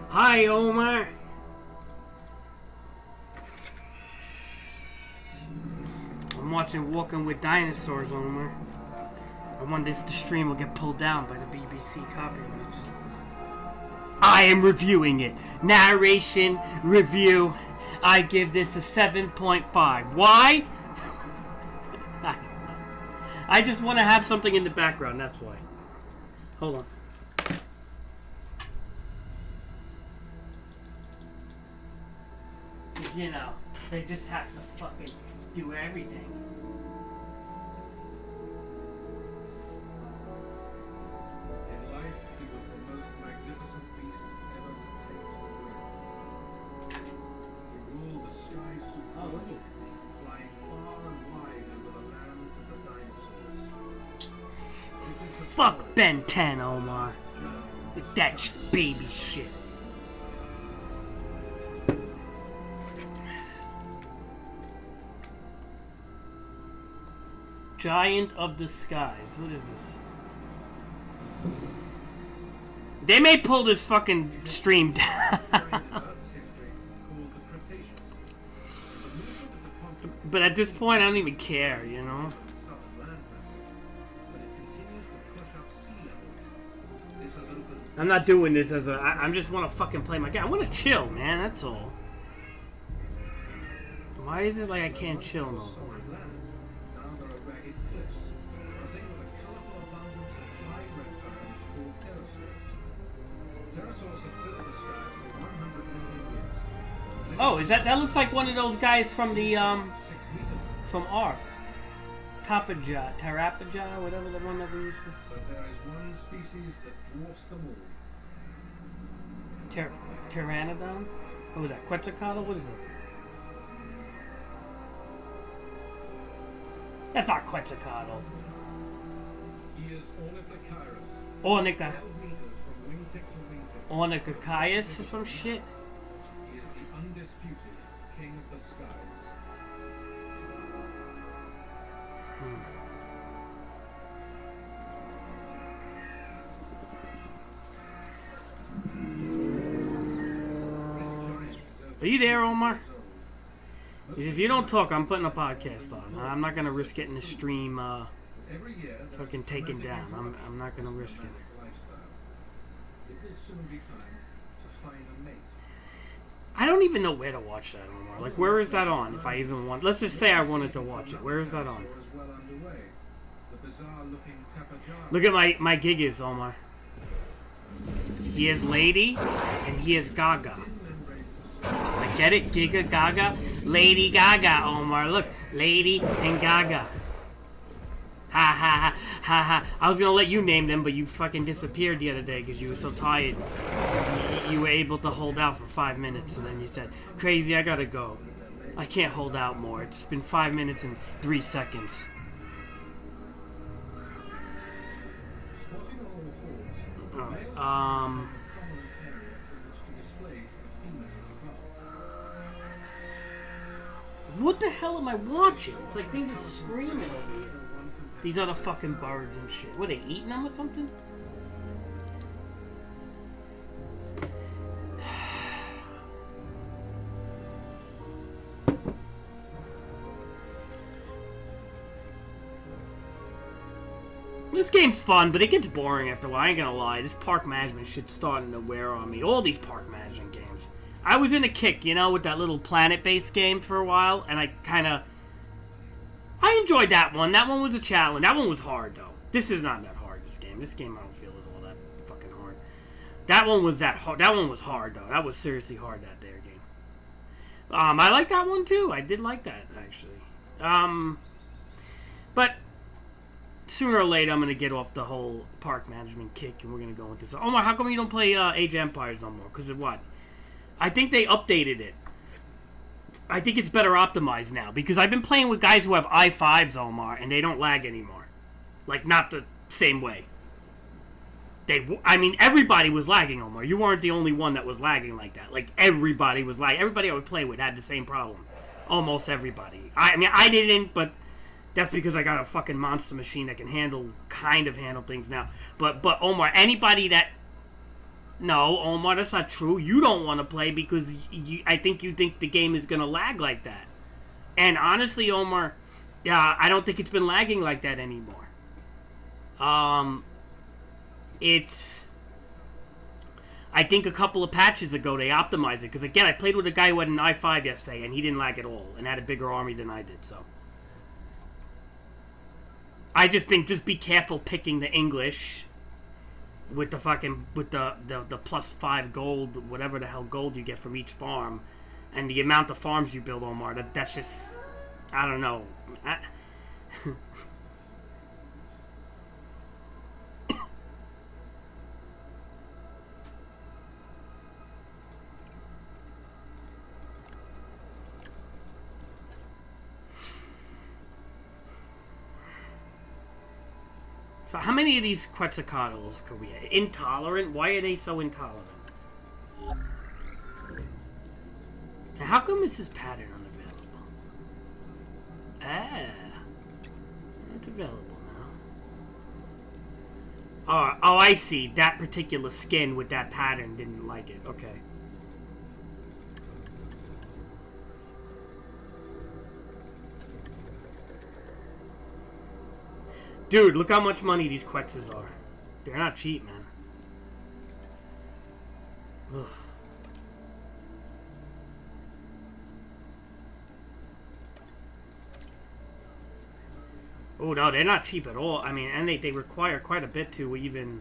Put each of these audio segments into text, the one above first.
Hi, Omar. I'm watching Walking with Dinosaurs, Omar. I wonder if the stream will get pulled down by the BBC copyrights. I am reviewing it. Narration review. I give this a 7.5. Why? I just want to have something in the background, that's why. Hold on. You know, they just have to fucking do everything. In life, he was the most magnificent beast ever to take to the wind. He ruled the sky supreme, flying far and wide over the lands of the dinosaurs. This is the Fuck Ben 10, Omar. With that baby shit. Giant of the Skies. What is this? They may pull this fucking stream down. But at this point, I don't even care, you know? I'm not doing this as a... I just want to fucking play my game. I want to chill, man. That's all. Why is it like I can't chill no more? Oh, is that looks like one of those guys from the from Ark. Tarapajah, whatever the one that we used to. But there is one species that dwarfs them all. Pteranodon? What was that? Quetzalcoatl? What is it? That's not Quetzalcoatl. He is Ornithocyrus. 12 Ornica. meters from wingtip to wingtip. Ornithocyrus or some shit? He is the undisputed king of the skies. Are you there, Omar? If you don't talk, I'm putting a podcast on. I'm not gonna risk getting the stream fucking taken down. I'm not gonna risk it. It will soon be time to find a mate. I don't even know where to watch that, Omar. Like, where is that on? If I even want, let's just say I wanted to watch it. Where is that on? Look at my gigas, Omar. He is Lady, and he is Gaga. Like, get it? Giga, Gaga? Lady Gaga, Omar. Look, Lady and Gaga. Ha ha ha ha. I was gonna let you name them, but you fucking disappeared the other day because you were so tired. You were able to hold out for 5 minutes, and then you said, "Crazy, I gotta go. I can't hold out more. It's been 5 minutes and 3 seconds." What the hell am I watching? It's like things are screaming over here. These other fucking birds and shit. What, are they eating them or something? This game's fun, but it gets boring after a while. I ain't gonna lie. This park management shit's starting to wear on me. All these park management games. I was in a kick, you know, with that little planet-based game for a while, and I enjoyed that one. That one was a challenge. That one was hard, though. This is not that hard, this game. This game I don't feel is all that fucking hard. That one was that hard. That one was hard, though. That was seriously hard, that there game. I like that one, too. I did like that, actually. But sooner or later, I'm going to get off the whole park management kick, and we're going to go into this. Omar, how come you don't play Age of Empires no more? Because of what? I think they updated it. I think it's better optimized now. Because I've been playing with guys who have i5s, Omar, and they don't lag anymore. Like, not the same way. I mean, everybody was lagging, Omar. You weren't the only one that was lagging like that. Like, everybody was lagging. Everybody I would play with had the same problem. Almost everybody. I mean, I didn't, but that's because I got a fucking monster machine that can handle things now. But Omar, anybody that... No, Omar, that's not true. You don't want to play because I think you think the game is going to lag like that. And honestly, Omar, I don't think it's been lagging like that anymore. I think a couple of patches ago they optimized it. Because again, I played with a guy who had an i5 yesterday and he didn't lag at all. And had a bigger army than I did, so... I just think just be careful picking the English with the fucking with the +5 gold, whatever the hell gold you get from each farm, and the amount of farms you build, Omar. That's just, I don't know. So how many of these Quetzalcoatlus could we have? Intolerant? Why are they so intolerant? And how come it's this pattern unavailable? It's available now. Oh, I see. That particular skin with that pattern didn't like it. Okay. Dude, look how much money these Quetzes are. They're not cheap, man. Ugh. Oh, no, they're not cheap at all. I mean, and they require quite a bit to even...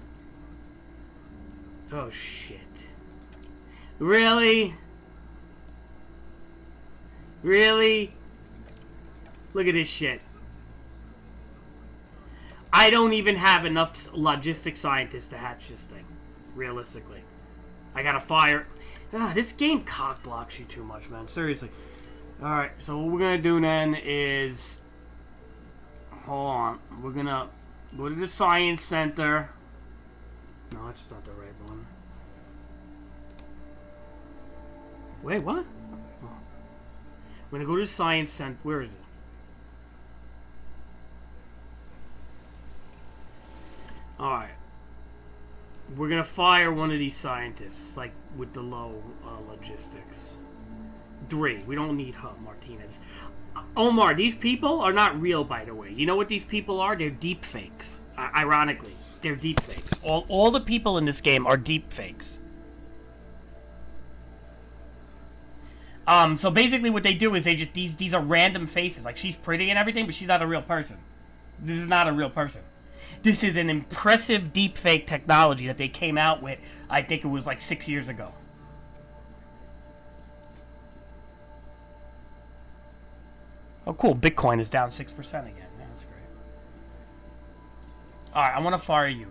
Oh, shit. Really? Really? Look at this shit. I don't even have enough logistic scientists to hatch this thing. Realistically. I gotta fire... this game cock blocks you too much, man. Seriously. Alright, so what we're gonna do then is... Hold on. We're gonna go to the Science Center. No, that's not the right one. Wait, what? Oh. We're gonna go to the Science Center. Where is it? Alright. We're gonna fire one of these scientists, like, with the low logistics. 3. We don't need Martinez. Omar, these people are not real, by the way. You know what these people are? They're deep fakes. Ironically, they're deep fakes. All the people in this game are deep fakes. So basically what they do is they just, these are random faces. Like, she's pretty and everything, but she's not a real person. This is not a real person. This is an impressive deepfake technology that they came out with, I think it was like 6 years ago. Oh, cool. Bitcoin is down 6% again. Yeah, that's great. Alright, I want to fire you.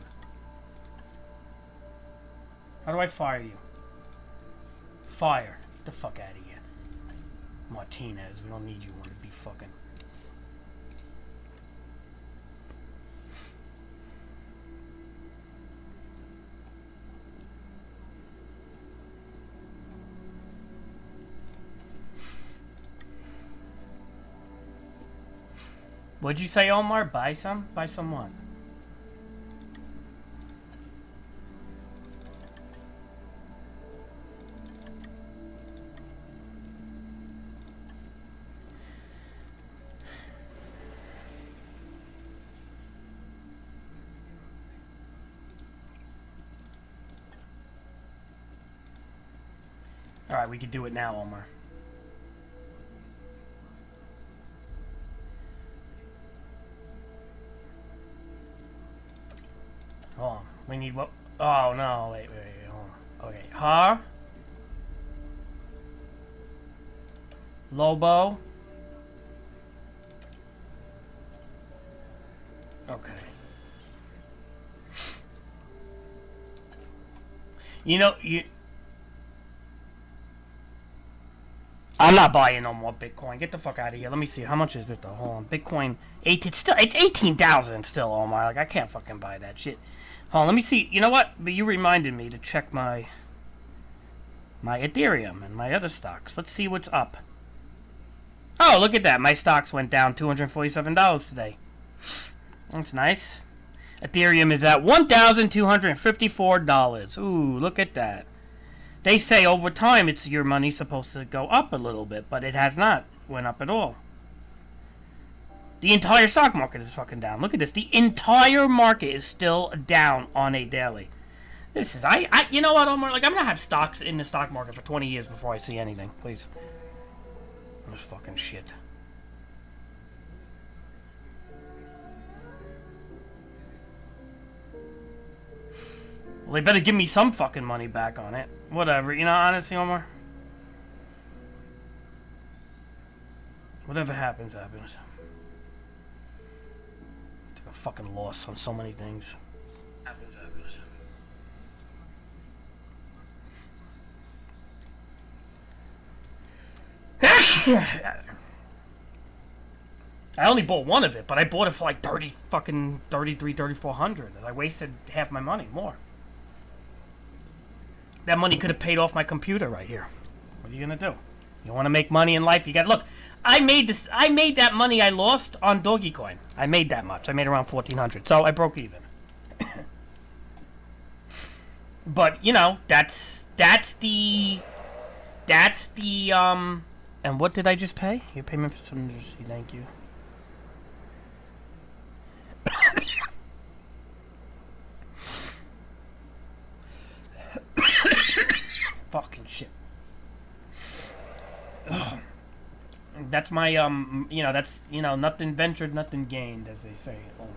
How do I fire you? Fire. Get the fuck out of here. Martinez, we don't need you. Want to be fucking... What'd you say, Omar? Buy some? Buy some what? Alright, we can do it now, Omar. Hold on. We need what? Oh, no. Wait. Hold on. Okay. Huh? Lobo. Okay. You know, I'm not buying no more Bitcoin. Get the fuck out of here. Let me see. How much is it though? Hold on. Bitcoin, it's 18,000 still. Oh my, like I can't fucking buy that shit. Hold on. Let me see. You know what? But you reminded me to check my Ethereum and my other stocks. Let's see what's up. Oh, look at that. My stocks went down $247 today. That's nice. Ethereum is at $1,254. Ooh, look at that. They say over time your money's supposed to go up a little bit, but it has not went up at all. The entire stock market is fucking down. Look at this. The entire market is still down on a daily. This is you know what, Omar? Like I'm gonna have stocks in the stock market for 20 years before I see anything. Please. This fucking shit. Well, they better give me some fucking money back on it. Whatever, you know, honestly, Omar. Whatever happens, happens. Took a fucking loss on so many things. Happens. I only bought one of it, but I bought it for like 3,400. And I wasted half my money, more. That money could have paid off my computer right here. What are you gonna do? You want to make money in life? You got look. I made that money I lost on Dogecoin. I made that much. I made around 1,400. So I broke even. But you know, that's the And what did I just pay? Your payment for some. Thank you. Fucking shit. Ugh. That's my you know, that's, you know, nothing ventured, nothing gained, as they say at Omar.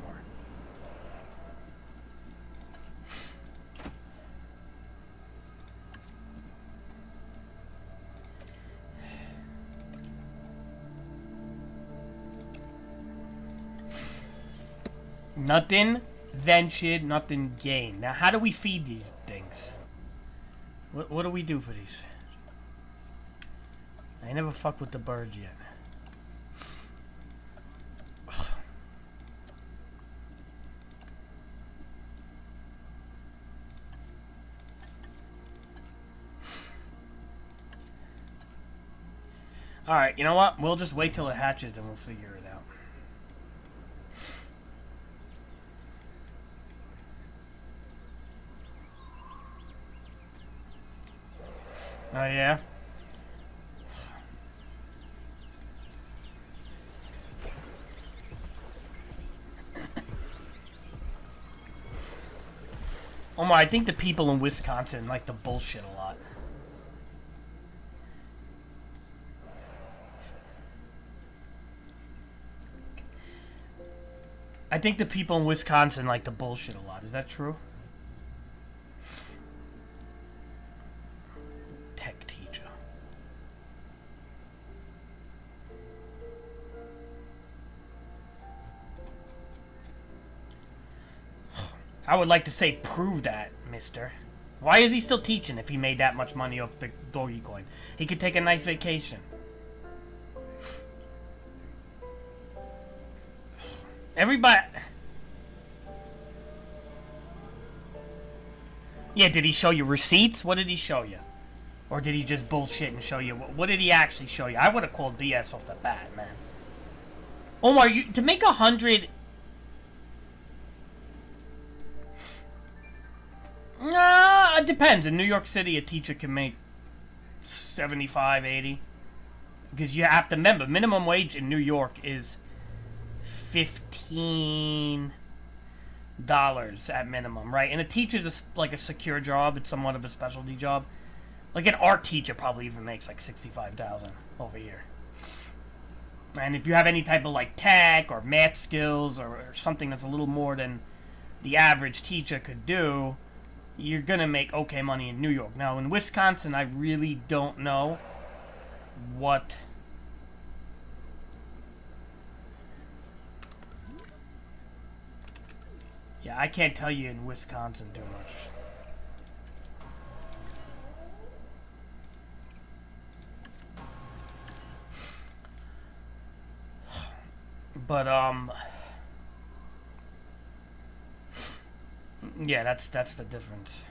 Nothing ventured, nothing gained. Now, how do we feed these things? What do we do for these? I never fucked with the birds yet. Alright, you know what? We'll just wait till it hatches and we'll figure it out. Oh yeah? Omar, I think the people in Wisconsin like the bullshit a lot. I think the people in Wisconsin like the bullshit a lot. Is that true? Tech teacher. I would like to say prove that, mister. Why is he still teaching if he made that much money off the Dogecoin? He could take a nice vacation. Everybody... Yeah, did he show you receipts? What did he show you? Or did he just bullshit and show you... What did he actually show you? I would have called BS off the bat, man. Omar, to make 100... it depends. In New York City, a teacher can make 75, 80. Because you have to remember, minimum wage in New York is $15 at minimum, right? And a teacher's like a secure job. It's somewhat of a specialty job. Like an art teacher probably even makes like 65,000 over here. And if you have any type of like tech or math skills or something that's a little more than the average teacher could do, you're gonna make okay money in New York. Now in Wisconsin, I really don't know what... Yeah, I can't tell you in Wisconsin too much. But yeah, that's the difference.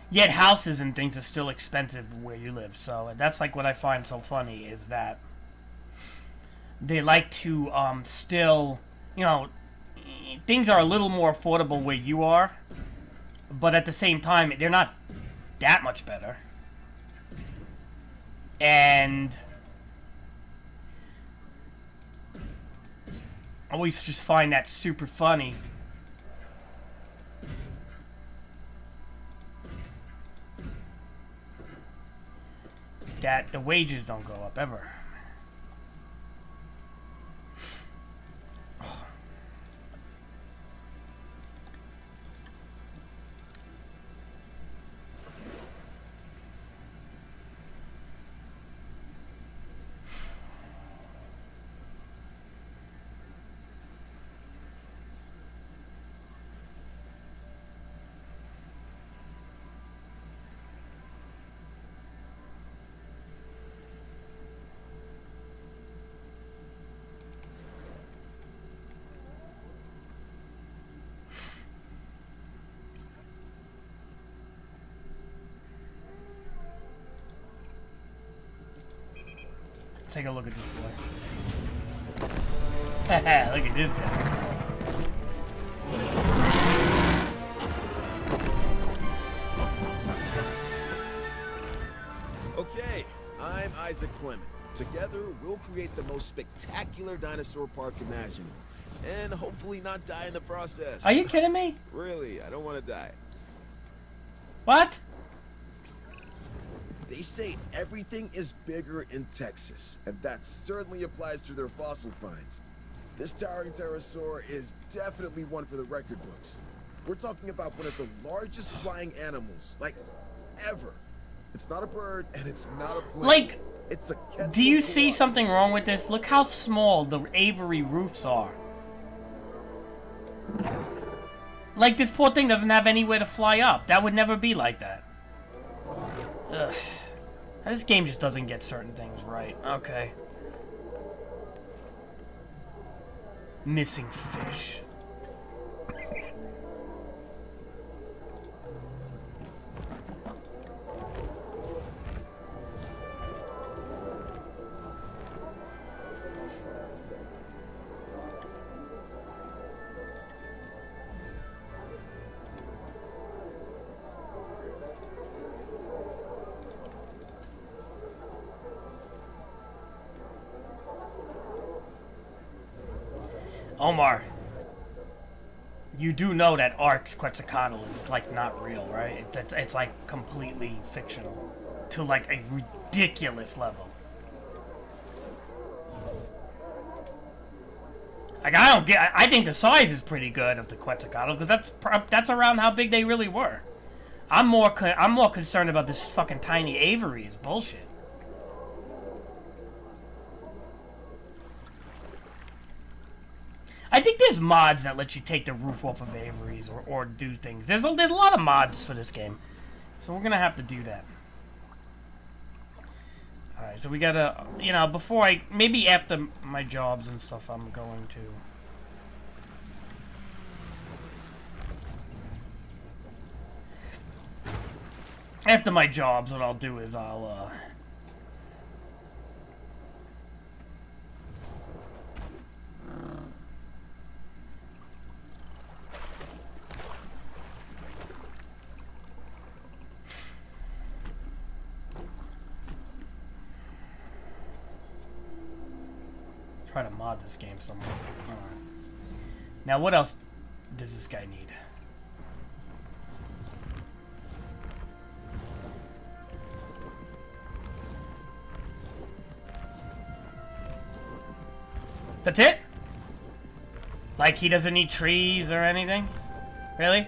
Yet houses and things are still expensive where you live, so that's like what I find so funny is that they like to still, you know, things are a little more affordable where you are, but at the same time they're not that much better. And I always just find that super funny. That the wages don't go up ever. Take a look at this boy. Look at this guy. Okay, I'm Isaac Clement. Together, we'll create the most spectacular dinosaur park imaginable. And hopefully not die in the process. Are you kidding me? Really, I don't want to die. What? They say everything is bigger in Texas, and that certainly applies to their fossil finds. This towering pterosaur is definitely one for the record books. We're talking about one of the largest flying animals, like, ever. It's not a bird, and it's not a plane. Like, it's a do you see something wrong with this? Look how small the aviary roofs are. Like, this poor thing doesn't have anywhere to fly up. That would never be like that. Ugh. This game just doesn't get certain things right. Okay. Missing fish. Omar, you do know that Arx Quetzalcoatl is like not real, right? It's like completely fictional to like a ridiculous level. Like I think the size is pretty good of the Quetzalcoatl because that's around how big they really were. I'm more concerned about this fucking tiny aviary is bullshit. I think there's mods that let you take the roof off of aviaries or do things. There's a lot of mods for this game. So we're gonna have to do that. Alright, so we gotta, you know, before I, maybe after my jobs and stuff, I'm going to. After my jobs, what I'll do is I'll, try to mod this game somewhere. Alright. Now, what else does this guy need? That's it? Like he doesn't need trees or anything? Really?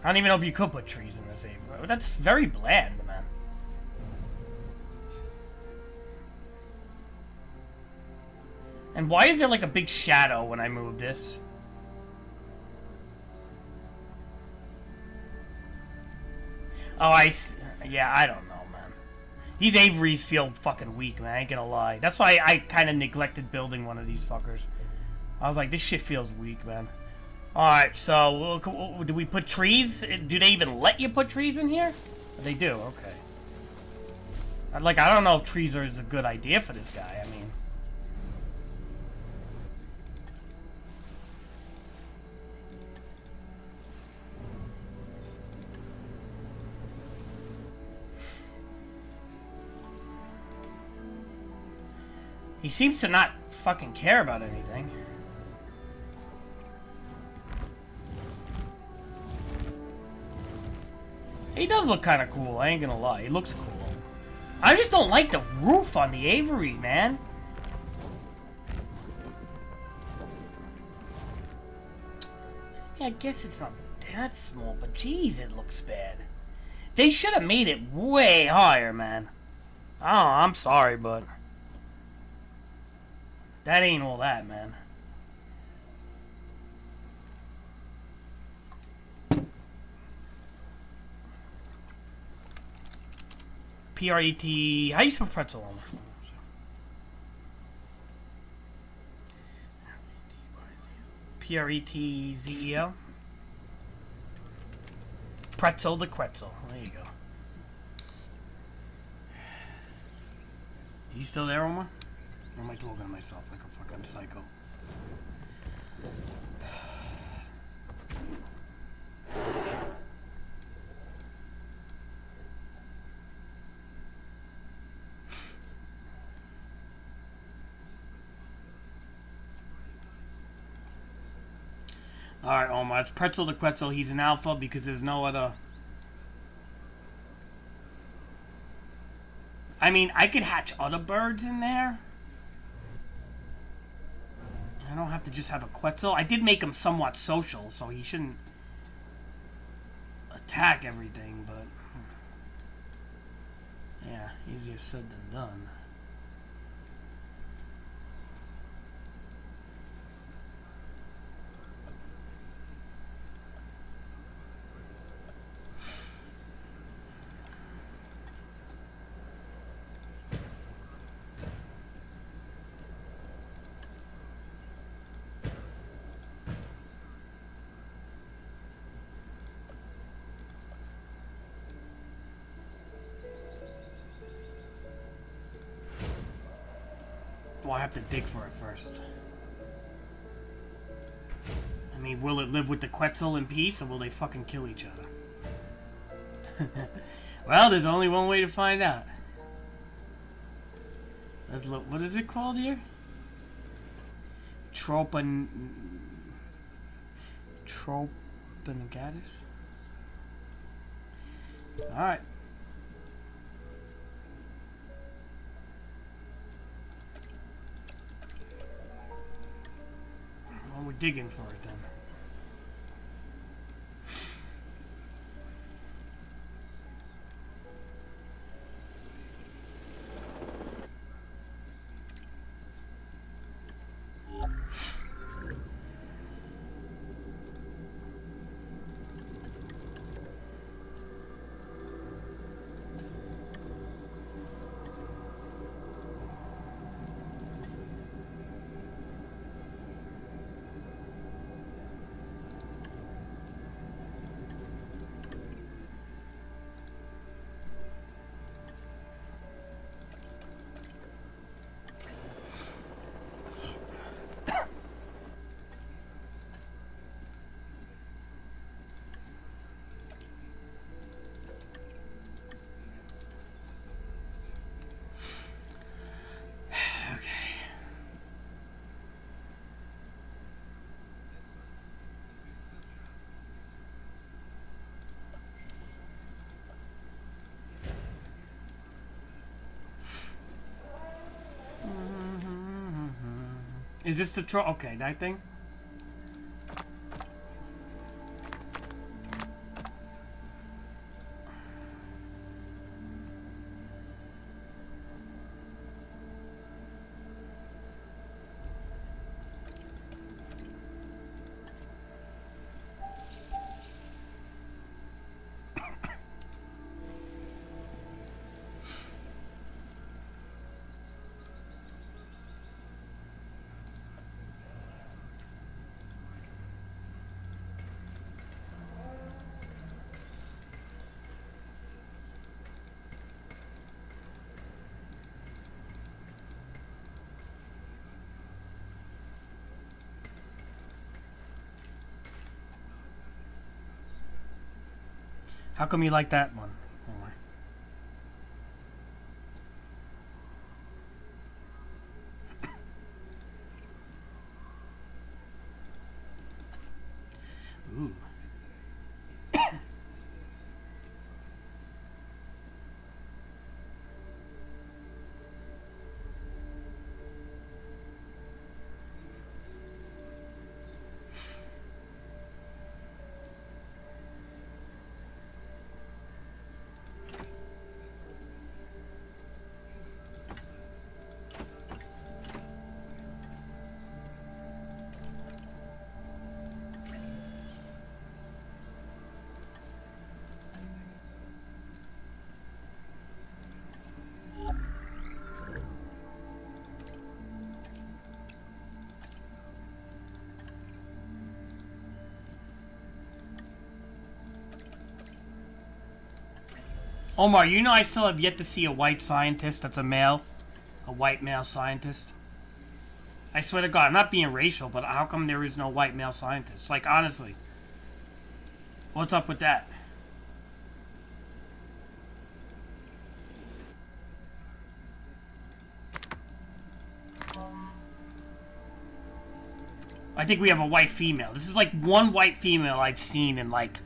I don't even know if you could put trees in this area. That's very bland, man. And why is there like a big shadow when I move this? Oh, yeah, I don't know, man. These Averys feel fucking weak, man. I ain't gonna lie. That's why I kind of neglected building one of these fuckers. I was like, this shit feels weak, man. Alright, so, do we put trees? Do they even let you put trees in here? They do, okay. Like, I don't know if trees are a good idea for this guy, I mean. He seems to not fucking care about anything. He does look kind of cool, I ain't gonna lie. He looks cool. I just don't like the roof on the Avery, man. Yeah, I guess it's not that small, but jeez, it looks bad. They should have made it way higher, man. Oh, I'm sorry, but that ain't all that, man. P-R-E-T... How do you spell pretzel on there? P-R-E-T-Z-E-L? Pretzel the Quetzal. There you go. You still there, Omar? Or am I talking to myself like a fucking psycho? Alright, Omar, it's Pretzel the Quetzal. He's an alpha because there's no other... I mean, I could hatch other birds in there. I don't have to just have a Quetzal. I did make him somewhat social, so he shouldn't attack everything, but... yeah, easier said than done. Well, I have to dig for it first. I mean, will it live with the Quetzal in peace, or will they fucking kill each other? Well, there's only one way to find out. Let's look. What is it called here? Tropanogatus? Alright. Well, we're digging for it then. Is this the troll? Okay, that thing. How come you like that one? Omar? Ooh. Omar, you know I still have yet to see a white scientist that's a male. A white male scientist. I swear to God, I'm not being racial, but how come there is no white male scientist? Like, honestly. What's up with that? I think we have a white female. This is like one white female I've seen in like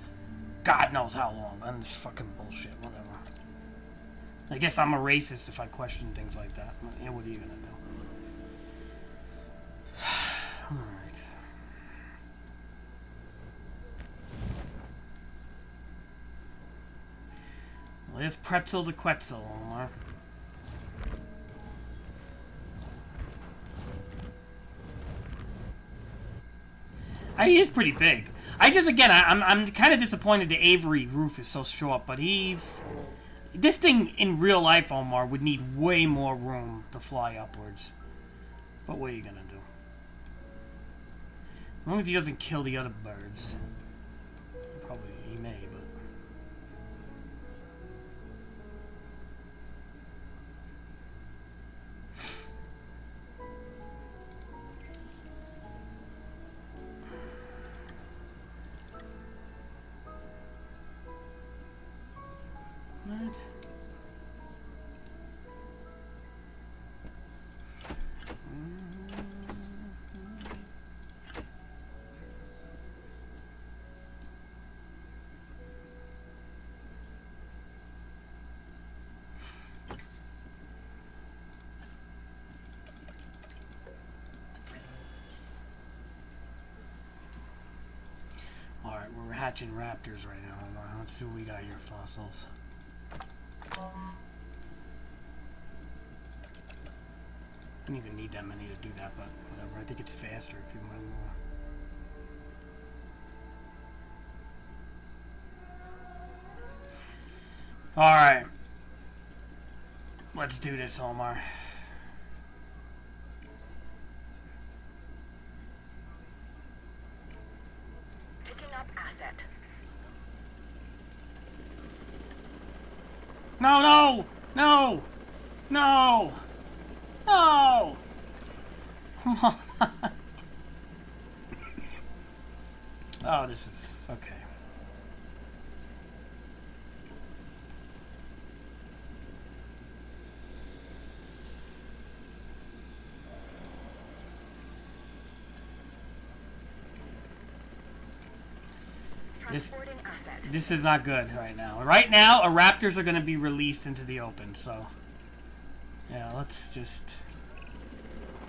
God knows how long. And this fucking bullshit, whatever. I guess I'm a racist if I question things like that. Yeah, what are you gonna do? Alright. Well, there's Pretzel to Quetzal, Omar. He is pretty big. I just, again, I'm kind of disappointed the Avery roof is so short, but he's... This thing in real life, Omar, would need way more room to fly upwards. But what are you gonna do? As long as he doesn't kill the other birds. Probably he may, but... What? Alright, we're hatching raptors right now. Let's see what we got here, fossils. Don't even need that many to do that, but whatever. I think it's faster if you run more. Alright. Let's do this, Omar. Picking up asset. No, no! No! No! No! Come on. Oh, this is... okay. This is not good right now. Right now, raptors are going to be released into the open, so... Yeah, let's just...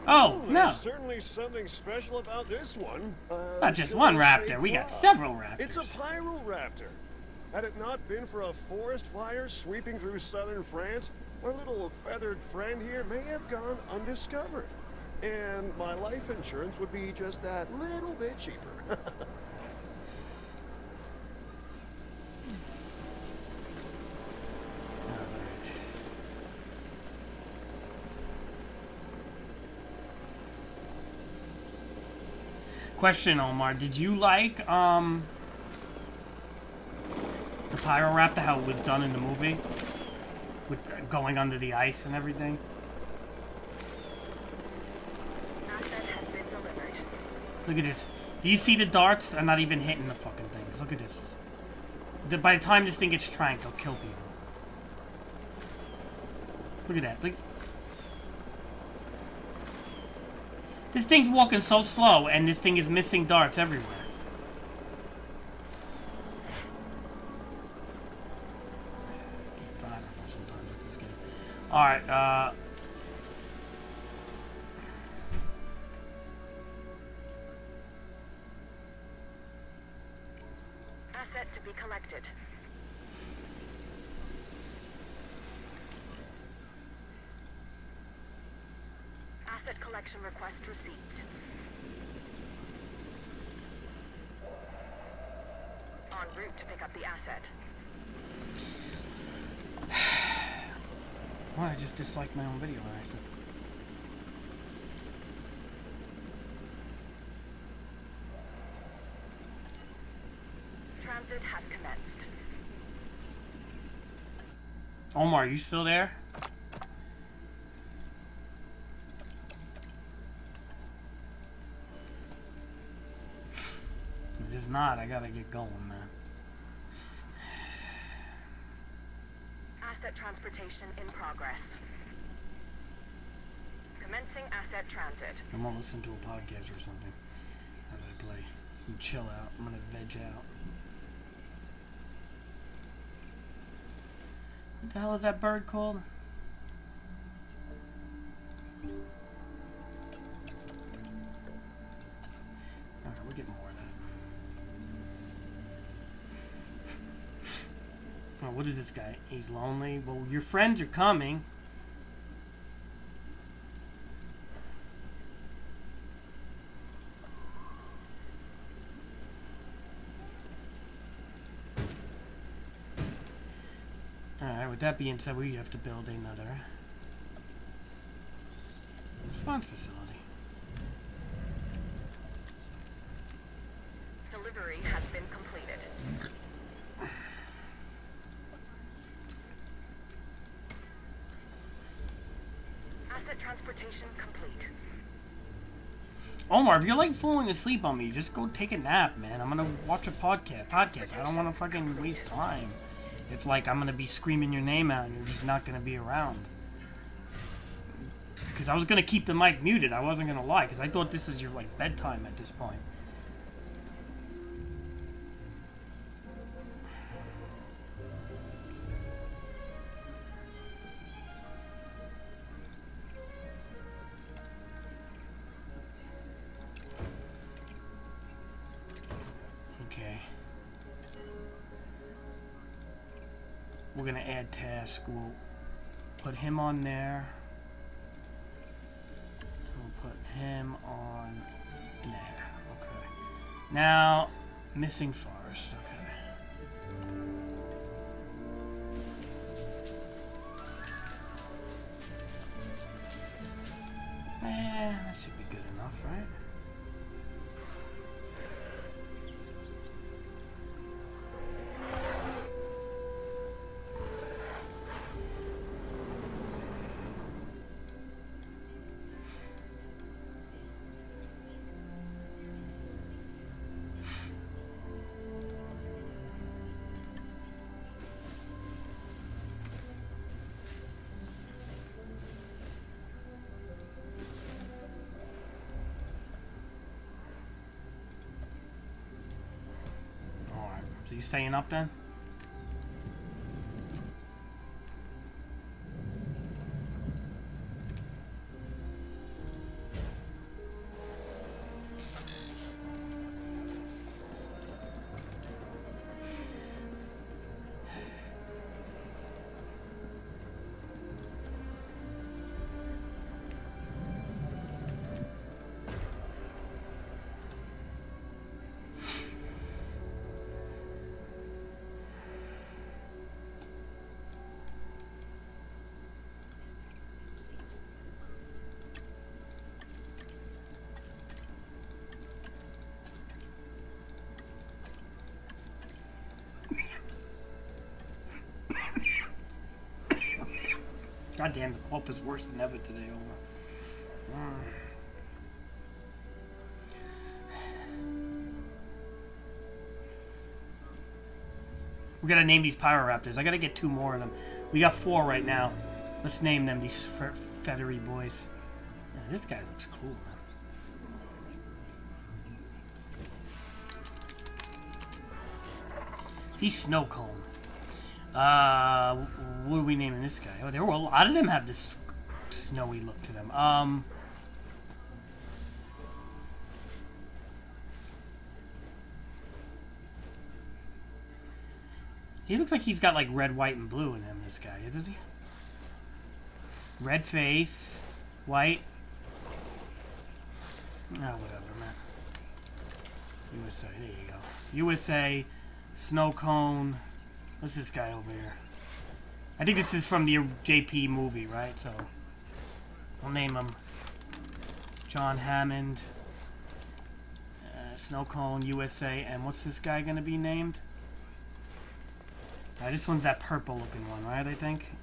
Oh, no. There's certainly something special about this one. Not just shall one I say raptor, we got quoi? several raptors. It's a Pyroraptor. Had it not been for a forest fire sweeping through southern France, our little feathered friend here may have gone undiscovered. And my life insurance would be just that little bit cheaper. Question, Omar, did you like, the Pyroraptor, how it was done in the movie? With going under the ice and everything? Asset has been delivered. Look at this. Do you see the darts are not even hitting the fucking things? Look at this. By the time this thing gets tranked, it'll kill people. Look at that. Look. This thing's walking so slow, and this thing is missing darts everywhere. Alright, Asset to be collected. Asset collection request received. En route to pick up the asset. why I just disliked my own video when I said. Transit has commenced. Omar, you still there? If not, I gotta get going, man. Asset transportation in progress. Commencing asset transit. I'm gonna listen to a podcast or something as I play. You chill out. I'm gonna veg out. What the hell is that bird called? Alright, we'll get more of that. Oh, what is this guy? He's lonely. Well, your friends are coming. Alright, with that being said, we have to build another response facility. Delivery has been completed. Asset transportation complete. Omar, if you're like falling asleep on me, just go take a nap, man. I'm gonna watch a podcast. I don't want to fucking waste time. If like I'm gonna be screaming your name out and you're just not gonna be around. Because I was gonna keep the mic muted. I wasn't gonna lie, because I thought this is your like bedtime at this point. Okay. We're gonna add task. We'll put him on there. We'll put him on there. Okay. Now, missing forest. Okay. That should be good enough, right? So you staying up then? God damn, the quote is worse than ever today, Omar. We gotta name these Pyroraptors. I gotta get 2 more of them. We got 4 right now. Let's name them, these feathery boys. Yeah, this guy looks cool, man. He's Snow Cone. What are we naming this guy? Oh, there were a lot of them have this snowy look to them. He looks like he's got like red, white, and blue in him, this guy, does he? Red face, white. Oh, whatever, man. USA, there you go. USA, Snow Cone. What's this guy over here? I think this is from the JP movie, right? So, I'll name him John Hammond, Snow Cone, USA, and what's this guy gonna be named? This one's that purple looking one, right, I think?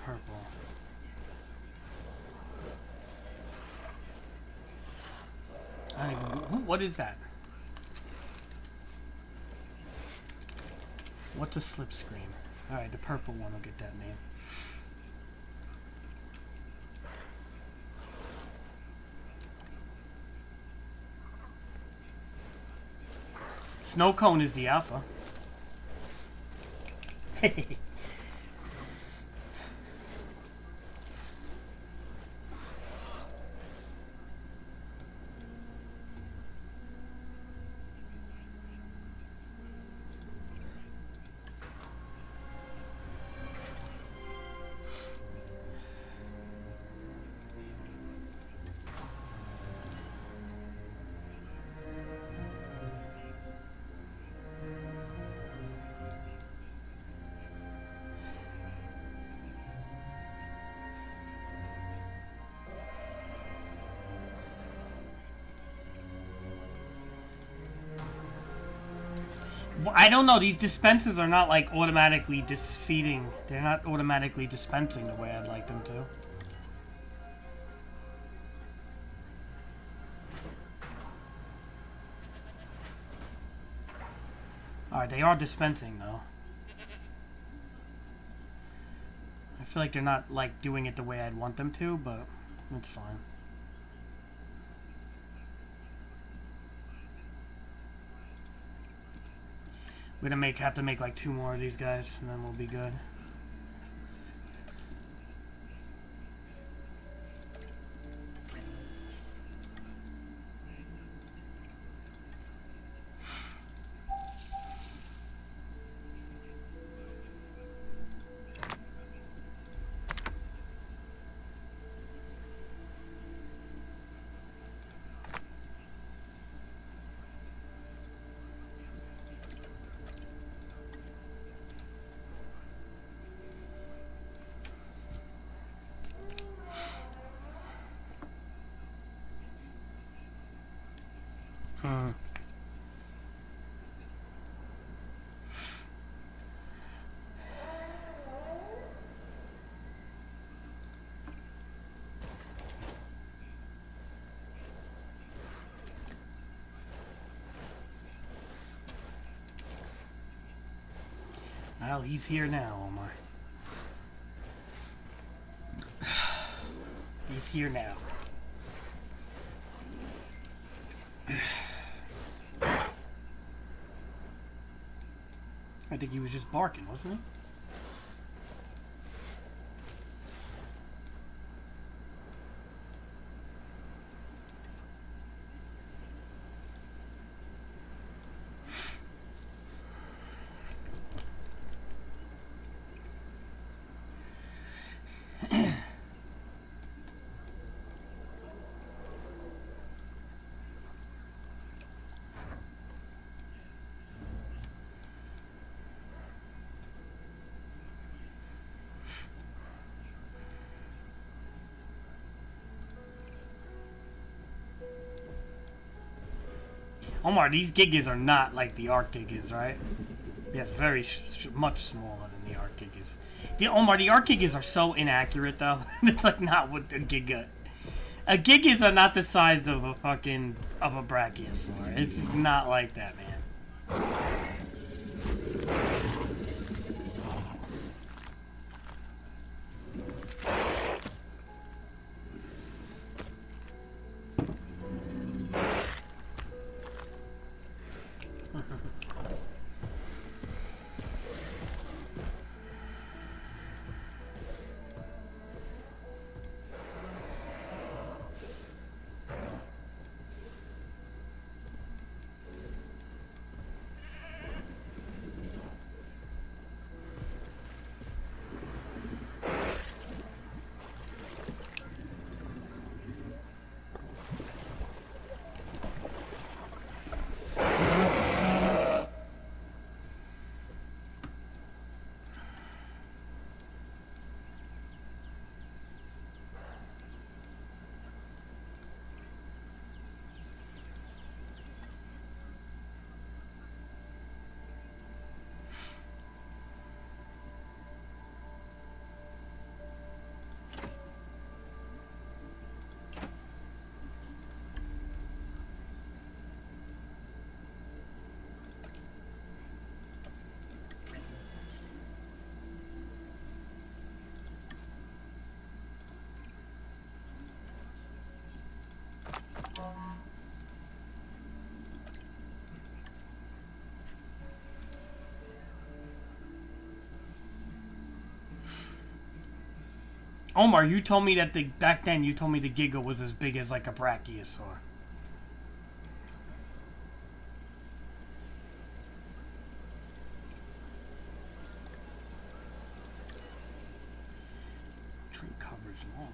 Purple. I don't even, what is that? What's a slipstream? Alright, the purple one will get that name. Snow Cone is the alpha. I don't know, these dispensers are not like automatically disfeeding. They're not automatically dispensing the way I'd like them to. Alright, they are dispensing though. I feel like they're not like doing it the way I'd want them to, but it's fine. We're gonna have to make like 2 more of these guys, and then we'll be good. Well, he's here now, Omar. He's here now. I think he was just barking, wasn't he? Omar, these Gigas are not like the Arc Gigas, right? They're very much smaller than the Arc Gigas. The Omar, the Arc Gigas are so inaccurate though. It's like not what a Giga. A Gigas are not the size of a fucking of a Brachiosaur. It's not like that, man. Omar, you told me that back then you told me the Giga was as big as like a Brachiosaur. Tree coverage long.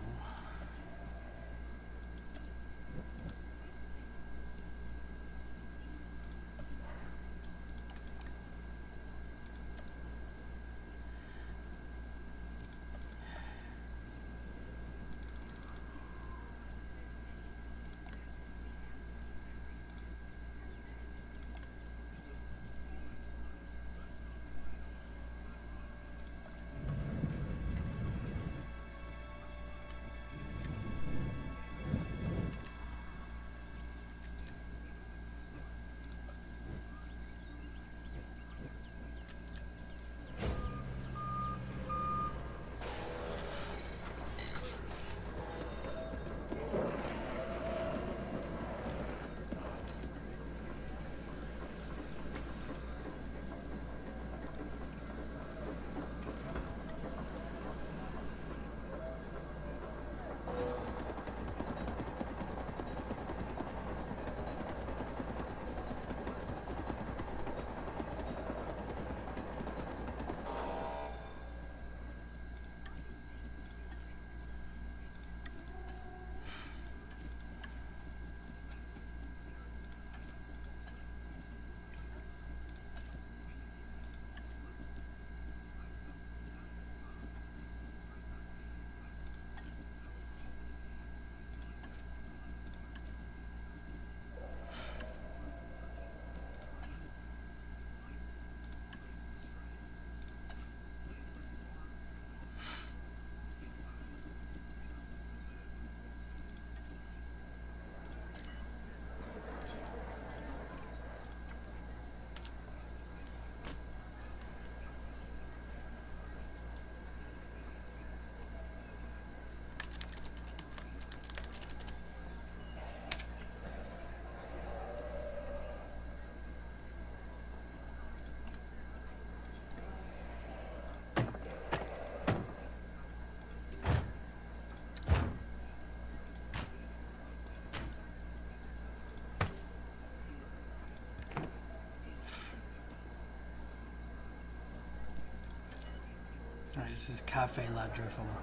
Alright, this is Cafe La Drifoma.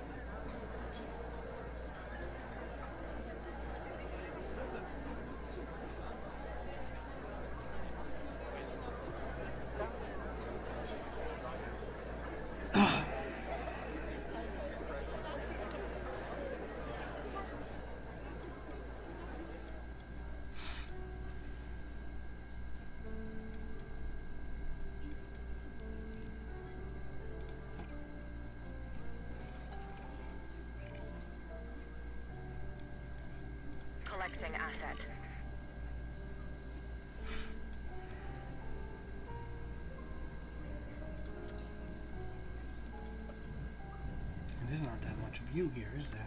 There's not that much view here, is there?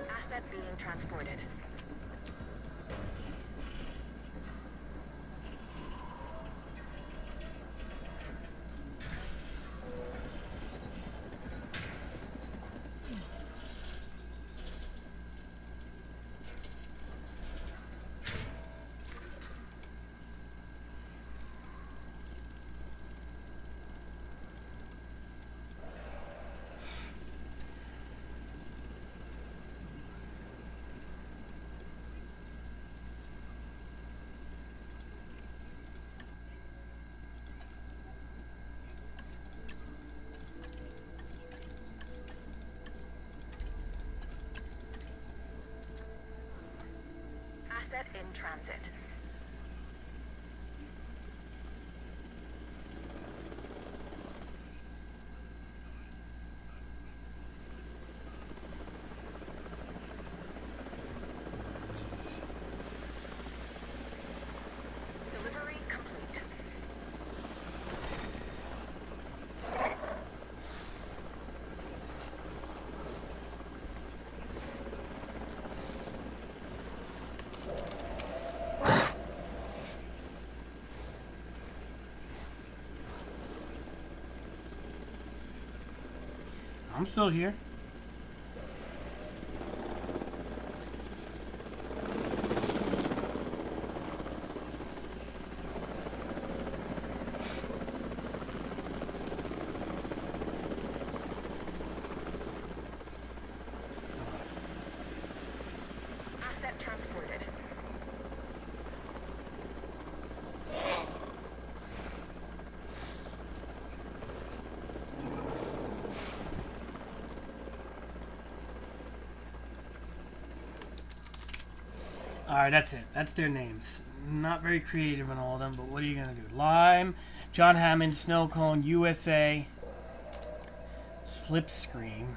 Asset being transported. Asset in transit. Delivery complete. I'm still here. Asset transported. Alright, that's it. That's their names. Not very creative in all of them, but what are you gonna do? Lime, John Hammond, Snow Cone, USA, Slipstream,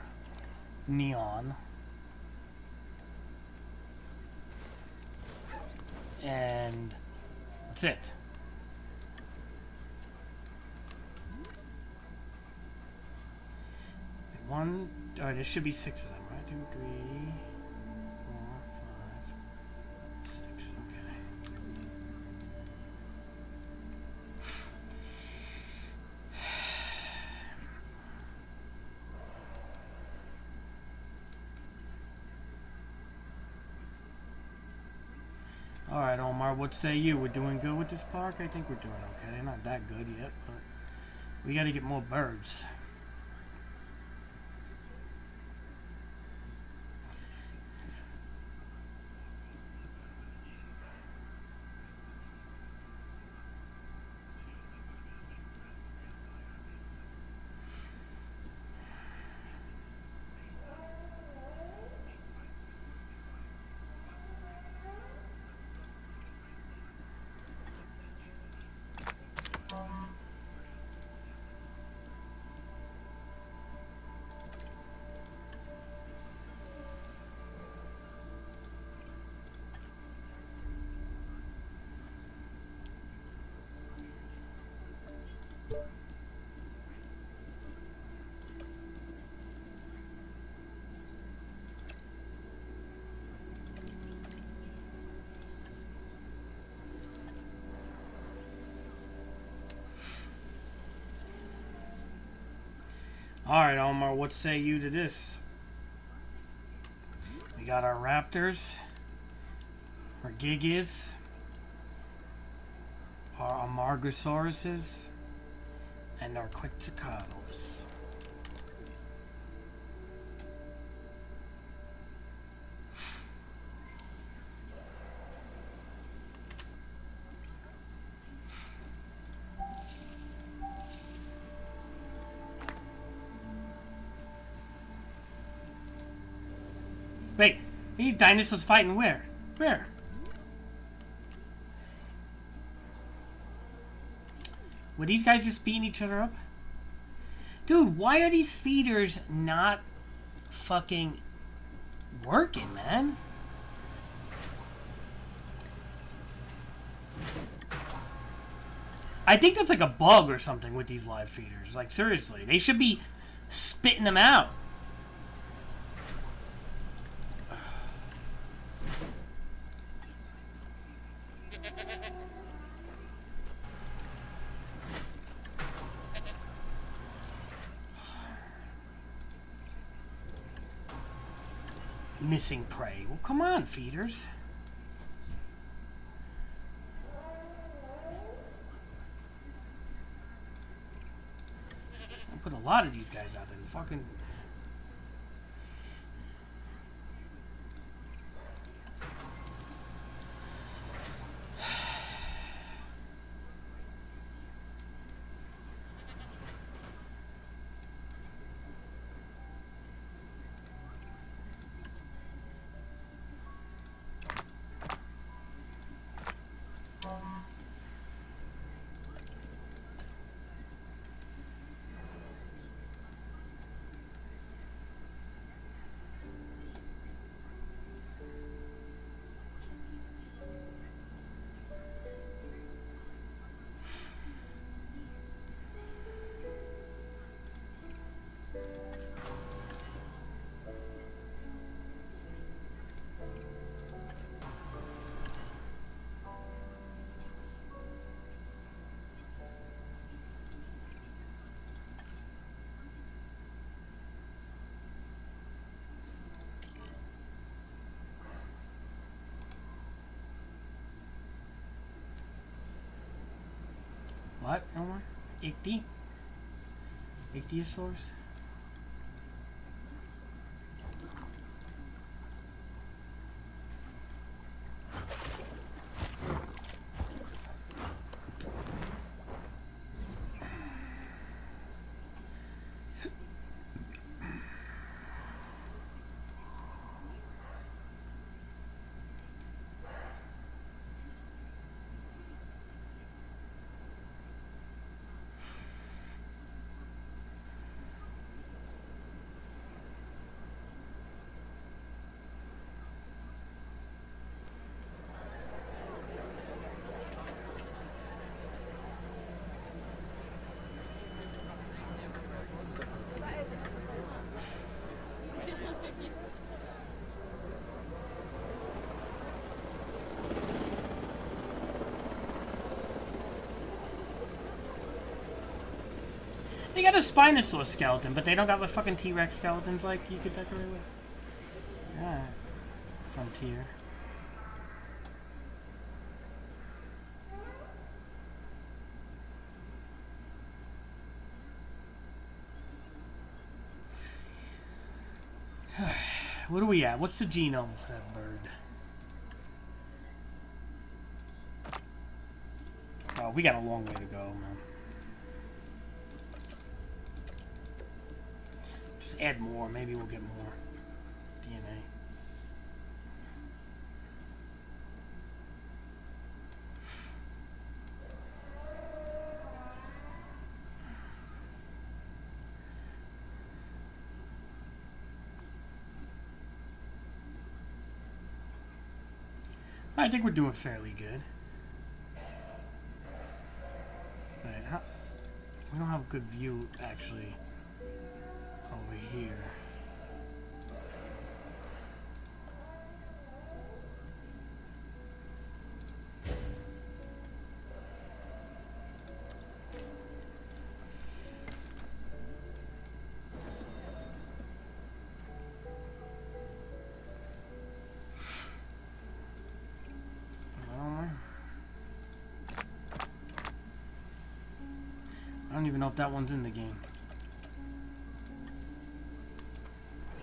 Neon, and that's it. One, oh, there should be 6 of them, right? 2, 3, 4, 5, 6. Okay. All right, Omar. What say you? We're doing good with this park. I think we're doing okay. Not that good yet, but we got to get more birds. Alright, Omar, what say you to this? We got our raptors, our gigas, our amargasauruses, and our quetzalcoatls. Wait, these dinosaurs fighting where? Where? Were these guys just beating each other up? Dude, why are these feeders not fucking working, man? I think that's like a bug or something with these live feeders. Like, seriously. They should be spitting them out. Missing prey. Well, come on, feeders. I put a lot of these guys out there. Fucking. What, Omar? Ichthyosaurus? Ichthyosaurus? They got a Spinosaurus skeleton, but they don't got the fucking T-Rex skeletons like you could decorate with. Alright. Frontier. What are we at? What's the genome for that bird? Oh, we got a long way to go, man. Just add more. Maybe we'll get more DNA. I think we're doing fairly good. Right, we don't have a good view, actually, over here. I don't even know if that one's in the game.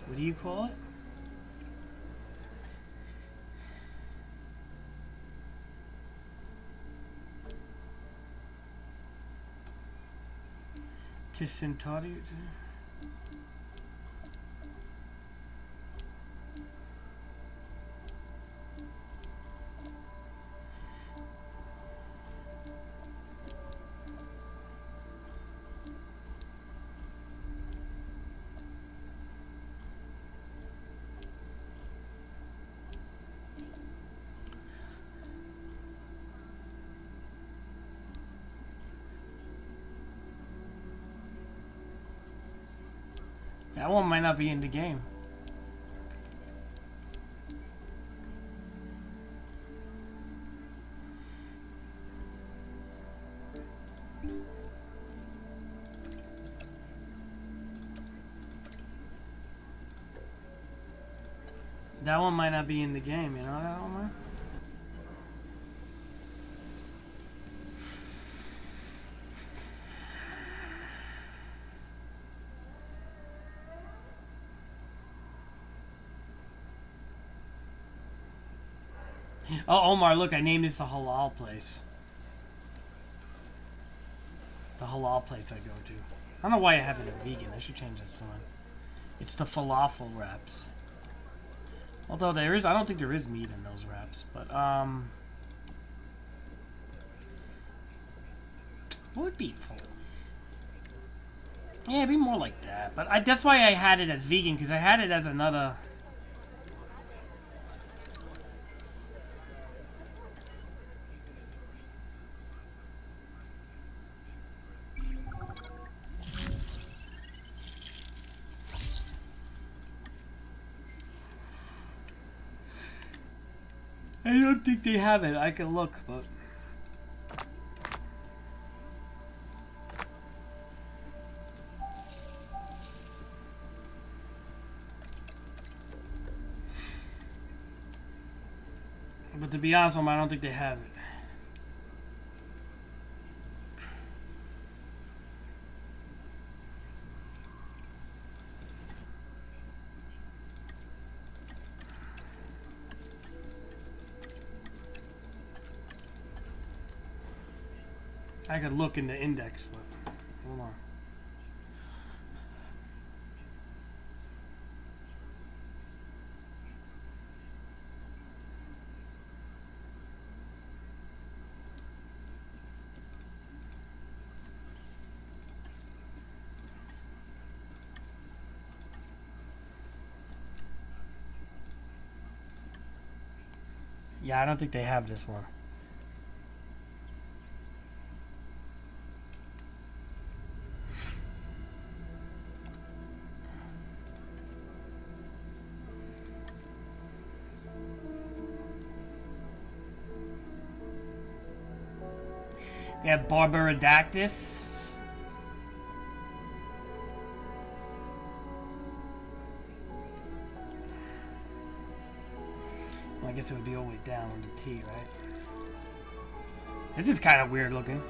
What do you call it? Ticentauri? That one might not be in the game. That one might not be in the game, you know that one, man? Oh, Omar, look, I named this a halal place. The halal place I go to. I don't know why I have it a vegan. I should change that sign. It's the falafel wraps. Although there is, I don't think there is meat in those wraps. But, what would be full? Yeah, it'd be more like that. But that's why I had it as vegan, because I had it as another... I don't think they have it. I can look, but... But to be honest with you, I don't think they have it. I could look in the index, but hold on. Yeah, I don't think they have this one. We have Barbaridactus. Well, I guess it would be all the way down on the T, right? This is kind of weird looking.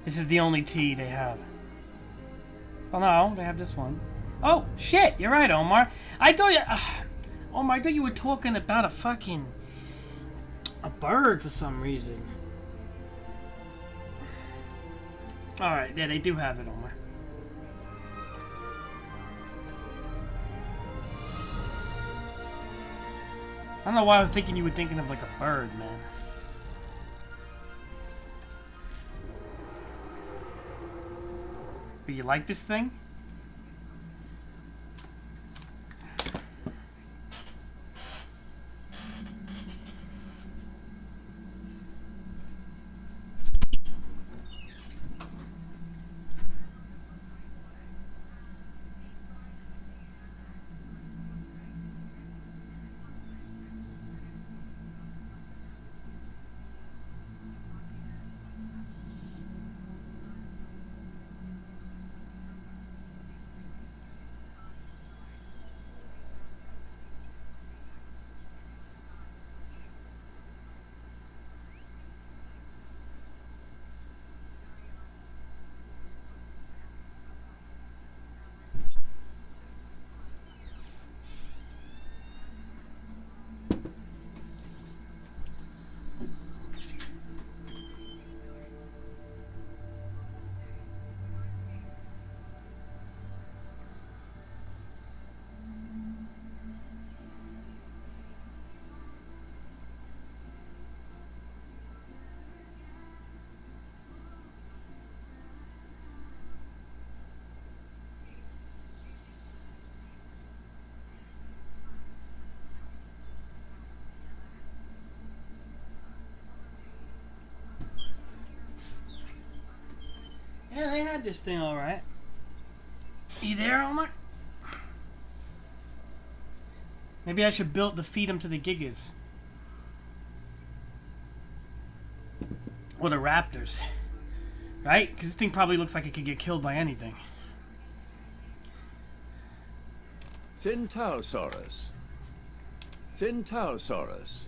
This is the only T they have. Oh no, they have this one. Oh shit, you're right, Omar. I thought you, Omar, I thought you were talking about a bird for some reason. All right, yeah, they do have it, Omar. I don't know why I was thinking you were thinking of like a bird, man. But you like this thing? ride this thing alright. You there, Omar? Maybe I should build to feed him to the Gigas. Or the Raptors. Right? Because this thing probably looks like it could get killed by anything. Centaurosaurus. Centaurosaurus.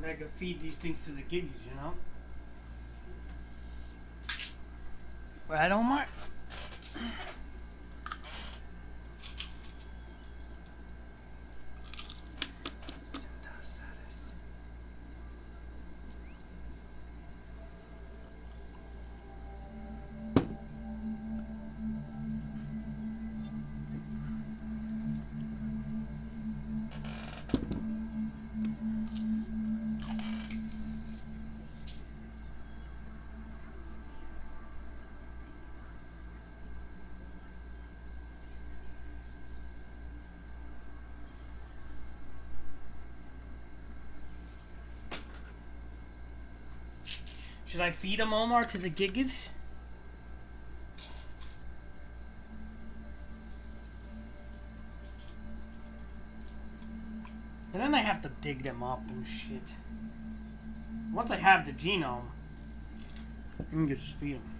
I could feed these things to the Gigas, you know? Right, Omar? Should I feed him, Omar, to the Gigas? And then I have to dig them up and shit. Once I have the genome, I can just feed them.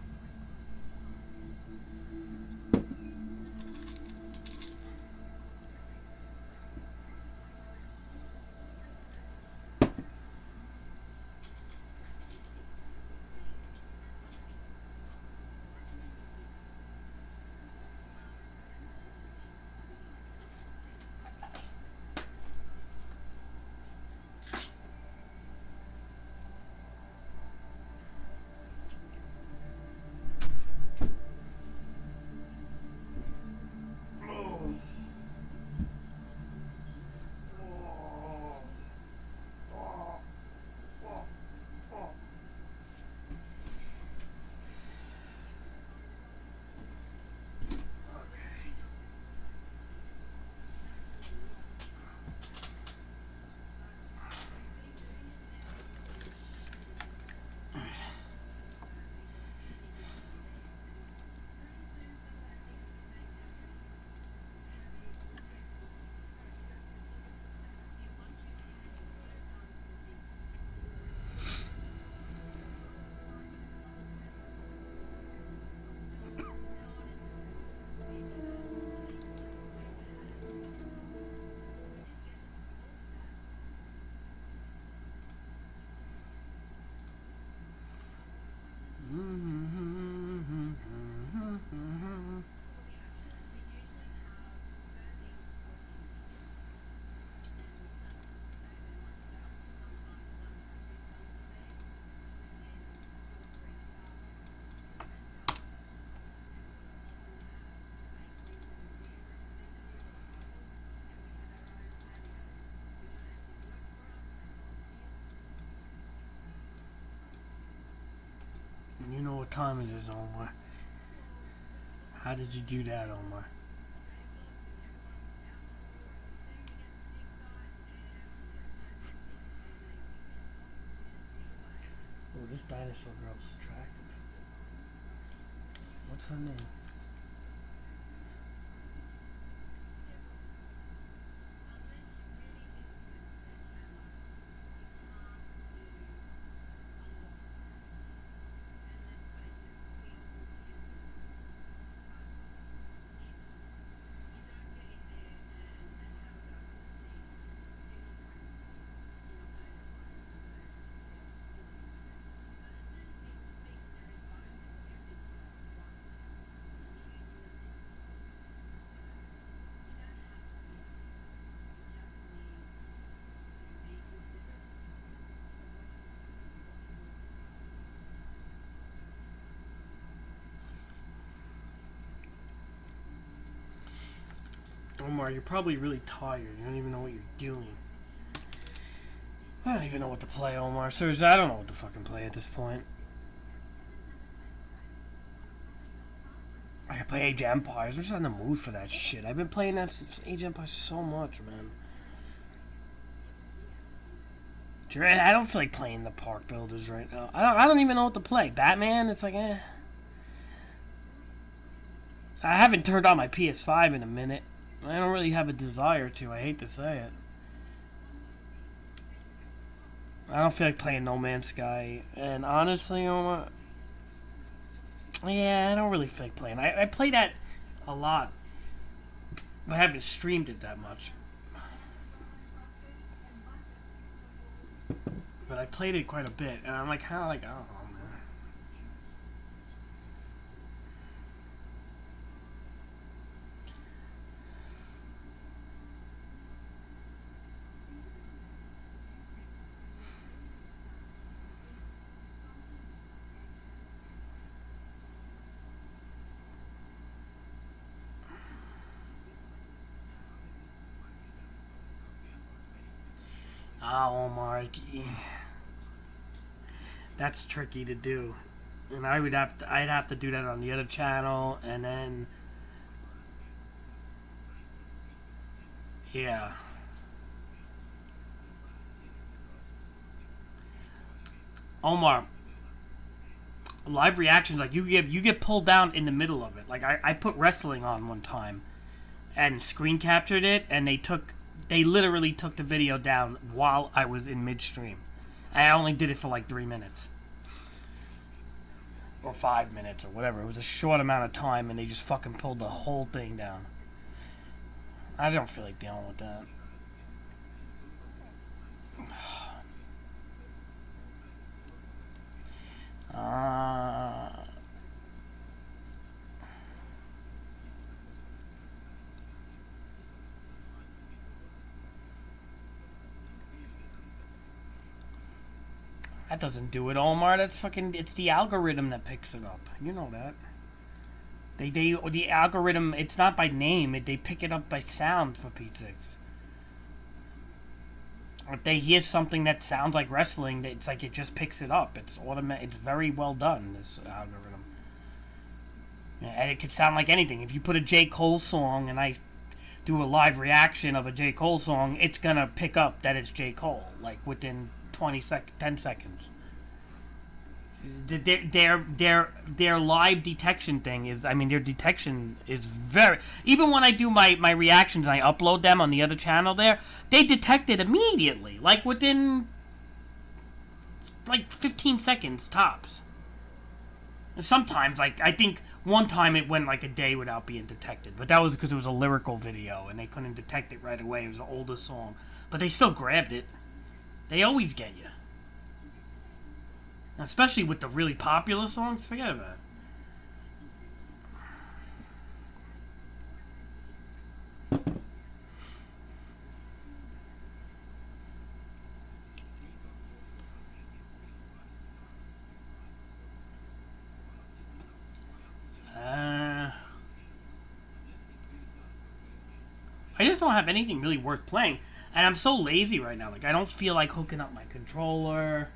You know what time it is, Omar. How did you do that, Omar? Oh, this dinosaur girl's attractive. What's her name? Omar, you're probably really tired. You don't even know what you're doing. I don't even know what to play, Omar. Seriously, I don't know what to fucking play at this point. I could play Age of Empires. I'm just in the mood for that shit. I've been playing that Age of Empires so much, man. I don't feel like playing the Park Builders right now. I don't even know what to play. Batman, it's like, eh. I haven't turned on my PS5 in a minute. I don't really have a desire to. I hate to say it. I don't feel like playing No Man's Sky. And honestly, yeah, I don't really feel like playing. I play that a lot. But I haven't streamed it that much. But I played it quite a bit. And I'm like, kind of like, I don't know, man. Oh, Mark. That's tricky to do. And I'd have to do that on the other channel, and then yeah. Omar, live reactions, like you get pulled down in the middle of it. Like I put wrestling on one time and screen captured it, and they literally took the video down while I was in midstream. I only did it for like 3 minutes. Or 5 minutes or whatever. It was a short amount of time and they just fucking pulled the whole thing down. I don't feel like dealing with that. That doesn't do it, Omar. That's fucking... It's the algorithm that picks it up. You know that. The algorithm... It's not by name. They pick it up by sound, for Pete's sakes. If they hear something that sounds like wrestling, it's like it just picks it up. It's automatic. It's very well done, this algorithm. And it could sound like anything. If you put a J. Cole song and I do a live reaction of a J. Cole song, it's gonna pick up that it's J. Cole. Like, within 10 seconds. Their live detection thing is, I mean, their detection is very... Even when I do my reactions and I upload them on the other channel there, they detect it immediately. Like, within, like, 15 seconds, tops. And sometimes, like, I think one time it went, like, a day without being detected. But that was because it was a lyrical video, and they couldn't detect it right away. It was an older song. But they still grabbed it. They always get you. Especially with the really popular songs, forget about it. I just don't have anything really worth playing. And I'm so lazy right now. Like, I don't feel like hooking up my controller.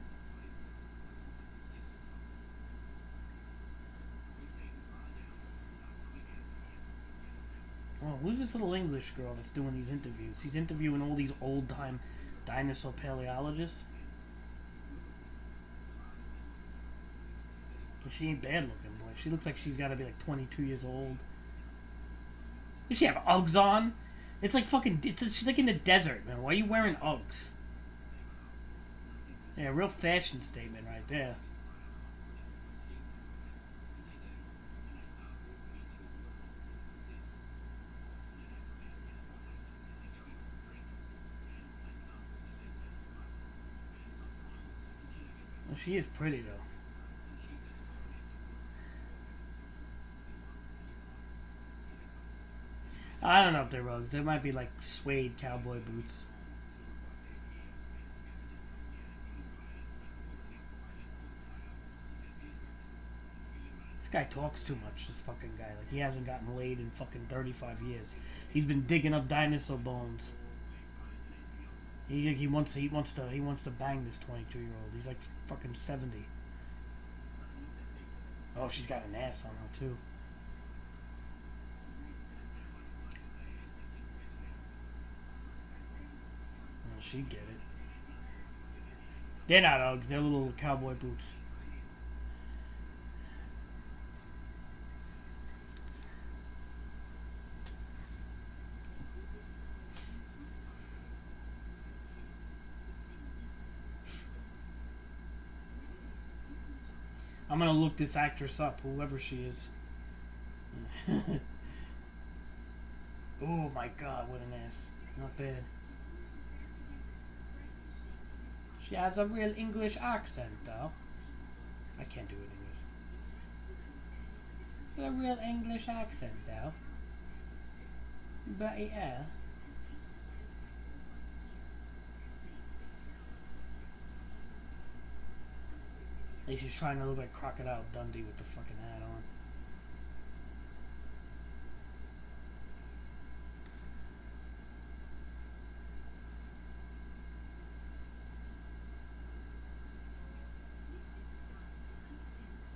Oh, who's this little English girl that's doing these interviews? She's interviewing all these old-time dinosaur paleontologists. She ain't bad looking, boy. She looks like she's got to be like 22 years old. Does she have Uggs on? It's like fucking... she's like in the desert, man. Why are you wearing Uggs? Yeah, real fashion statement right there. Well, she is pretty, though. I don't know if they're Uggs. They might be like suede cowboy boots. It's guy talks too much, this fucking guy. Like, he hasn't gotten laid in fucking 35 years. He's been digging up dinosaur bones. He wants to bang this 22-year-old. He's like fucking 70. Oh, she's got an ass on her too. Well, she'd get it. They're not Uggs, they're little cowboy boots. I'm gonna look this actress up, whoever she is. Oh my god, what an ass. Not bad. She has a real English accent, though. I can't do it English. A real English accent, though. But yeah. Like she's trying to look like Crocodile Dundee with the fucking hat on.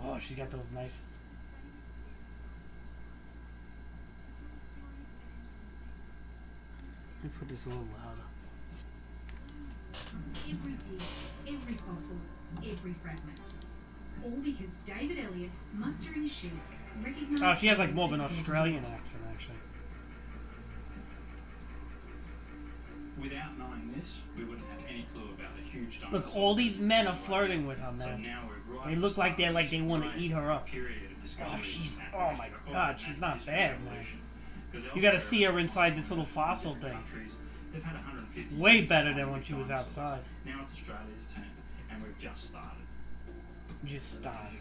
Oh, she got those nice. Let me put this a little louder. Every dig, every fossil, every fragment. All because David Elliott, mustering ship, recognised... Oh, she has like more of an Australian accent, actually. Without knowing this, we wouldn't have any clue about the huge dinosaurs. Look, all these men are flirting with her, So man. now we're right They look like they want to right eat her up. period of discovery she's- and oh my recording God, that she's not history bad, man. revolution. 'Cause You gotta elsewhere, see her inside this little fossil different thing. countries, they've had 150 Way years better of than when she was dinosaurs. outside. Now it's Australia's turn, and we've just started. Just stop.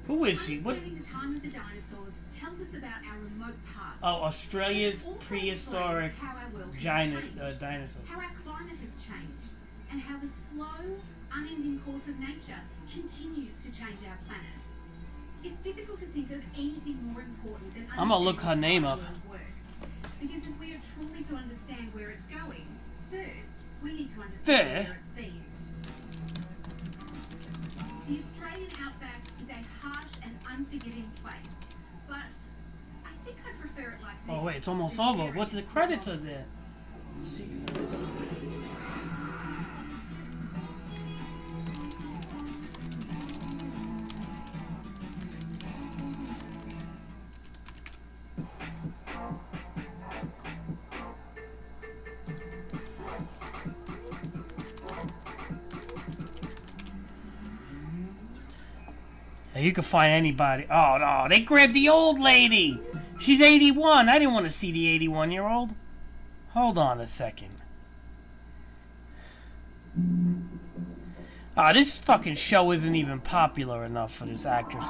Who is she? What? Understanding the time of the dinosaurs tells us about our remote past. Oh, Australia's It also prehistoric explains how our world has changed, dinosaurs. how our climate has changed, and how the slow, unending course of nature continues to change our planet. It's difficult to think of anything more important than I'm gonna look her understanding name how up. our world works. Because if we are truly to understand where it's going, first we need to understand There. where it's been. The Australian outback is a harsh and unforgiving place, but I think I'd prefer it like this. Oh wait, it's almost than over. sharing What it the with credits are monsters. there? Let's see. You can find anybody. Oh no, they grabbed the old lady. She's 81. I didn't want to see the 81-year-old. Hold on a second. Ah, this fucking show isn't even popular enough for this actress.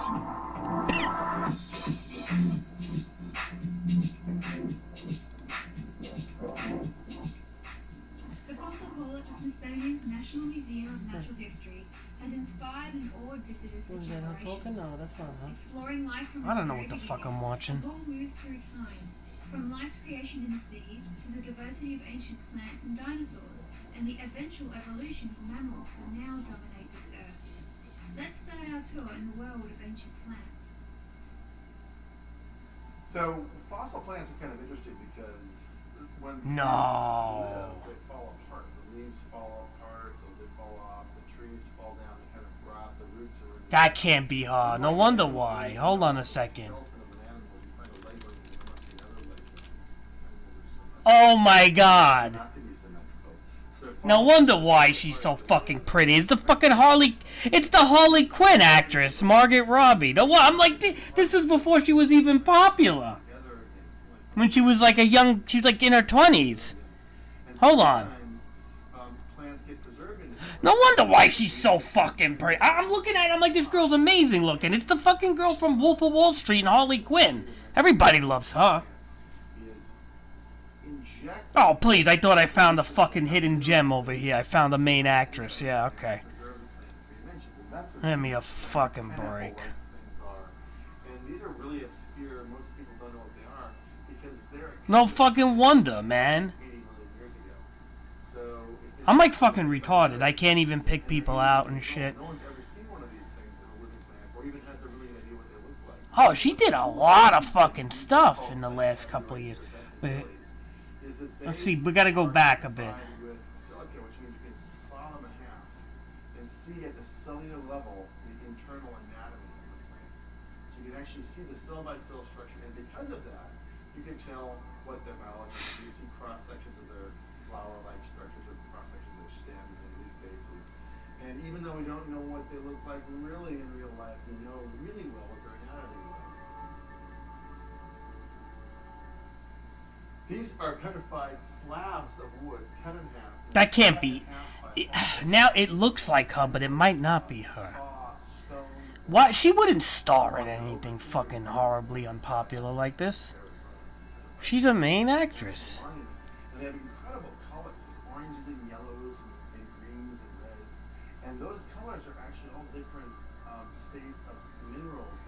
The fossil hall at the Smithsonian's National Museum of Natural History has inspired and awed visitors for Was that her talking? generations. No, that's not her. Exploring life from I don't its know very what the fuck beginnings, I'm watching. the hall moves through time, from life's creation in the seas to the diversity of ancient plants and dinosaurs, and the eventual evolution of mammals that now dominate this earth. Let's start our tour in the world of ancient plants. So fossil plants are kind of interesting because when No. plants live, they fall apart. The leaves fall apart, they fall off, the trees fall down, they kind of rot, the roots are removed. That can't be her. No wonder why. Hold on a second. Oh my god. No wonder why she's so fucking pretty. It's the fucking It's the Harley Quinn actress, Margaret Robbie. No, what? I'm like, this was before she was even popular. When she was like she was like in her 20s. Hold on. No wonder why she's so fucking pretty. I'm looking at her, I'm like, this girl's amazing looking. It's the fucking girl from Wolf of Wall Street and Harley Quinn. Everybody loves her. Is in project. Oh, please, I thought I found a fucking hidden gem over here. I found the main actress. Yeah, okay. Preserve the planet's three dimensions, and that's what Give me a these fucking pineapple-like break. things are. And these are really obscure. Most people don't know what they are because they're No fucking wonder, man. 80 million years ago. So if I'm like fucking retarded. I can't even pick people out and shit. no one's ever seen one of these things in a living planet, or even has a really good idea what they look like. Oh, she did a lot of fucking stuff in the last couple of years. But, let's see, we gotta go back a bit. With silica, which means you can saw them in half and see at the cellular level the internal anatomy of the plant. So you can actually see the cell-by-cell structure, and because of that, you can tell what their biology is. You can see cross-sections of their flower-like structures or cross-sections of their stems and leaf bases. And even though we don't know what they look like really in real life, we know really well what their anatomy was. These are petrified slabs of wood cut in half. That can't be. Now it looks like her, but it might not be her. Why? She wouldn't star in anything fucking horribly unpopular like this. She's a main actress. And they have incredible colors. There's oranges and yellows and greens and reds. And those colors are actually all different states of minerals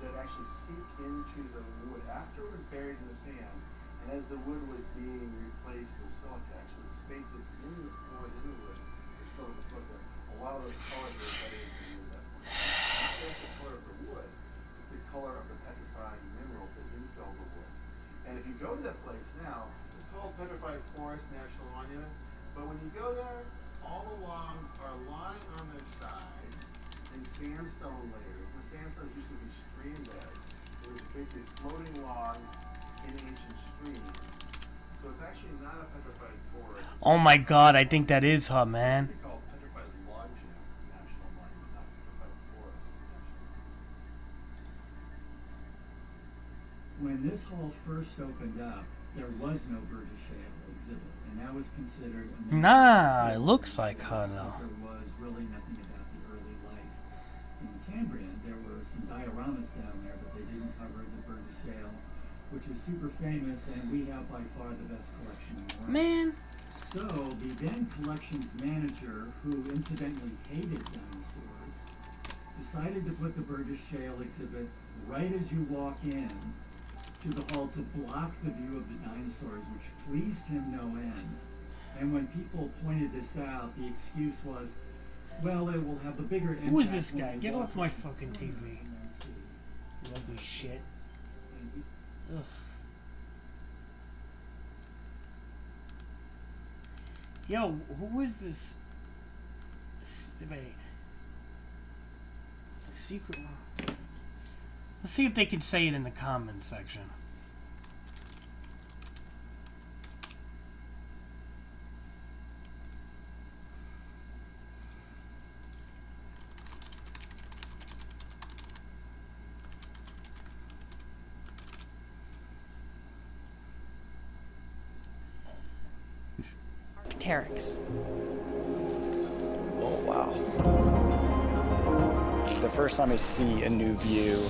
that actually seep into the wood after it was buried in the sand. And as the wood was being replaced with silica, actually the spaces in the pores in the wood was filled with silica. A lot of those colors were embedded in the wood at that point. It's not the actual color of the wood, it's the color of the petrifying minerals that infill the wood. And if you go to that place now, it's called Petrified Forest National Monument, but when you go there, all the logs are lying on their sides in sandstone layers. The sandstones used to be stream beds, so there's basically floating logs in ancient streams. So it's actually not a petrified forest. Oh my god, I think that is her, man. It's called Petrified Logjam National Monument, not Petrified Forest National Monument. When this hall first opened up, there was no Burgess Shale exhibit, and that was considered a major Nah, it looks like her because though. there was really nothing about the early life. In Cambrian, there were some dioramas down there, but they didn't cover the Burgess Shale, which is super famous, and we have by far the best collection in the world. Man. So the then collections manager, who incidentally hated dinosaurs, decided to put the Burgess Shale exhibit right as you walk in to the hall to block the view of the dinosaurs, which pleased him no end. And when people pointed this out, the excuse was, well, it will have a bigger impact. Who is this when guy? you Get walk off my into the fucking corner TV. and then see. Ugly shit. And Ugh. Yo, who is this? Wait. Secret. Let's see if they can say it in the comments section. Arc'teryx. Oh, wow. The first time I see a new view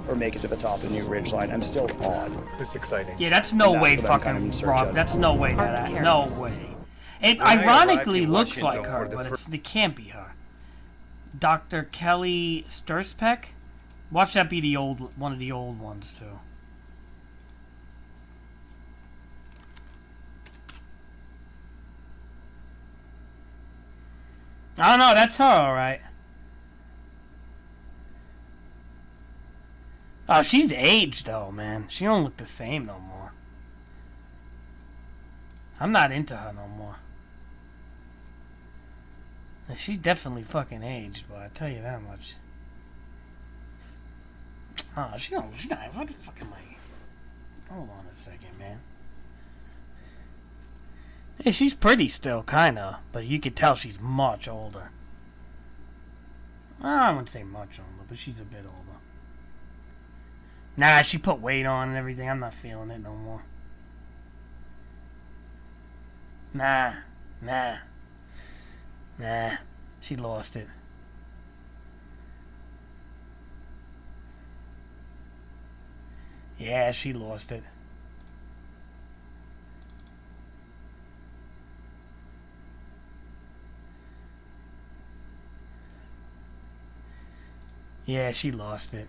or make it to the top of a new ridgeline, I'm still awed. It's exciting. Yeah, that's no And way what I'm kind of fucking in search Rob. of. That's no way that. No way. It When I arrived ironically in looks Washington like her, for the but it can't be her. Dr. Kelly Sturspec? Watch that be the old one of the old ones too. Oh no, that's her, alright. Oh, she's aged though, man. She don't look the same no more. I'm not into her no more. She's definitely fucking aged, but I tell you that much. Oh, she's not, what the fuck am I? Hold on a second, man. Yeah, she's pretty still, kinda, but you could tell she's much older. Well, I wouldn't say much older, but she's a bit older. Nah, she put weight on and everything. I'm not feeling it no more. Nah. She lost it. Yeah, she lost it. Yeah, she lost it.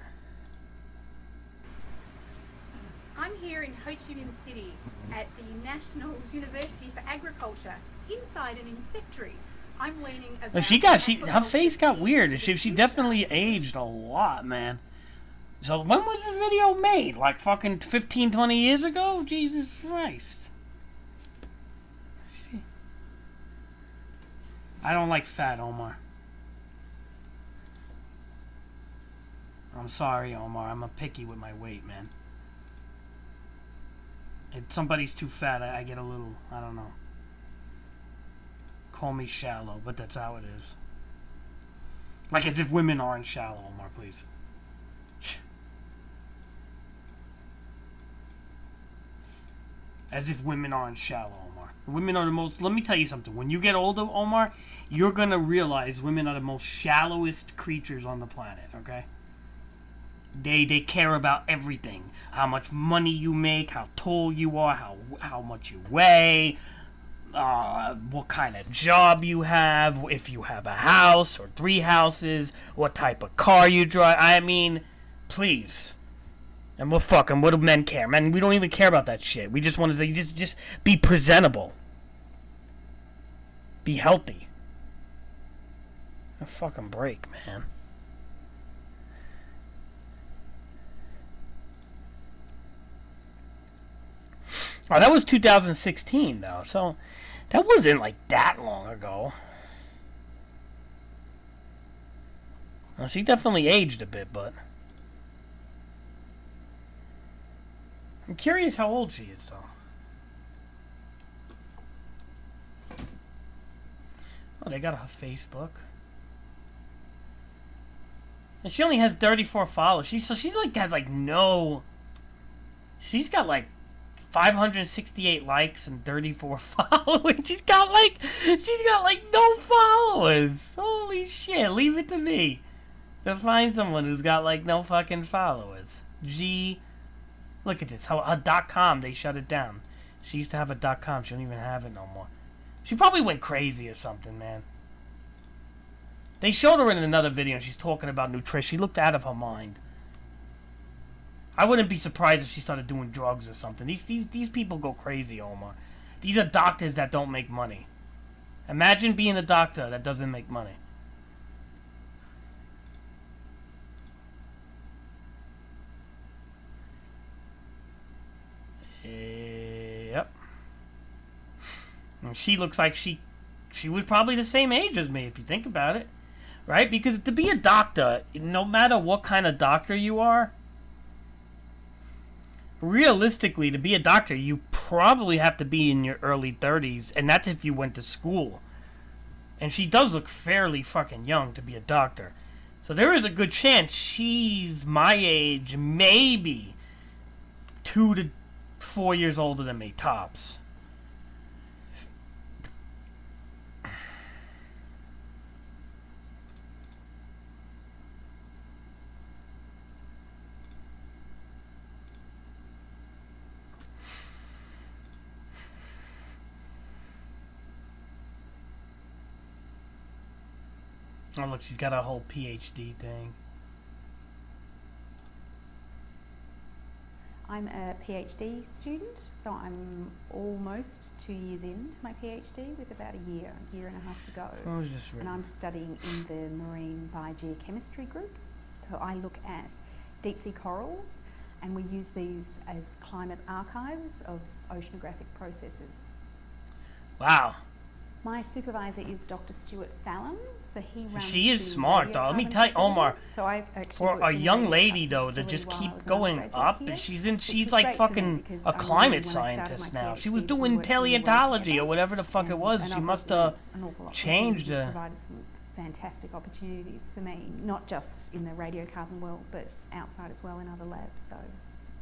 I'm here in Ho Chi Minh City at the National University for Agriculture, inside an insectary. I'm learning about... Her face got weird. She definitely aged a lot, man. So when was this video made? Like fucking 15, 20 years ago? Jesus Christ. I don't like fat, Omar. I'm sorry, Omar. I'm a picky with my weight, man. If somebody's too fat, I get a little, I don't know. Call me shallow, but that's how it is. Like as if women aren't shallow, Omar, please. As if women aren't shallow, Omar. Women are the most... Let me tell you something. When you get older, Omar, you're going to realize women are the most shallowest creatures on the planet, okay? They care about everything. How much money you make, how tall you are, how much you weigh, what kind of job you have, if you have a house or 3 houses, what type of car you drive. I mean, please. And what do men care? Man, we don't even care about that shit. We just want to say, just be presentable. Be healthy. A fucking break, man. Oh, that was 2016, though, so that wasn't, like, that long ago. Well, she definitely aged a bit, but... I'm curious how old she is, though. Oh, they got her Facebook. And she only has 34 followers. She's like, has, like, no... She's got, like, 568 likes and 34 followers. She's got like no followers. Holy shit, leave it to me to find someone who's got like no fucking followers. Look at this. Her .com, they shut it down. She used to have a .com. She don't even have it no more. She probably went crazy or something, man. They showed her in another video and she's talking about nutrition. She looked out of her mind. I wouldn't be surprised if she started doing drugs or something. These people go crazy, Omar. These are doctors that don't make money. Imagine being a doctor that doesn't make money. Yep. And she looks like she was probably the same age as me, if you think about it. Right? Because to be a doctor, no matter what kind of doctor you are, realistically, to be a doctor, you probably have to be in your early 30s, and that's if you went to school. And she does look fairly fucking young to be a doctor. So there is a good chance she's my age, maybe 2 to 4 years older than me, tops. Oh, look, she's got a whole PhD thing. I'm a PhD student, so I'm almost 2 years into my PhD with about a year and a half to go. What was this and I'm studying in the marine biogeochemistry group. So I look at deep sea corals and we use these as climate archives of oceanographic processes. Wow. My supervisor is Dr. Stuart Fallon, so he runs. She is smart, though. Let me tell you, Omar. So I actually for a young lady, though, to just keep going up, and she's like fucking a climate scientist now. She was doing paleontology or whatever the fuck it was. She must have changed. Provided some fantastic opportunities for me, not just in the radiocarbon world, but outside as well in other labs. So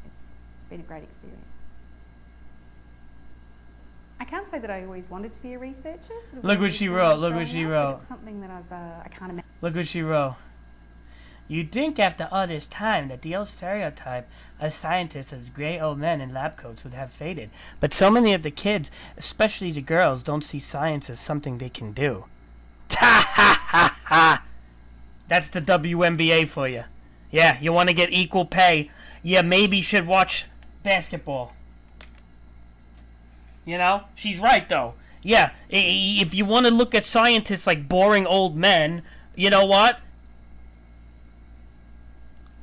it's been a great experience. I can't say that I always wanted to be a researcher. Look what she wrote. Look what she wrote. It's something that I can't imagine. Look what she wrote. You'd think after all this time that the old stereotype of scientists as grey old men in lab coats would have faded. But so many of the kids, especially the girls, don't see science as something they can do. Ta ha ha ha! That's the WNBA for you. Yeah, you want to get equal pay. Yeah, maybe you should watch basketball. You know? She's right, though. Yeah, if you want to look at scientists like boring old men, you know what?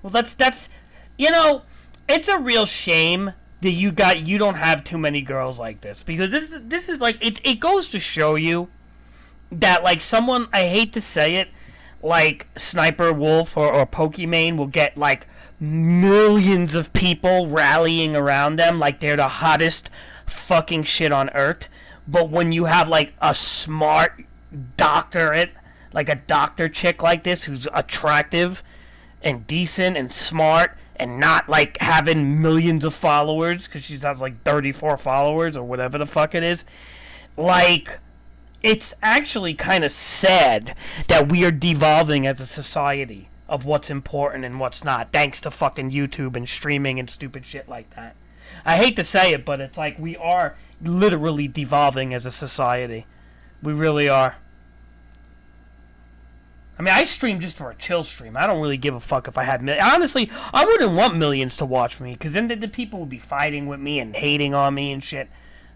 Well, that's you know, it's a real shame that you don't have too many girls like this, because this is like it goes to show you that, like, someone, I hate to say it, like Sniper Wolf or Pokimane will get like millions of people rallying around them like they're the hottest fucking shit on earth. But when you have like a smart doctorate, like a doctor chick like this who's attractive and decent and smart and not like having millions of followers, because she has like 34 followers or whatever the fuck it is, like, it's actually kind of sad that we are devolving as a society of what's important and what's not, thanks to fucking YouTube and streaming and stupid shit like that. I hate to say it, but it's like we are literally devolving as a society. We really are. I mean, I stream just for a chill stream. I don't really give a fuck if I had millions. Honestly, I wouldn't want millions to watch me, because then the people would be fighting with me and hating on me and shit.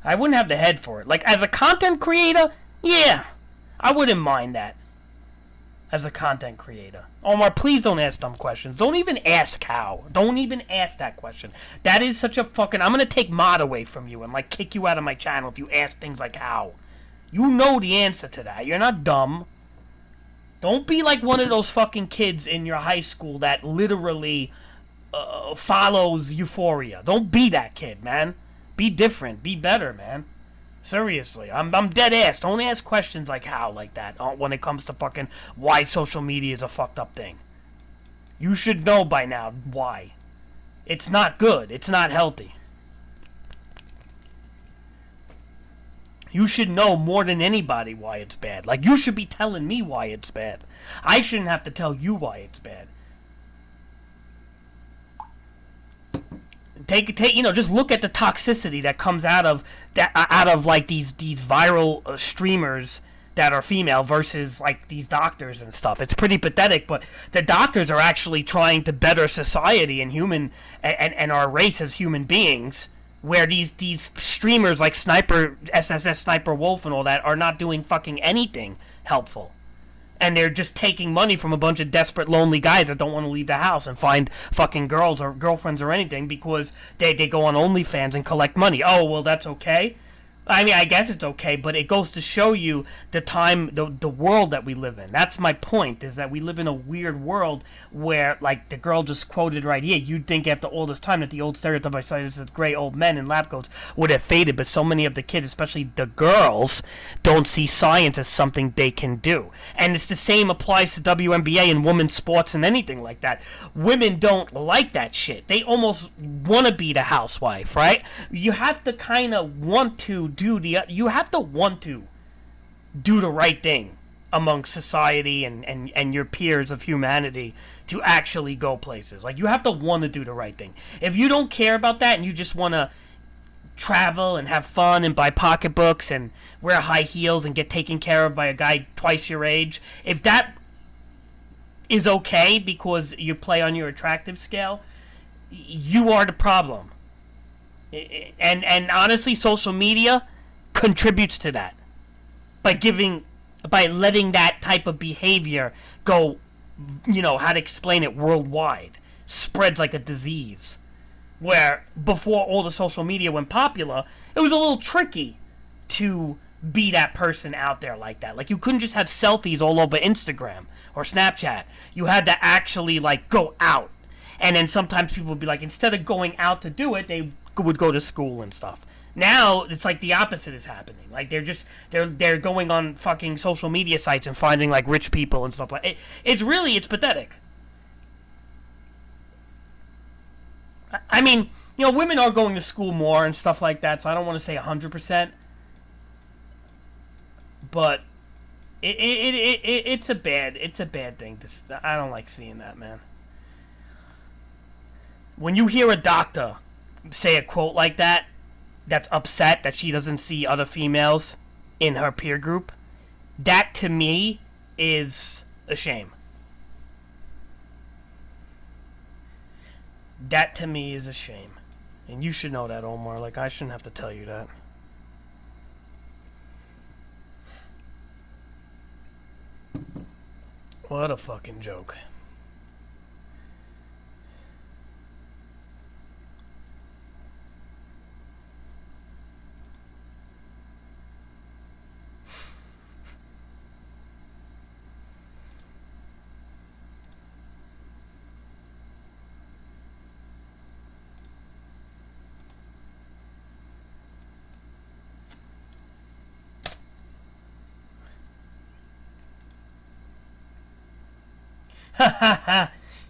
I wouldn't have the head for it. Like, as a content creator, yeah, I wouldn't mind that. As a content creator. Omar, please don't ask dumb questions. Don't even ask how. Don't even ask that question. That is such a fucking... I'm gonna take mod away from you and, like, kick you out of my channel if you ask things like how. You know the answer to that. You're not dumb. Don't be like one of those fucking kids in your high school that literally follows Euphoria. Don't be that kid, man. Be different. Be better, man. Seriously, I'm dead ass. Don't ask questions like how, like that, when it comes to fucking why social media is a fucked up thing. You should know by now why. It's not good. It's not healthy. You should know more than anybody why it's bad. Like, you should be telling me why it's bad. I shouldn't have to tell you why it's bad. Take, you know, just look at the toxicity that comes out of like these viral streamers that are female versus like these doctors and stuff. It's pretty pathetic, but the doctors are actually trying to better society and human and our race as human beings, where these streamers like SSS Sniper Wolf and all that are not doing fucking anything helpful. And they're just taking money from a bunch of desperate, lonely guys that don't want to leave the house and find fucking girls or girlfriends or anything, because they go on OnlyFans and collect money. Oh, well, that's okay? I mean, I guess it's okay, but it goes to show you the world that we live in. That's my point, is that we live in a weird world where, like the girl just quoted right here, you'd think after all this time that the old stereotype I cited as gray old men in lab coats would have faded, but so many of the kids, especially the girls, don't see science as something they can do. And it's the same applies to WNBA and women's sports and anything like that. Women don't like that shit. They almost want to be the housewife, right? You have to kind of want to do the right thing among society and your peers of humanity to actually go places. Like, you have to want to do the right thing. If you don't care about that and you just want to travel and have fun and buy pocketbooks and wear high heels and get taken care of by a guy twice your age, if that is okay because you play on your attractive scale, you are the problem. And honestly, social media contributes to that by letting that type of behavior go, you know, how to explain it, worldwide. Spreads like a disease. Where before all the social media went popular, it was a little tricky to be that person out there like that. Like, you couldn't just have selfies all over Instagram or Snapchat. You had to actually, like, go out. And then sometimes people would be like, instead of going out to do it, they would go to school and stuff. Now it's like the opposite is happening. Like, they're going on fucking social media sites and finding like rich people and stuff like it. It's pathetic. I mean, you know, women are going to school more and stuff like that, so I don't want to say 100%, but it's a bad thing. I don't like seeing that, man. When you hear a doctor say a quote like that, that's upset that she doesn't see other females in her peer group, that to me is a shame. That to me is a shame. And you should know that, Omar. Like, I shouldn't have to tell you that. What a fucking joke.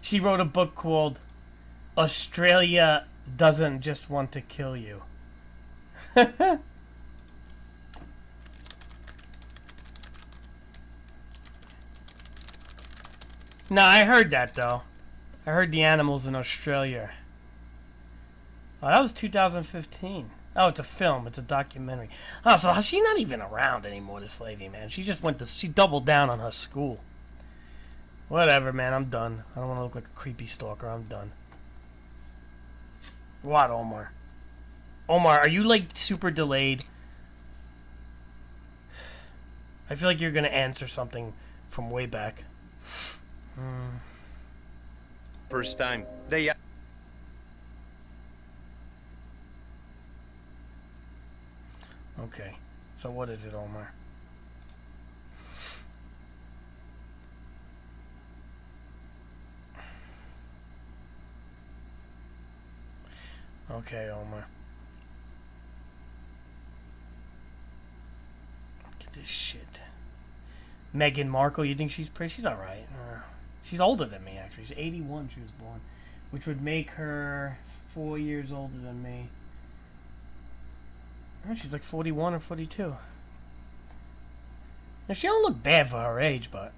She wrote a book called Australia Doesn't Just Want to Kill You. No, I heard that though. I heard the animals in Australia. Oh, that was 2015. Oh, it's a film. It's a documentary. Oh, so she's not even around anymore, this lady, man. She just she doubled down on her school. Whatever, man. I'm done. I don't want to look like a creepy stalker. I'm done. What, Omar? Omar, are you, like, super delayed? I feel like you're going to answer something from way back. First time. They... Okay. So what is it, Omar? Okay, Omar. Look at this shit. Meghan Markle, you think she's pretty? She's alright. She's older than me, actually. She's 81 she was born. Which would make her 4 years older than me. Oh, she's like 41 or 42. Now, she don't look bad for her age, but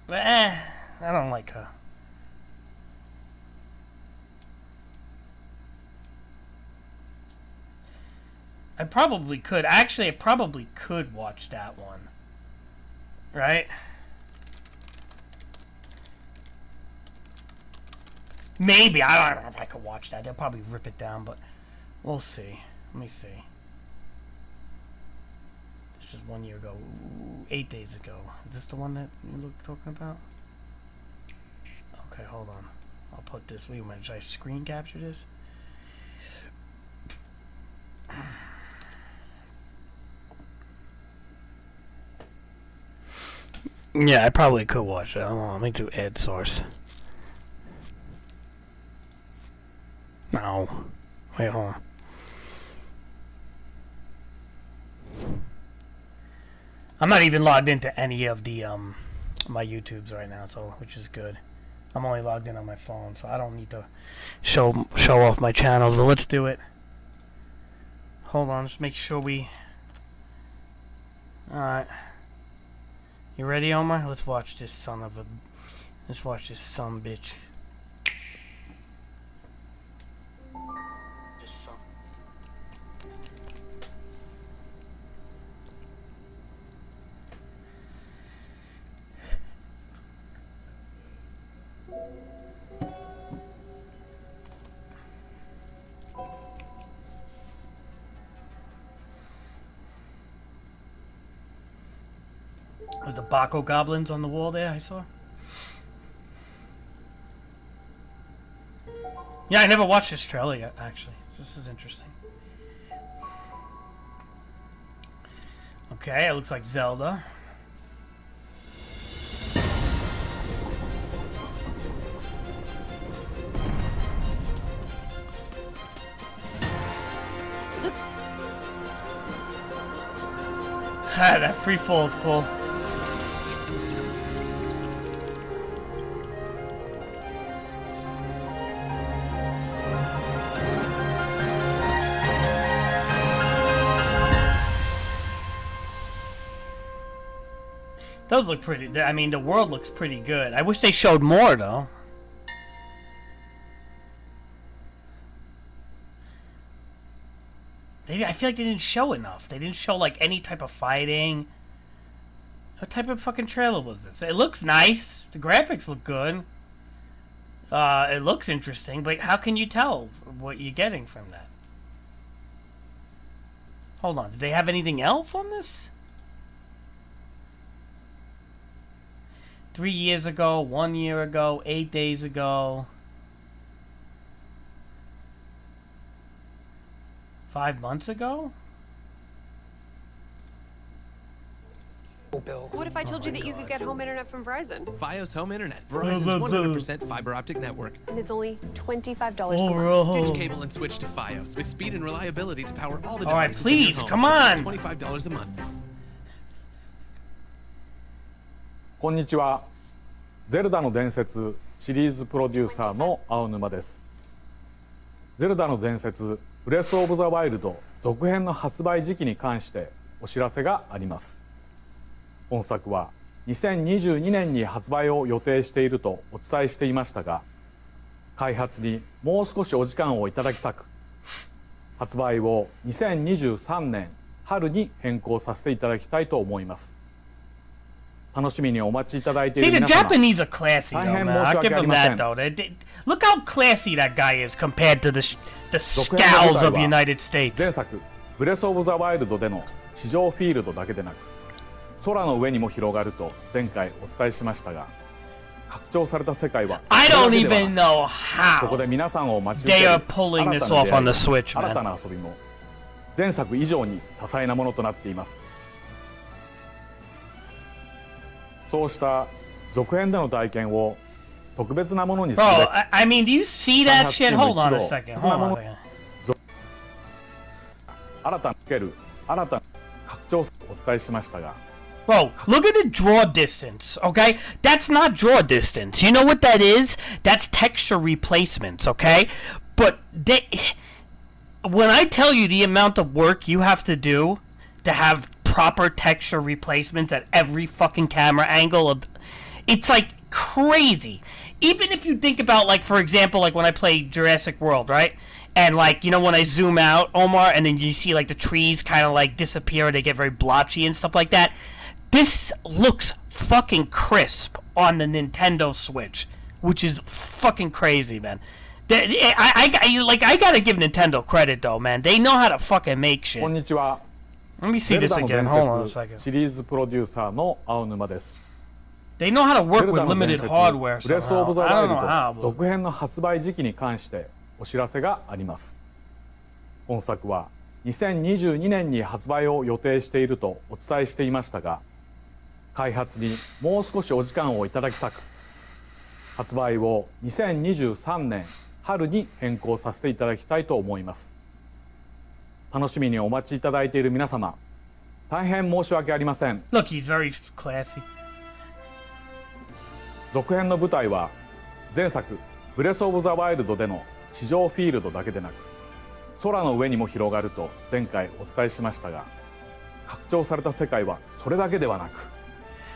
I don't like her. I probably could. Actually, I probably could watch that one. Right? Maybe. I don't know if I could watch that. They'll probably rip it down, but we'll see. Let me see. This is 1 year ago. 8 days ago. Is this the one that you talking about? Okay, hold on. I'll put this. Wait a minute. Should I screen capture this? Yeah, I probably could watch that. Hold on, let me do ad source. No. Wait, hold on. I'm not even logged into any of the my YouTubes right now, so which is good. I'm only logged in on my phone, so I don't need to show off my channels, but let's do it. Hold on, just make sure we... Alright. You ready, Omar? Let's watch this son of a... Let's watch this son bitch. This son... There's the Baco goblins on the wall there, I saw. Yeah, I never watched this trailer yet, actually. This is interesting. Okay, it looks like Zelda. That free fall is cool. Those look pretty. I mean, the world looks pretty good. I wish they showed more, though. I feel like they didn't show enough. They didn't show, like, any type of fighting. What type of fucking trailer was this? It looks nice. The graphics look good. It looks interesting, but how can you tell what you're getting from that? Hold on, did they have anything else on this? 3 years ago, 1 year ago, 8 days ago, 5 months ago? What if I told you that you could get home internet from Verizon? Fios Home Internet, Verizon's 100% fiber optic network. And it's only $25 a month. Ditch cable and switch to Fios with speed and reliability to power all the All right, devices in your please, home. come on. $25 a month. こんにちは。ゼルダの伝説シリーズプロデューサーの青沼です。ゼルダの伝説ブレスオブザワイルド続編の発売時期に関してお知らせがあります。本作は2022年に発売を予定しているとお伝えしていましたが、開発にもう少しお時間をいただきたく、発売を2023年春に変更させていただきたいと思います。楽しみにお待ちいただいてい See, る the 皆様、 Japanese are classy, 大 though, 変 man. 申し I'll 訳 give あり them ませ that, ん。 though. Look how classy that guy is compared to the scowls of the United States. 前作ブレスオブザワイルドでの地上フィールドだけでなく、空の上にも広がると前回お伝えしましたが、拡張された世界は I don't even know そこ how で皆さんを待ち受け they る are pulling 新 this たな off 出 on 会い the Switch, 新た man. な遊びも前作以上に多彩なものとなっています。そうした続編での体験を特別なものにするべ Bro, く I mean, do you see that shit? Hold on a second. Hold on a second. 新たに受ける新たな拡張をお伝えしましたが、 Bro, look at the draw distance, okay? That's not draw distance. You know what that is? That's texture replacements, okay? But when I tell you the amount of work you have to do to have proper texture replacements at every fucking camera angle, it's like crazy. Even if you think about, like, for example, like when I play Jurassic World, right? And, like, you know, when I zoom out, Omar, and then you see, like, the trees kind of, like, disappear, they get very blotchy and stuff like that. This looks fucking crisp on the Nintendo Switch, which is fucking crazy, man. I gotta give Nintendo credit, though, man. They know how to fucking make shit. こんにちは。 Let me see ゼル this ダの again. 伝 Hold on a 説 second. シリーズプロデューサーの青沼です。 They know how to ゼ work ル with ダの伝 limited 説 hardware ブレスオブ somehow. ザ I ワイ don't ル know how, ド but 続編の発売時期に関してお知らせがあります。本作は2022年に発売を予定しているとお伝えしていましたが、開発にもう少しお時間をいただきたく、発売を2023年春に変更させていただきたいと思います。楽しみにお待ちいただいている皆様、大変申し訳ありません。 Look, he's very classy. 続編の舞台は前作ブレスオブザワイルドでの地上フィールドだけでなく、空の上にも広がると前回お伝えしましたが、拡張された世界はそれだけではなく、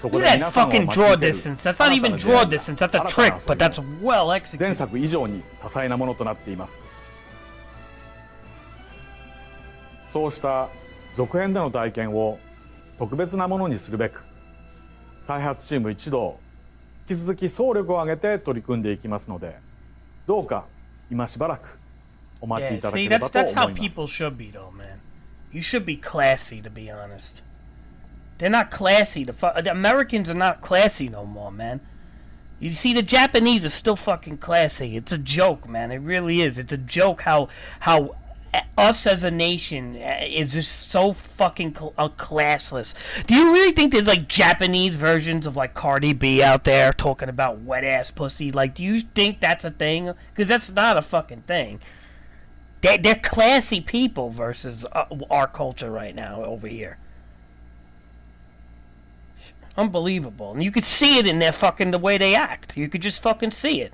そこ Look で at 皆 that さんを fucking 待ち draw 受ける distance. That's not 新た even な出 draw 会い distance. That's a 新たな trick, 遊び but that's well 前 executed. 作以上に多彩なものとなっています。そうした続編での体験を特別なものにするべく、開発チーム一同引き続き総力を挙げて取り組んでいきますので、どうか今しばらくお待ち Yeah, いただけ see, れば that's と that's how 思います。 people should be, though, man. You should be classy, to be honest. They're not classy. The Americans are not classy no more, man. You see, the Japanese are still fucking classy. It's a joke, man. It really is. It's a joke how us as a nation is just so fucking classless. Do you really think there's like Japanese versions of like Cardi B out there talking about wet ass pussy? Like, do you think that's a thing? Because that's not a fucking thing. They're classy people versus our culture right now over here. Unbelievable. And you could see it in their fucking the way they act. You could just fucking see it.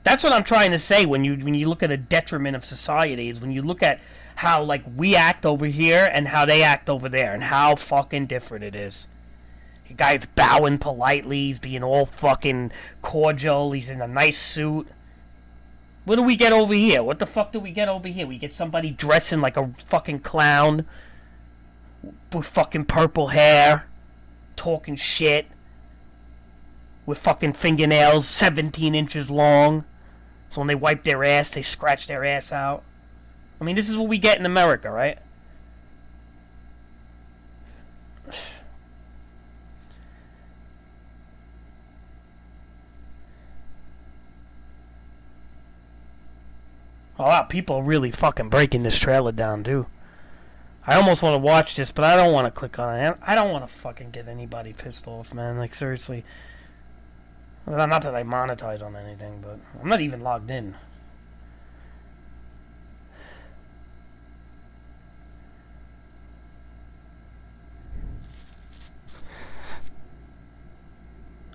That's what I'm trying to say when you look at the detriment of society, is when you look at how like we act over here and how they act over there and how fucking different it is. The guy's bowing politely, he's being all fucking cordial, he's in a nice suit. What do we get over here? What the fuck do we get over here? We get somebody dressing like a fucking clown with fucking purple hair, talking shit. with fucking fingernails 17 inches long. So when they wipe their ass, they scratch their ass out. I mean, this is what we get in America, right? Oh, wow, people are really fucking breaking this trailer down, too. I almost want to watch this, but I don't want to click on it. I don't want to fucking get anybody pissed off, man. Like, seriously. Well, not that I monetize on anything, but I'm not even logged in.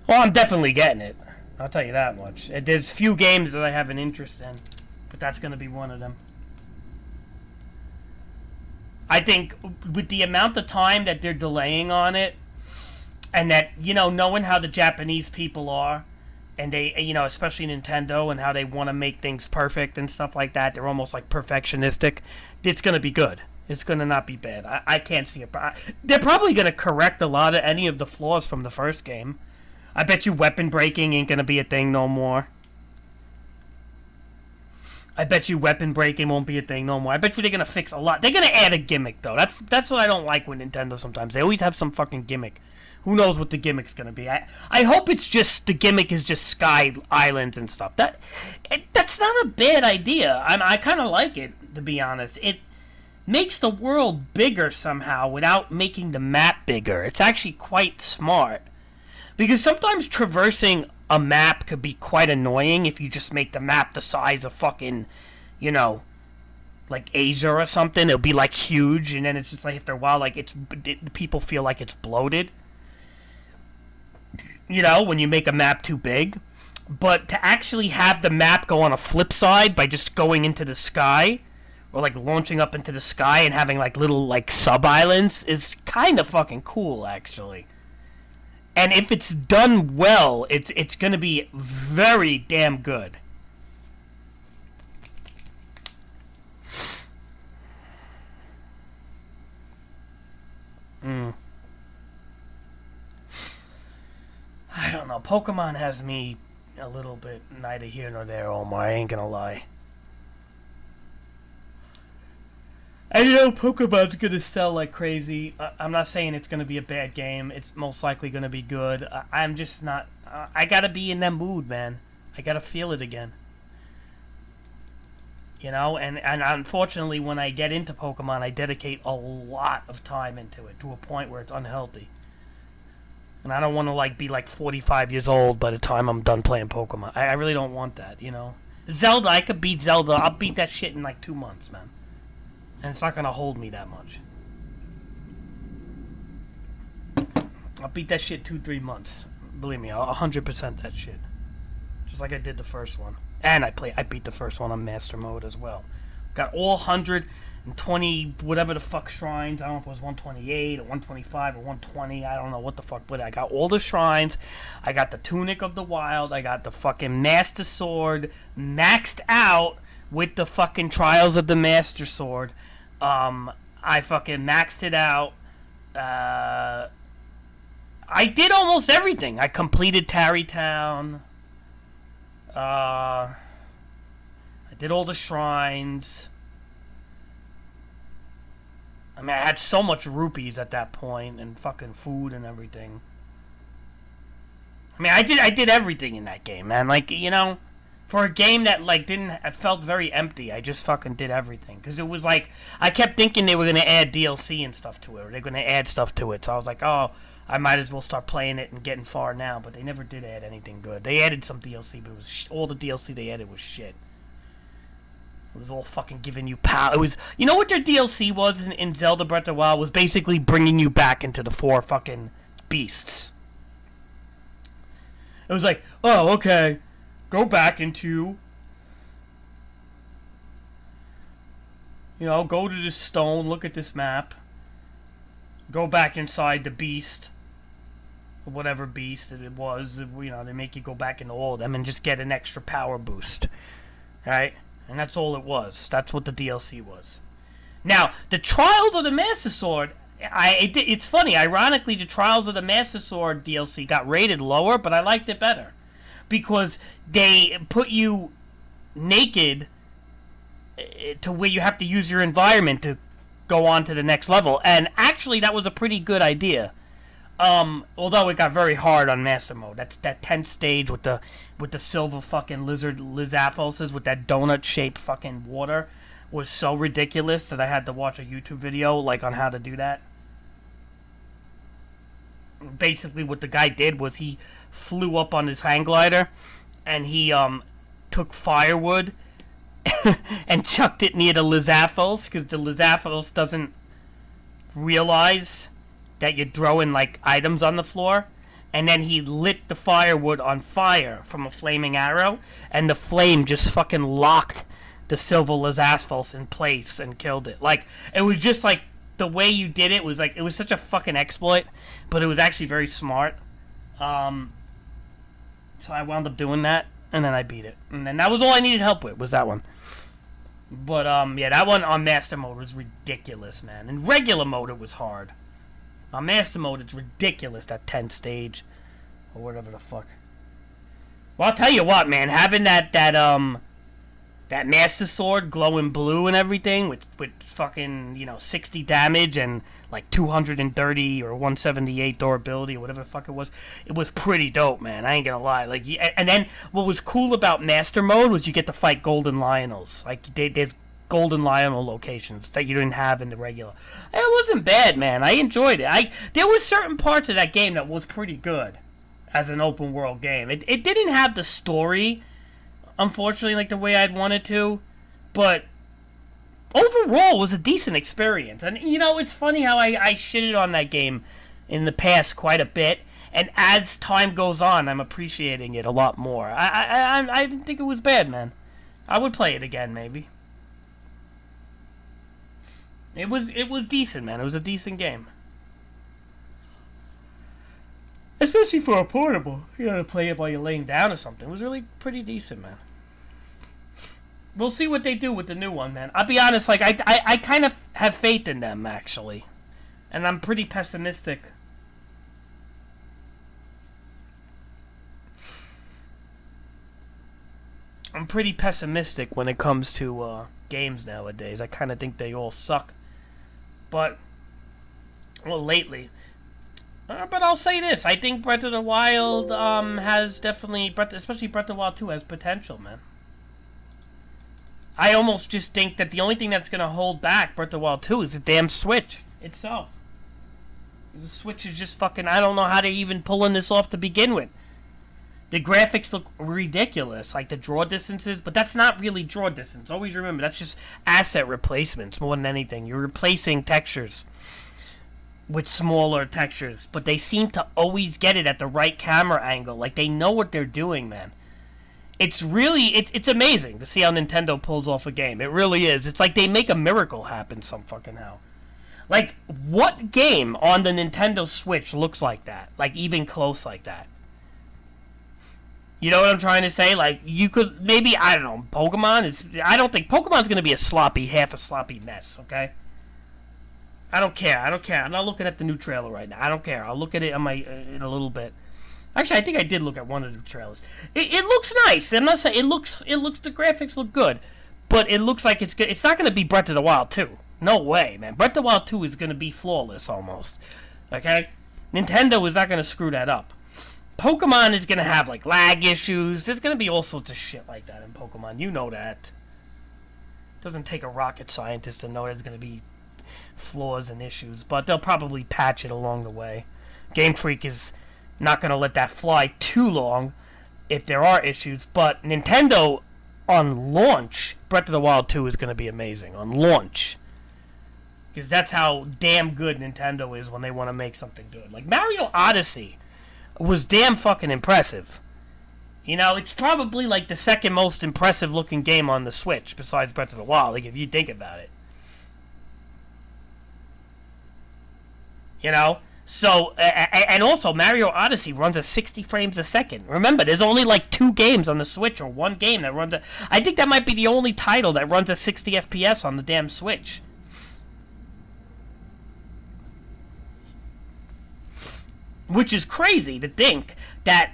Well, I'm definitely getting it. I'll tell you that much. There's few games that I have an interest in, but that's going to be one of them. I think with the amount of time that they're delaying on it, and that, you know, knowing how the Japanese people are, and they, you know, especially Nintendo, and how they want to make things perfect and stuff like that, they're almost like perfectionistic, it's going to be good. It's going to not be bad. I can't see it. They're probably going to correct a lot of any of the flaws from the first game. I bet you weapon breaking ain't going to be a thing no more. I bet you weapon breaking won't be a thing no more. I bet you they're going to fix a lot. They're going to add a gimmick, though. That's what I don't like with Nintendo sometimes. They always have some fucking gimmick. Who knows what the gimmick's going to be. I hope it's just, the gimmick is just Sky Islands and stuff. That's not a bad idea. I kind of like it, to be honest. It makes the world bigger somehow without making the map bigger. It's actually quite smart. Because sometimes traversing a map could be quite annoying if you just make the map the size of fucking, you know, like Asia or something. It'll be like huge, and then it's just like after a while, like people feel like it's bloated. You know, when you make a map too big. But to actually have the map go on a flip side by just going into the sky, or like launching up into the sky and having like little like sub-islands is kind of fucking cool, actually. And if it's done well, it's going to be very damn good. I don't know. Pokemon has me a little bit neither here nor there, Omar. I ain't gonna lie. And you know, Pokemon's gonna sell like crazy. I'm not saying it's gonna be a bad game. It's most likely gonna be good. I'm just not... I gotta be in that mood, man. I gotta feel it again. You know, and unfortunately, when I get into Pokemon, I dedicate a lot of time into it, to a point where it's unhealthy. And I don't want to, like, be, like, 45 years old by the time I'm done playing Pokemon. I really don't want that, you know? Zelda, I could beat Zelda. I'll beat that shit in, like, 2 months, man. And it's not going to hold me that much. I'll beat that shit 2-3 months. Believe me, I'll 100% that shit. Just like I did the first one. And I beat the first one on Master Mode as well. Got all 120, whatever the fuck shrines. I don't know if it was 128 or 125 or 120. I don't know what the fuck. But I got all the shrines. I got the Tunic of the Wild. I got the fucking Master Sword maxed out with the fucking Trials of the Master Sword. I fucking maxed it out. I did almost everything. I completed Tarry Town. I did all the shrines. I mean, I had so much rupees at that point, and fucking food and everything. I mean, I did everything in that game, man. Like, you know, for a game that, like, it felt very empty, I just fucking did everything. Because it was like, I kept thinking they were going to add DLC and stuff to it, or they're going to add stuff to it. So I was like, oh, I might as well start playing it and getting far now. But they never did add anything good. They added some DLC, but it was all the DLC they added was shit. It was all fucking giving you power. It was, you know what their DLC was in Zelda Breath of the Wild? Was basically bringing you back into the 4 fucking beasts. It was like, oh, okay, go back into, you know, go to this stone, look at this map, go back inside the beast, or whatever beast it was, you know, they make you go back into all of them and just get an extra power boost, right? And that's all it was. That's what the DLC was. Now, the Trials of the Master Sword It's funny. Ironically, the Trials of the Master Sword DLC got rated lower, but I liked it better because they put you naked to where you have to use your environment to go on to the next level. And actually, that was a pretty good idea. Although it got very hard on Master Mode. That's that 10th stage with the silver fucking Lizaphoses with that donut-shaped fucking water was so ridiculous that I had to watch a YouTube video like on how to do that. Basically, what the guy did was he flew up on his hang glider and he took firewood and chucked it near the Lizaphos because the Lizaphos doesn't realize that you're throwing like items on the floor, and then he lit the firewood on fire from a flaming arrow, and the flame just fucking locked the silver Lizaphos in place and killed it. Like, it was just like the way you did it was like, it was such a fucking exploit, but it was actually very smart. So I wound up doing that, and then I beat it, and then that was all I needed help with, was that one. But yeah, that one on Master Mode was ridiculous, man. In regular mode, it was hard. On Master Mode, it's ridiculous, that 10th stage, or whatever the fuck. Well, I'll tell you what, man, having that Master Sword glowing blue and everything with fucking, 60 damage and like 230 or 178 durability or whatever the fuck it was pretty dope, man. I ain't gonna lie. Like, and then what was cool about Master Mode was you get to fight Golden Lionels. Like, there's Golden Lionel locations that you didn't have in the regular. It wasn't bad, man. I enjoyed it. There was certain parts of that game that was pretty good as an open world game. It didn't have the story, unfortunately, like the way I'd wanted to, but overall it was a decent experience. And it's funny how I shitted on that game in the past quite a bit, and as time goes on, I'm appreciating it a lot more. I didn't think it was bad, man. I would play it again, maybe. It was decent, man. It was a decent game. Especially for a portable. You gotta play it while you're laying down or something. It was really pretty decent, man. We'll see what they do with the new one, man. I'll be honest, like, I kind of have faith in them, actually. And I'm pretty pessimistic. I'm pretty pessimistic when it comes to games nowadays. I kind of think they all suck. But, well, lately. But I'll say this. I think Breath of the Wild has definitely, especially Breath of the Wild 2, has potential, man. I almost just think that the only thing that's going to hold back Breath of the Wild 2 is the damn Switch itself. The Switch is just fucking, I don't know how they're even pulling this off to begin with. The graphics look ridiculous, like the draw distances, but that's not really draw distance. Always remember, that's just asset replacements more than anything. You're replacing textures with smaller textures, but they seem to always get it at the right camera angle. Like, they know what they're doing, man. It's really, it's amazing to see how Nintendo pulls off a game. It really is. It's like they make a miracle happen some fucking how. Like, what game on the Nintendo Switch looks like that? Like, even close like that? You know what I'm trying to say? Like, you could, maybe, I don't know, Pokemon is, I don't think, Pokemon's going to be half a sloppy mess, okay? I don't care. I'm not looking at the new trailer right now. I don't care. I'll look at it in a little bit. Actually, I think I did look at one of the trailers. It looks nice. I'm not saying, the graphics look good, but it looks like it's good. It's not going to be Breath of the Wild 2. No way, man. Breath of the Wild 2 is going to be flawless almost, okay? Nintendo is not going to screw that up. Pokemon is going to have, like, lag issues. There's going to be all sorts of shit like that in Pokemon. You know that. It doesn't take a rocket scientist to know there's going to be flaws and issues, but they'll probably patch it along the way. Game Freak is not going to let that fly too long if there are issues, but Nintendo, on launch, Breath of the Wild 2 is going to be amazing. On launch. Because that's how damn good Nintendo is when they want to make something good. Like, Mario Odyssey was damn fucking impressive. You know, it's probably like the second most impressive looking game on the Switch besides Breath of the Wild, like if you think about it. You know? So, and also Mario Odyssey runs at 60 frames a second. Remember, there's only like 2 games on the Switch, or one game that runs at, I think that might be the only title that runs at 60 FPS on the damn Switch. Which is crazy to think that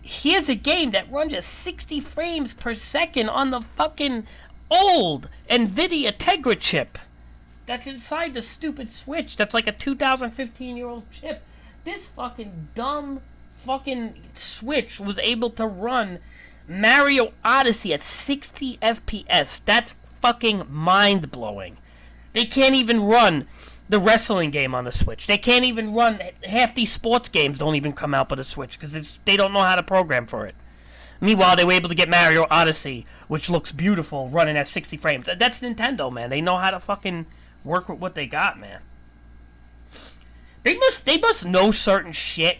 here's a game that runs at 60 frames per second on the fucking old NVIDIA Tegra chip that's inside the stupid Switch. That's like a 2015-year-old chip. This fucking dumb fucking Switch was able to run Mario Odyssey at 60 FPS. That's fucking mind-blowing. They can't even run the wrestling game on the Switch. They can't even run, half these sports games don't even come out for the Switch because they don't know how to program for it. Meanwhile, they were able to get Mario Odyssey, which looks beautiful, running at 60 frames. That's Nintendo, man. They know how to fucking work with what they got, man. They must know certain shit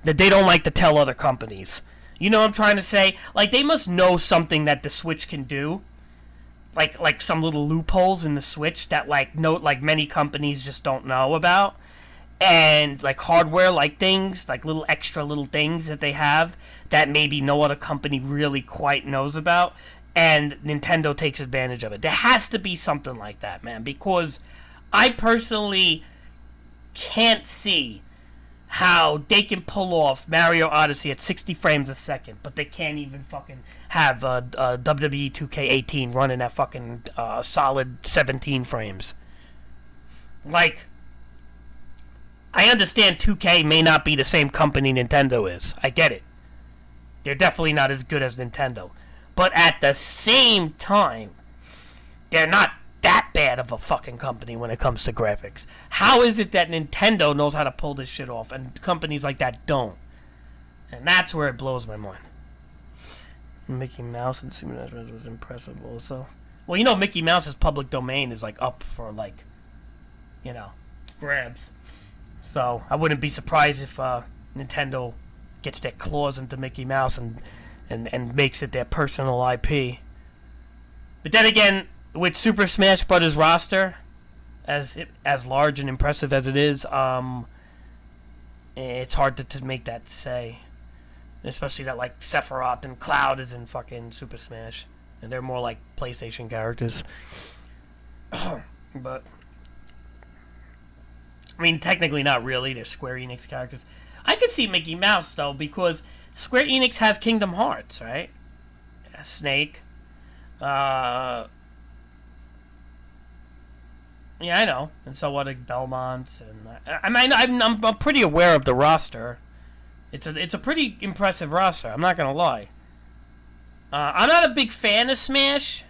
that they don't like to tell other companies. You know what I'm trying to say? Like, they must know something that the Switch can do. Like some little loopholes in the Switch that like many companies just don't know about, and like hardware like things, like little extra little things that they have that maybe no other company really quite knows about, and Nintendo takes advantage of it. There has to be something like that, man, because I personally can't see how they can pull off Mario Odyssey at 60 frames a second, but they can't even fucking have WWE 2K18 running at fucking solid 17 frames. Like, I understand 2K may not be the same company Nintendo is. I get it. They're definitely not as good as Nintendo. But at the same time, they're not that bad of a fucking company when it comes to graphics. How is it that Nintendo knows how to pull this shit off and companies like that don't? And that's where it blows my mind. Mickey Mouse and Super Smash was impressive also. Well, you know, Mickey Mouse's public domain is like up for like, you know, grabs. So I wouldn't be surprised if Nintendo gets their claws into Mickey Mouse and makes it their personal IP. But then again, with Super Smash Bros. Roster, as large and impressive as it is, it's hard to make that say. Especially that like Sephiroth and Cloud is in fucking Super Smash, and they're more like PlayStation characters. But I mean, technically not really. They're Square Enix characters. I could see Mickey Mouse though, because Square Enix has Kingdom Hearts, right? Snake. Yeah, I know, and so what? Belmonts, and I mean, I'm pretty aware of the roster. It's a pretty impressive roster. I'm not gonna lie. I'm not a big fan of Smash.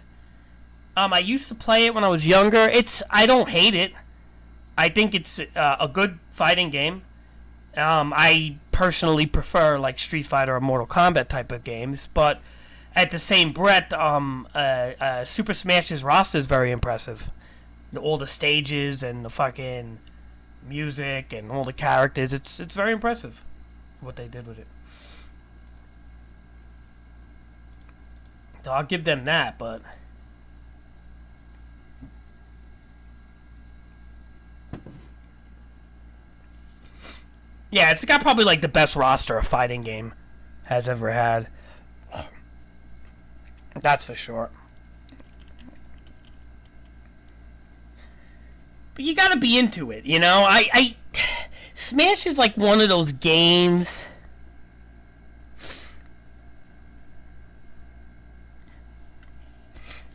I used to play it when I was younger. I don't hate it. I think it's a good fighting game. I personally prefer like Street Fighter or Mortal Kombat type of games, but at the same breath, Super Smash's roster is very impressive. All the stages and the fucking music and all the characters, it's very impressive what they did with it. So I'll give them that, but yeah, it's got probably like the best roster a fighting game has ever had. That's for sure. But you gotta be into it, you know? I Smash is like one of those games.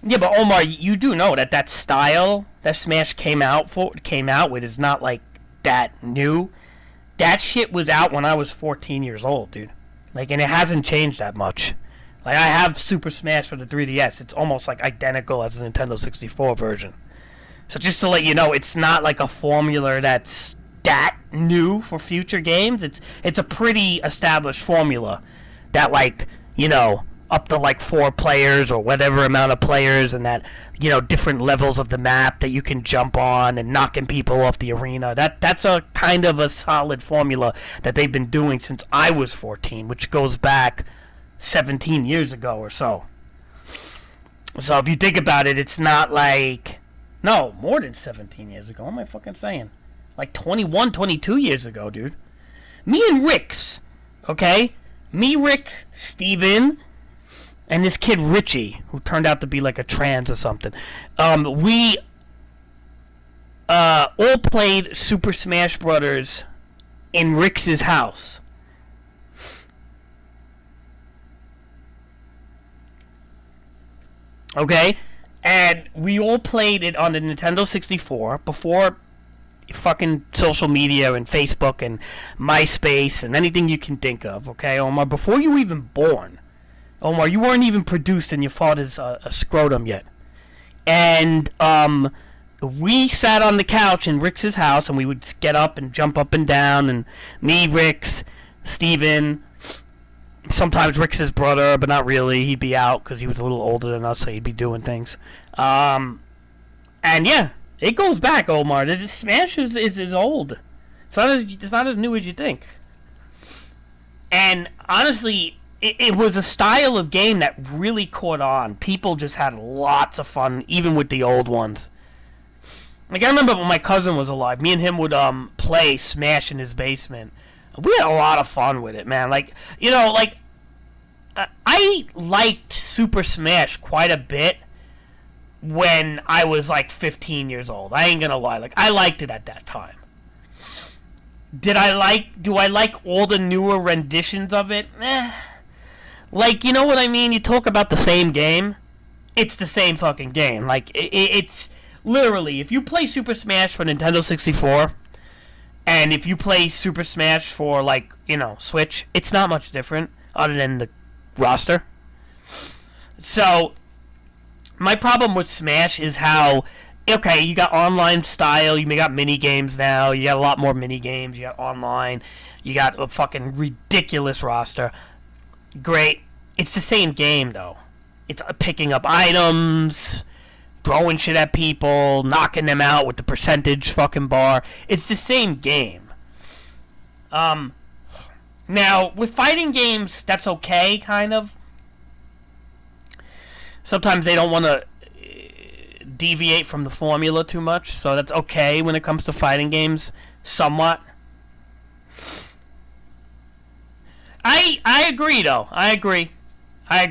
Yeah, but Omar, you do know that style that Smash came out with is not like that new. That shit was out when I was 14 years old, dude. Like, and it hasn't changed that much. Like, I have Super Smash for the 3DS. It's almost like identical as the Nintendo 64 version. So just to let you know, it's not like a formula that's that new for future games. It's a pretty established formula that, like, you know, up to like 4 players or whatever amount of players, and that, you know, different levels of the map that you can jump on and knocking people off the arena. That's a kind of a solid formula that they've been doing since I was 14, which goes back 17 years ago or so. So if you think about it, it's not like, no, more than 17 years ago. What am I fucking saying? Like 21, 22 years ago, dude. Me and Rix, okay? Me, Rix, Steven, and this kid Richie, who turned out to be like a trans or something. We all played Super Smash Brothers in Rick's house. Okay? And we all played it on the Nintendo 64 before fucking social media and Facebook and MySpace and anything you can think of, okay, Omar? Before you were even born. Omar, you weren't even produced in your father's a scrotum yet. And we sat on the couch in Rick's house, and we would get up and jump up and down, and me, Rick's, Steven, sometimes Rick's brother, but not really. He'd be out because he was a little older than us, so he'd be doing things. And yeah, it goes back, Omar. The Smash is old. It's not as new as you think. And honestly, it was a style of game that really caught on. People just had lots of fun, even with the old ones. Like, I remember when my cousin was alive, me and him would play Smash in his basement. We had a lot of fun with it, man. Like, you know, like, I liked Super Smash quite a bit when I was like 15 years old. I ain't gonna lie. Like, I liked it at that time. Do I like all the newer renditions of it? Like, you know what I mean? You talk about the same game. It's the same fucking game. Like, it's literally, if you play Super Smash for Nintendo 64, and if you play Super Smash for, like, you know, Switch, it's not much different other than the roster. So, my problem with Smash is how, okay, you got online style, you got mini games now, you got a lot more mini games, you got online, you got a fucking ridiculous roster. Great. It's the same game, though. It's picking up items, throwing shit at people, knocking them out with the percentage fucking bar. It's the same game. Now, with fighting games, that's okay, kind of. Sometimes they don't want to deviate from the formula too much, so that's okay when it comes to fighting games, somewhat. I agree, though. I agree. I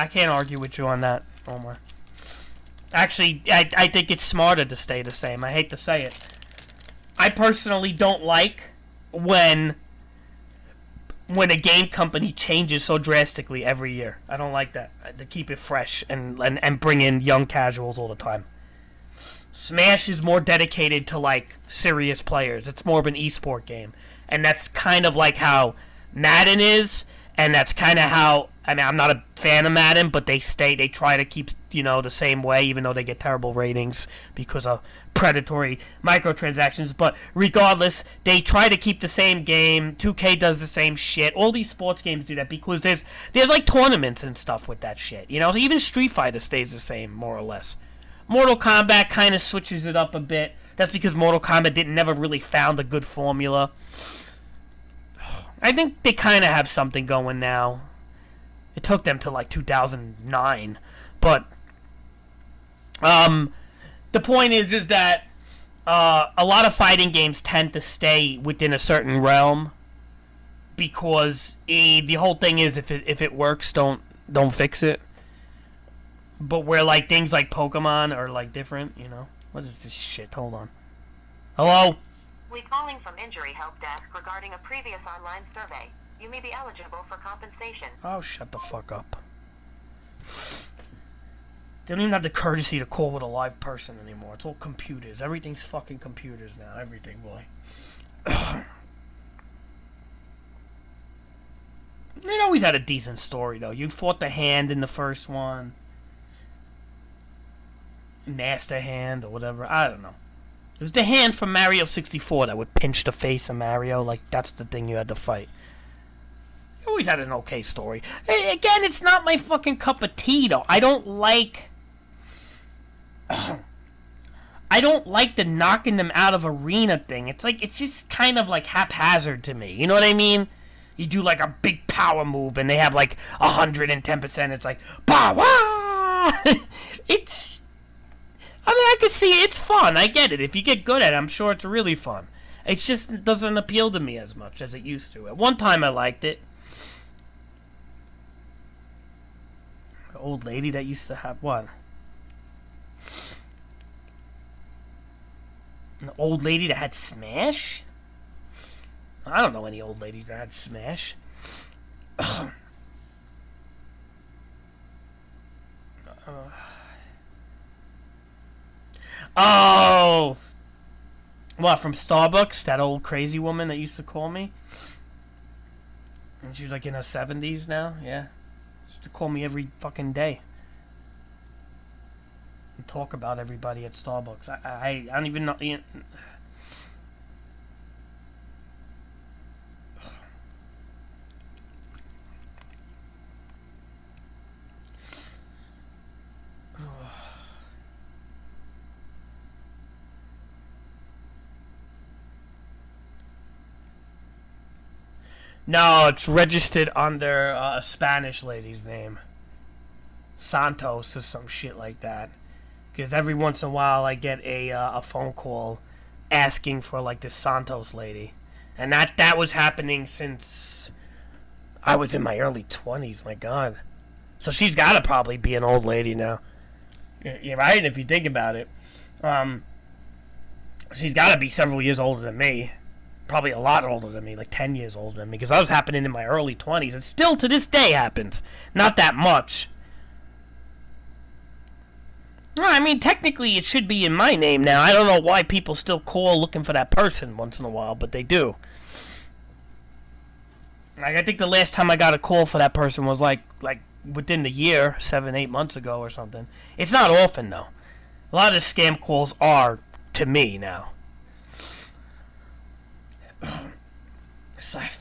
can't argue with you on that, Omar. Actually, I think it's smarter to stay the same. I hate to say it. I personally don't like when a game company changes so drastically every year. I don't like that. To keep it fresh and bring in young casuals all the time. Smash is more dedicated to, like, serious players. It's more of an esport game. And that's kind of like how Madden is, and that's kind of how, I mean, I'm not a fan of Madden, but they try to keep, you know, the same way, even though they get terrible ratings because of predatory microtransactions. But regardless, they try to keep the same game. 2K does the same shit. All these sports games do that because there's like tournaments and stuff with that shit. You know, so even Street Fighter stays the same, more or less. Mortal Kombat kind of switches it up a bit. That's because Mortal Kombat never really found a good formula. I think they kind of have something going now. It took them to like 2009, but the point is that a lot of fighting games tend to stay within a certain realm because the whole thing is if it works, don't fix it. But where like things like Pokemon are like different, you know. What is this shit? Hold on. Hello? We're calling from Injury Help Desk regarding a previous online survey. You may be eligible for compensation. Oh, shut the fuck up. They don't even have the courtesy to call with a live person anymore. It's all computers. Everything's fucking computers now. Everything, boy. It always had a decent story, though. You fought the hand in the first one. Master Hand or whatever. I don't know. It was the hand from Mario 64 that would pinch the face of Mario. Like, that's the thing you had to fight. It always had an okay story. Again, it's not my fucking cup of tea, though. I don't like the knocking them out of arena thing. It's like, it's just kind of like haphazard to me. You know what I mean? You do like a big power move and they have like 110%. It's like, bah, wah! I mean, I can see it. It's fun. I get it. If you get good at it, I'm sure it's really fun. It just doesn't appeal to me as much as it used to. At one time, I liked it. The old lady that used to have what? An old lady that had Smash? I don't know any old ladies that had Smash. Oh! What, from Starbucks? That old crazy woman that used to call me? And she was like in her 70s now? Yeah. She used to call me every fucking day. And talk about everybody at Starbucks. I don't even know... No, it's registered under a Spanish lady's name. Santos or some shit like that. Because every once in a while I get a phone call asking for like this Santos lady. And that was happening since I was in my early 20s, my god. So she's got to probably be an old lady now. You're right, if you think about it. She's got to be several years older than me. Probably a lot older than me, like 10 years older than me, because I was happening in my early 20s. It still to this day happens. Not that much. Well, I mean, technically it should be in my name now. I don't know why people still call looking for that person once in a while, but they do. Like, I think the last time I got a call for that person was like within the year, 7-8 months ago or something. It's not often, though. A lot of scam calls are to me now.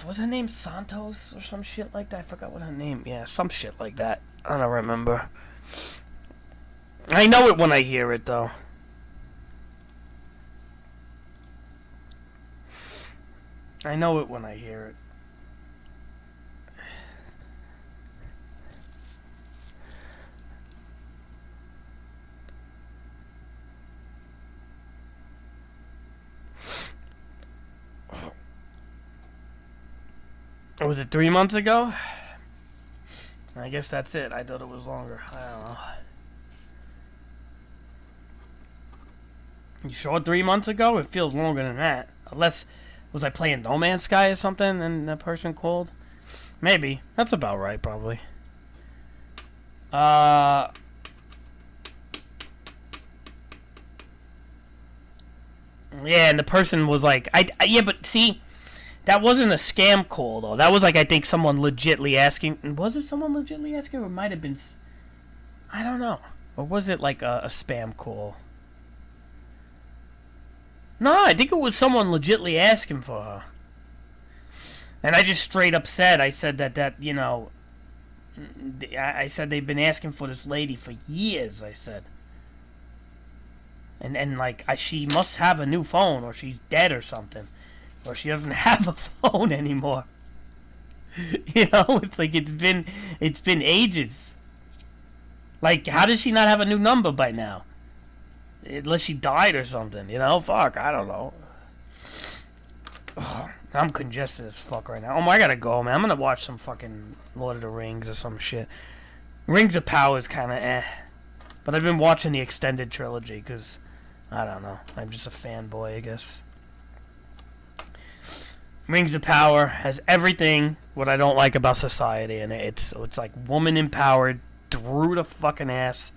Was her name Santos or some shit like that? I forgot what her name. Yeah, some shit like that. I don't remember. I know it when I hear it, though. I know it when I hear it. Was it 3 months ago? I guess that's it. I thought it was longer. I don't know. You sure 3 months ago? It feels longer than that. Unless, was I playing No Man's Sky or something and that person called? Maybe. That's about right, probably. Yeah, and the person was like, yeah, but see... That wasn't a scam call, though. That was like, I think, someone legitly asking... Was it someone legitly asking? Or it might have been... I don't know. Or was it like a spam call? No, I think it was someone legitly asking for her. And I just straight up said, I said that you know... I said they've been asking for this lady for years, I said. And like, she must have a new phone, or she's dead or something. Or she doesn't have a phone anymore. You know, it's like it's been ages. Like, how does she not have a new number by now? Unless she died or something, you know? Fuck, I don't know. Ugh, I'm congested as fuck right now. Oh, I gotta go, man. I'm gonna watch some fucking Lord of the Rings or some shit. Rings of Power is kind of eh. But I've been watching the extended trilogy because, I don't know. I'm just a fanboy, I guess. Rings of Power has everything what I don't like about society, and it's like woman empowered through the fucking ass.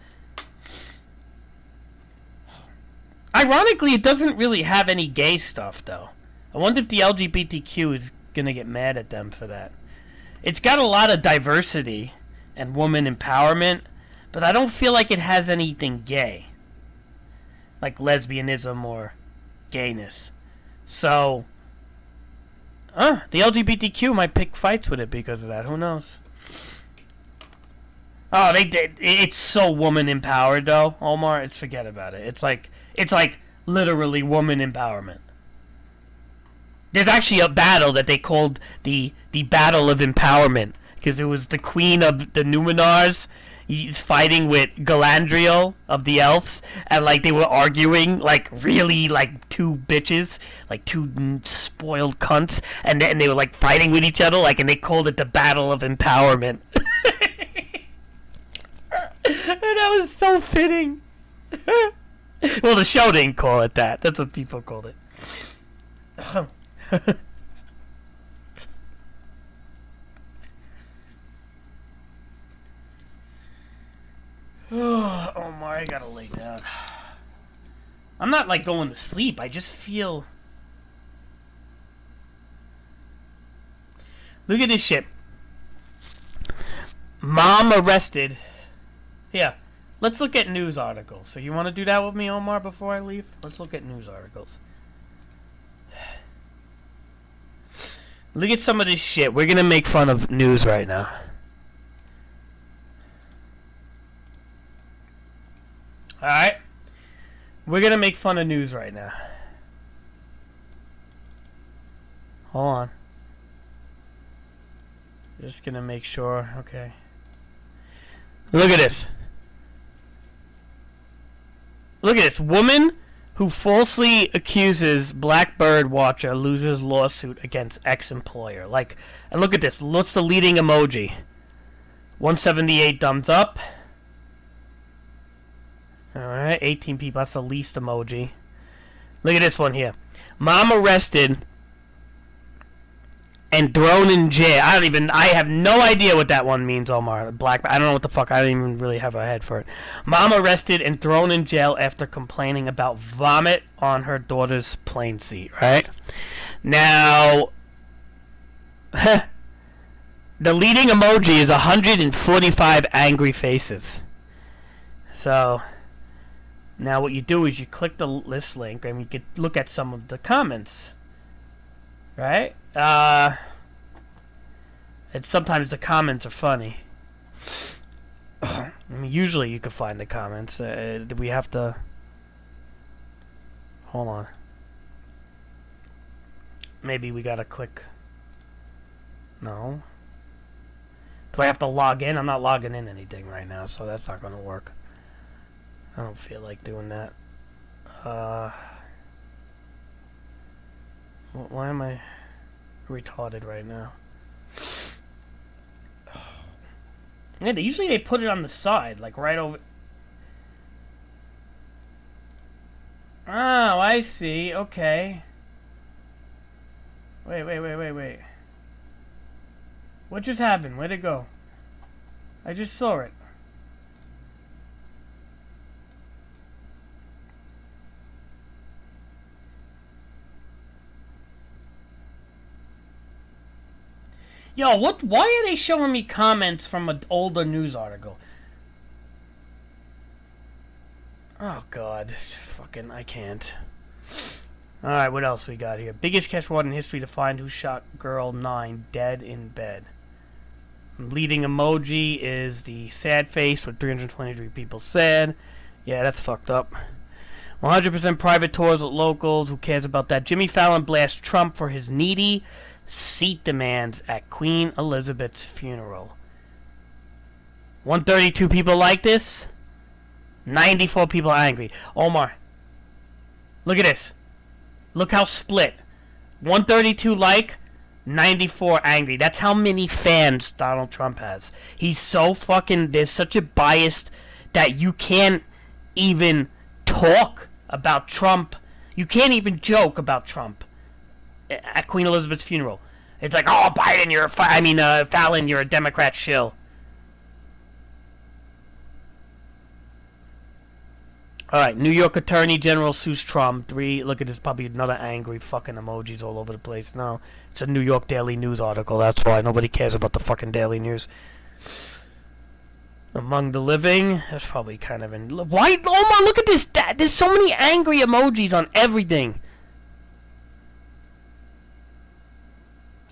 Ironically, it doesn't really have any gay stuff, though. I wonder if the LGBTQ is gonna get mad at them for that. It's got a lot of diversity and woman empowerment, but I don't feel like it has anything gay, like lesbianism or gayness. So... the LGBTQ might pick fights with it because of that. Who knows? Oh, they did. It's so woman empowered, though, Omar. Forget about it. It's like literally woman empowerment. There's actually a battle that they called the Battle of Empowerment because it was the queen of the Numenors. He's fighting with Galadriel of the elves, and like they were arguing like really like two bitches, like two spoiled cunts, and they were like fighting with each other, like, and they called it the Battle of Empowerment. And that was so fitting. Well, the show didn't call it that. That's what people called it. Omar, I gotta lay down. I'm not like going to sleep. I just feel. Look at this shit. Mom arrested. Here, let's look at news articles. So you want to do that with me, Omar, before I leave? Let's look at news articles. Look at some of this shit. We're gonna make fun of news right now. Alright? We're gonna make fun of news right now. Hold on. Just gonna make sure. Okay. Look at this. Look at this. Woman who falsely accuses Blackbird watcher loses lawsuit against ex-employer. Like, and look at this. What's the leading emoji? 178 thumbs up. Alright, 18 people. That's the least emoji. Look at this one here. Mom arrested and thrown in jail. I have no idea what that one means, Omar. I don't know what the fuck. I don't even really have a head for it. Mom arrested and thrown in jail after complaining about vomit on her daughter's plane seat, right? Now, the leading emoji is 145 angry faces. So, now what you do is you click this link and you can look at some of the comments. Right? And sometimes the comments are funny. I mean, usually you can find the comments. We have to... Hold on. Maybe we gotta click... No. Do I have to log in? I'm not logging in anything right now, so that's not gonna work. I don't feel like doing that. Why am I retarded right now? Yeah, usually they put it on the side, like right over. Oh, I see. Okay. Wait. What just happened? Where'd it go? I just saw it. Yo, what? Why are they showing me comments from an older news article? Oh, God. Fucking, I can't. Alright, what else we got here? Biggest catch warrant in history to find who shot girl 9 dead in bed. Leading emoji is the sad face with 323 people sad. Yeah, that's fucked up. 100% private tours with locals. Who cares about that? Jimmy Fallon blasts Trump for his needy seat demands at Queen Elizabeth's funeral. 132 people like this. 94 people are angry. Omar, look at this. Look how split. 132 like, 94 angry. That's how many fans Donald Trump has. He's so fucking... There's such a bias that you can't even talk about Trump. You can't even joke about Trump at Queen Elizabeth's funeral. It's like, oh, Biden, Fallon, you're a Democrat shill. Alright, New York Attorney General sues Trump. 3, look at this, probably another angry fucking emojis all over the place. No, it's a New York Daily News article, that's why. Nobody cares about the fucking Daily News. Among the living, that's probably kind of in... Why? Oh my, look at this, there's so many angry emojis on everything.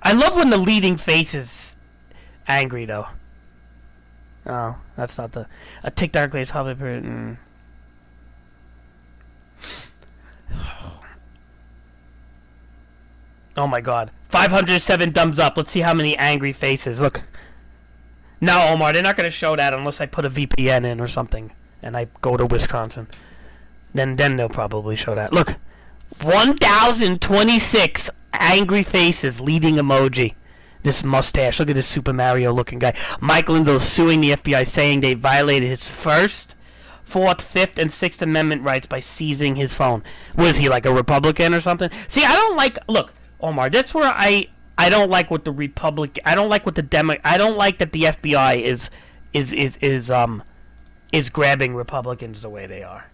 I love when the leading face is angry, though. Oh, that's not the... A TikTok is probably... Oh my god. 507 thumbs up. Let's see how many angry faces. Look. No, Omar, they're not going to show that unless I put a VPN in or something. And I go to Wisconsin. Then they'll probably show that. Look. 1,026 angry faces. Leading emoji. This mustache. Look at this Super Mario looking guy. Mike Lindell suing the FBI saying they violated his First, Fourth, Fifth, and Sixth Amendment rights by seizing his phone. Was he like a Republican or something? See, I don't like... Look, Omar, that's where I don't like what the Republican... I don't like what the I don't like that the FBI is is grabbing Republicans the way they are.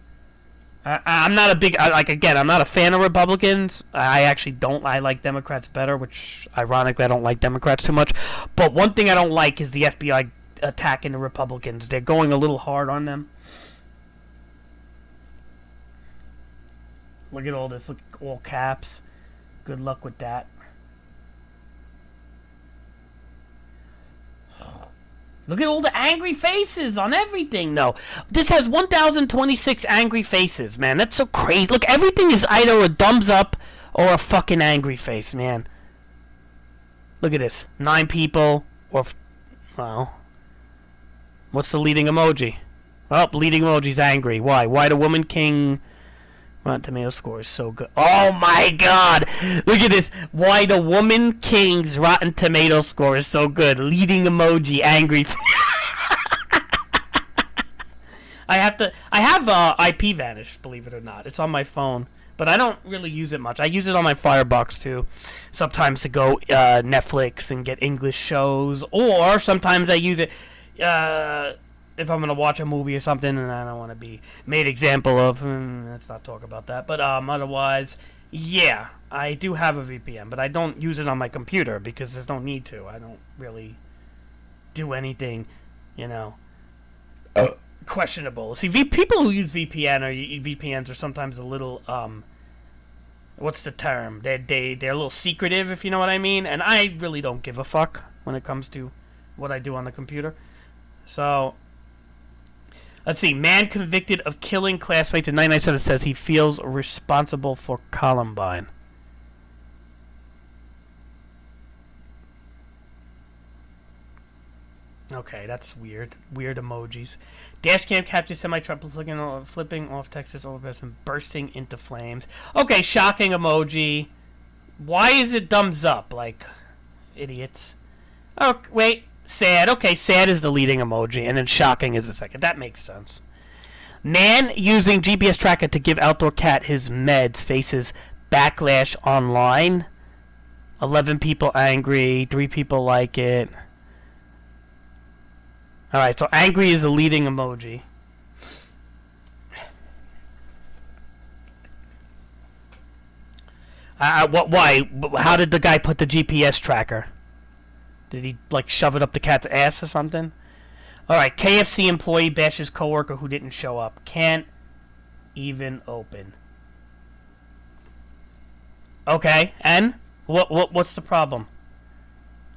I'm not a big, I'm not a fan of Republicans. I actually don't. I like Democrats better, which, ironically, I don't like Democrats too much. But one thing I don't like is the FBI attacking the Republicans. They're going a little hard on them. Look at all this. Look, all caps. Good luck with that. Look at all the angry faces on everything. No, this has 1,026 angry faces, man. That's so crazy. Look, everything is either a thumbs up or a fucking angry face, man. Look at this. 9 people or, well, what's the leading emoji? Well, leading emoji's angry. Why? Why the Woman King? Rotten Tomato score is so good. Oh my god! Look at this. Why the Woman King's Rotten Tomato score is so good. Leading emoji, angry. I have IP Vanish, believe it or not. It's on my phone, but I don't really use it much. I use it on my Firebox too. Sometimes to go Netflix and get English shows, or sometimes I use it if I'm gonna watch a movie or something and I don't want to be made example of. Let's not talk about that. But otherwise, yeah, I do have a VPN, but I don't use it on my computer because there's no need to. I don't really do anything, you know, questionable. See, people who use VPNs are sometimes a little what's the term? They're a little secretive, if you know what I mean. And I really don't give a fuck when it comes to what I do on the computer. So. Let's see. Man convicted of killing classmates in 997 says he feels responsible for Columbine. Okay, that's weird. Weird emojis. Dashcam captures semi-truck flipping off Texas overpass and bursting into flames. Okay, shocking emoji. Why is it thumbs up? Like, idiots. Oh, wait. Sad. Okay, sad is the leading emoji, and then shocking is the second. That makes sense. Man using GPS tracker to give outdoor cat his meds faces backlash online. 11 people angry. 3 people like it. Alright, so angry is the leading emoji. Why? How did the guy put the GPS tracker? Did he, like, shove it up the cat's ass or something? Alright, KFC employee bashes coworker who didn't show up. Can't even open. Okay, and? What's the problem?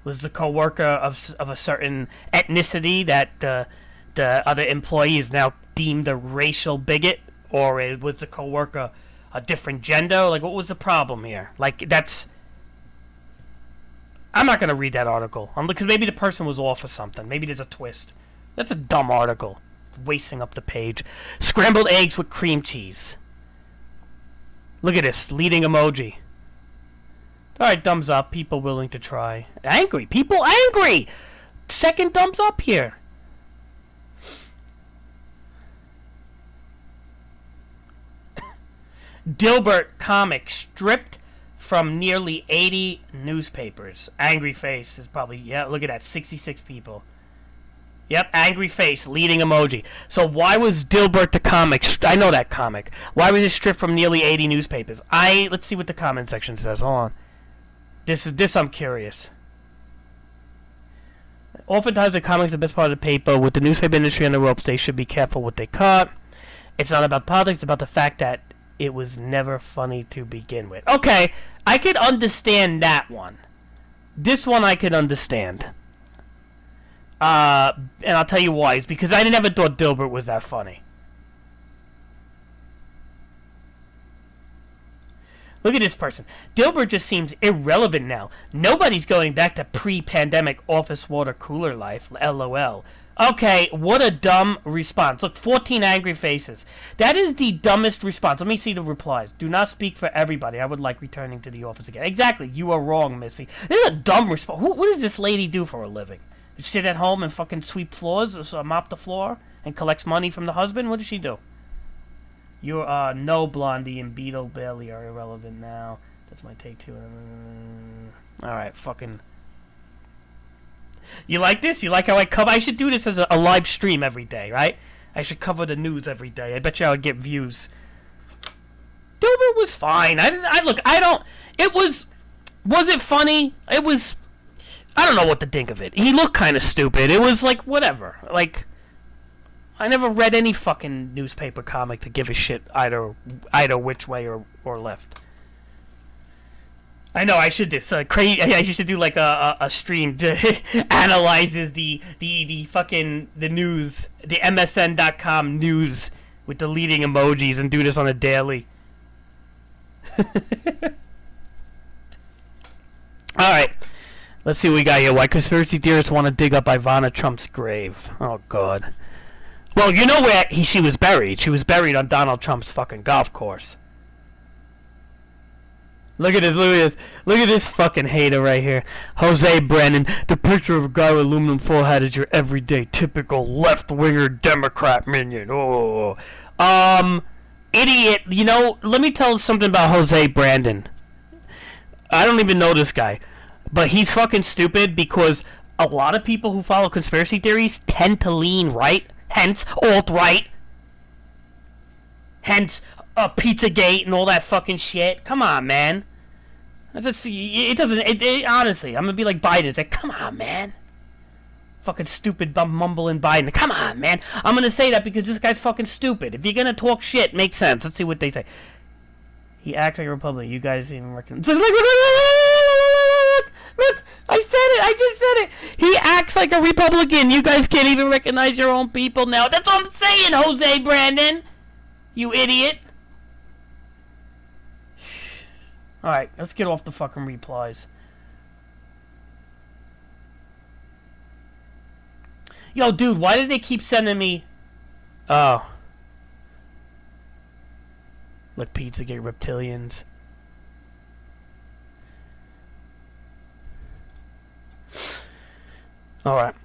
Was the coworker of a certain ethnicity that the other employee is now deemed a racial bigot? Or was the coworker a different gender? Like, what was the problem here? Like, that's... I'm not going to read that article. Because maybe the person was off or something. Maybe there's a twist. That's a dumb article. Wasting up the page. Scrambled eggs with cream cheese. Look at this. Leading emoji. Alright, thumbs up. People willing to try. Angry. People angry! Second thumbs up here. Dilbert comic stripped from nearly 80 newspapers. Angry face is probably, yeah, look at that, 66 people. Yep, angry face, leading emoji. So why was Dilbert the comic, I know that comic, why was it stripped from nearly 80 newspapers? Let's see what the comment section says, hold on. This I'm curious. Oftentimes the comics are the best part of the paper. With the newspaper industry on the ropes, they should be careful what they cut. It's not about politics, it's about the fact that it was never funny to begin with. Okay, I could understand that one. This one I could understand. And I'll tell you why. It's because I never thought Dilbert was that funny. Look at this person. Dilbert just seems irrelevant now. Nobody's going back to pre-pandemic office water cooler life. LOL. Okay, what a dumb response. Look, 14 angry faces. That is the dumbest response. Let me see the replies. Do not speak for everybody. I would like returning to the office again. Exactly. You are wrong, Missy. This is a dumb response. What does this lady do for a living? Does she sit at home and fucking sweep floors, or mop the floor, and collects money from the husband? What does she do? You're, no, Blondie and Beetle Bailey are irrelevant now. That's my take, too. Alright, fucking... You like this? You like how I cover? I should do this as a live stream every day, right? I should cover the news every day. I bet you I would get views. Dilbert was fine. Was it funny? It was, I don't know what to think of it. He looked kind of stupid. It was like, whatever. Like, I never read any fucking newspaper comic to give a shit either which way or left. I know I should this I should do like a stream that analyzes the fucking the news, the MSN.com news with the leading emojis, and do this on a daily. All right, let's see what we got here. Why conspiracy theorists want to dig up Ivana Trump's grave? Oh God. Well, you know where she was buried. She was buried on Donald Trump's fucking golf course. Look at this, look at this fucking hater right here. Jose Brandon, the picture of a guy with aluminum forehead is your everyday typical left-winger Democrat minion. Oh. Idiot. You know, let me tell you something about Jose Brandon. I don't even know this guy. But he's fucking stupid because a lot of people who follow conspiracy theories tend to lean right. Hence, alt-right. Hence, Pizzagate and all that fucking shit. Come on, man. Honestly, I'm gonna be like Biden. It's like, come on, man. Fucking stupid, mumbling Biden. Come on, man. I'm gonna say that because this guy's fucking stupid. If you're gonna talk shit, makes sense. Let's see what they say. He acts like a Republican. You guys even recognize. Look, I said it. I just said it. He acts like a Republican. You guys can't even recognize your own people now. That's what I'm saying, Jose Brandon. You idiot. Alright, let's get off the fucking replies. Yo, dude, why did they keep sending me... Oh. Look, Pizzagate reptilians. Alright.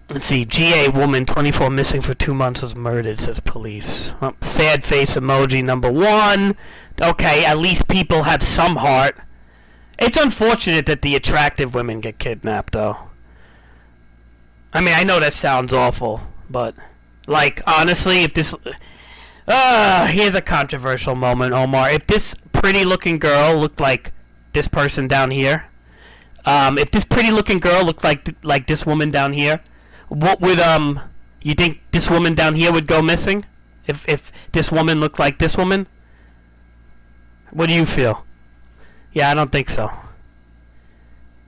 Let's see. GA woman, 24, missing for 2 months, was murdered, says police. Oh, sad face emoji number 1. Okay, at least people have some heart. It's unfortunate that the attractive women get kidnapped, though. I mean, I know that sounds awful, but... Like, honestly, if this... here's a controversial moment, Omar. If this pretty-looking girl looked like this person down here... if this pretty-looking girl looked like this woman down here... What would, you think this woman down here would go missing? If this woman looked like this woman? What do you feel? Yeah, I don't think so.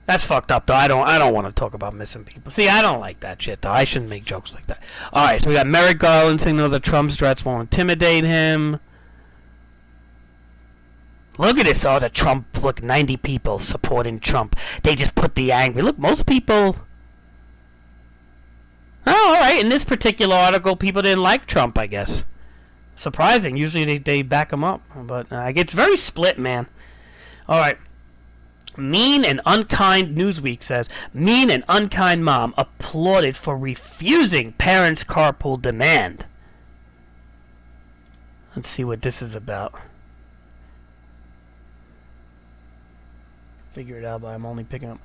That's fucked up, though. I don't want to talk about missing people. See, I don't like that shit, though. I shouldn't make jokes like that. Alright, so we got Merrick Garland saying that Trump's threats won't intimidate him. Look at this. Oh, the Trump, look, 90 people supporting Trump. They just put the angry. Look, most people... Oh, alright, in this particular article, people didn't like Trump, I guess. Surprising. Usually they back him up. But it's very split, man. Alright. Mean and unkind, Newsweek says, mean and unkind mom applauded for refusing parents' carpool demand. Let's see what this is about. Figure it out, but I'm only picking up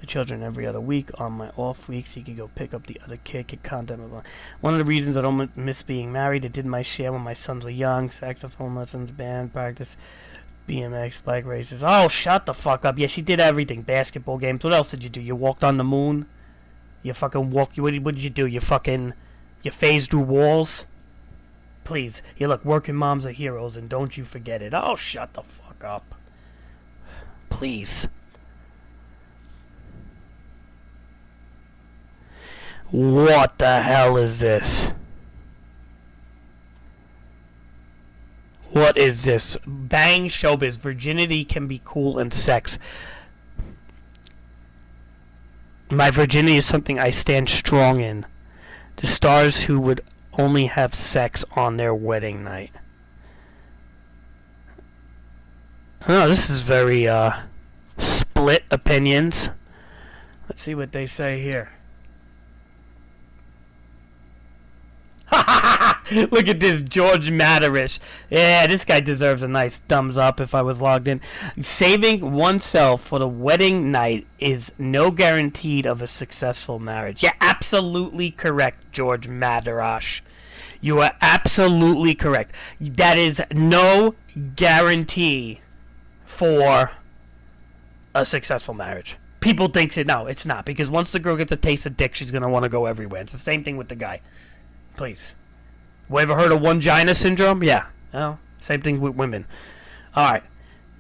the children every other week. On my off weeks, he could go pick up the other kid, get content. One of the reasons I don't miss being married, I did my share when my sons were young. Saxophone lessons, band practice, BMX, bike races. Oh, shut the fuck up. Yeah, she did everything. Basketball games. What else did you do? You walked on the moon? You fucking walked... What did you do? You phased through walls? Please. Yeah, look, working moms are heroes, and don't you forget it. Oh, shut the fuck up. Please. What the hell is this? What is this? Bang showbiz. Virginity can be cool and sex. My virginity is something I stand strong in. The stars who would only have sex on their wedding night. Oh, this is very, split opinions. Let's see what they say here. Look at this, George Maderish. Yeah, this guy deserves a nice thumbs up if I was logged in. Saving oneself for the wedding night is no guarantee of a successful marriage. Yeah, absolutely correct, George Maderish. You are absolutely correct. That is no guarantee for a successful marriage. People think it. No, it's not. Because once the girl gets a taste of dick, she's going to want to go everywhere. It's the same thing with the guy. Please. We ever heard of one-gina syndrome? Yeah. Well, same thing with women. Alright.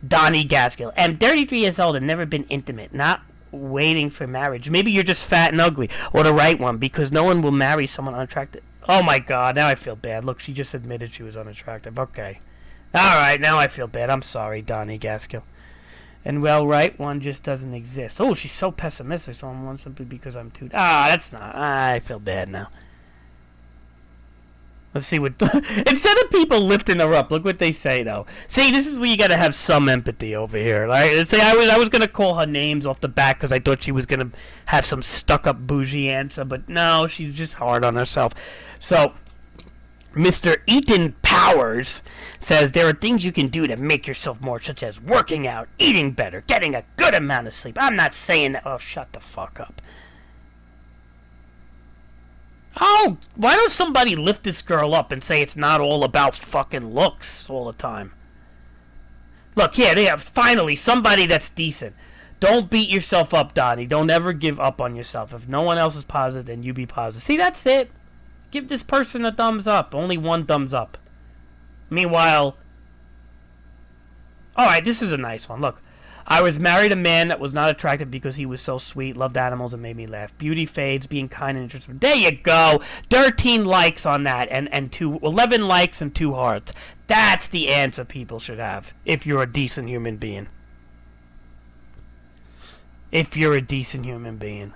Donnie Gaskill. I'm 33 years old and never been intimate. Not waiting for marriage. Maybe you're just fat and ugly. Or the right one. Because no one will marry someone unattractive. Oh my god. Now I feel bad. Look, she just admitted she was unattractive. Okay. Alright. Now I feel bad. I'm sorry, Donnie Gaskill. And well, right one just doesn't exist. Oh, she's so pessimistic. Someone simply because I'm too... that's not... I feel bad now. Let's see what... Instead of people lifting her up, look what they say, though. See, this is where you gotta have some empathy over here. Like, say, I was gonna call her names off the bat because I thought she was gonna have some stuck-up bougie answer, but no, she's just hard on herself. So... Mr. Ethan Powers says there are things you can do to make yourself more, such as working out, eating better, getting a good amount of sleep. I'm not saying that. Oh, shut the fuck up. Oh, why don't somebody lift this girl up and say it's not all about fucking looks all the time? Look, here, they have finally somebody that's decent. Don't beat yourself up, Donnie. Don't ever give up on yourself. If no one else is positive, then you be positive. See, that's it. Give this person a thumbs up. Only one thumbs up. Meanwhile... Alright, this is a nice one. Look. I was married a man that was not attractive because he was so sweet, loved animals, and made me laugh. Beauty fades, being kind and interesting. There you go! 13 likes on that, and 11 likes and 2 hearts. That's the answer people should have, if you're a decent human being. If you're a decent human being.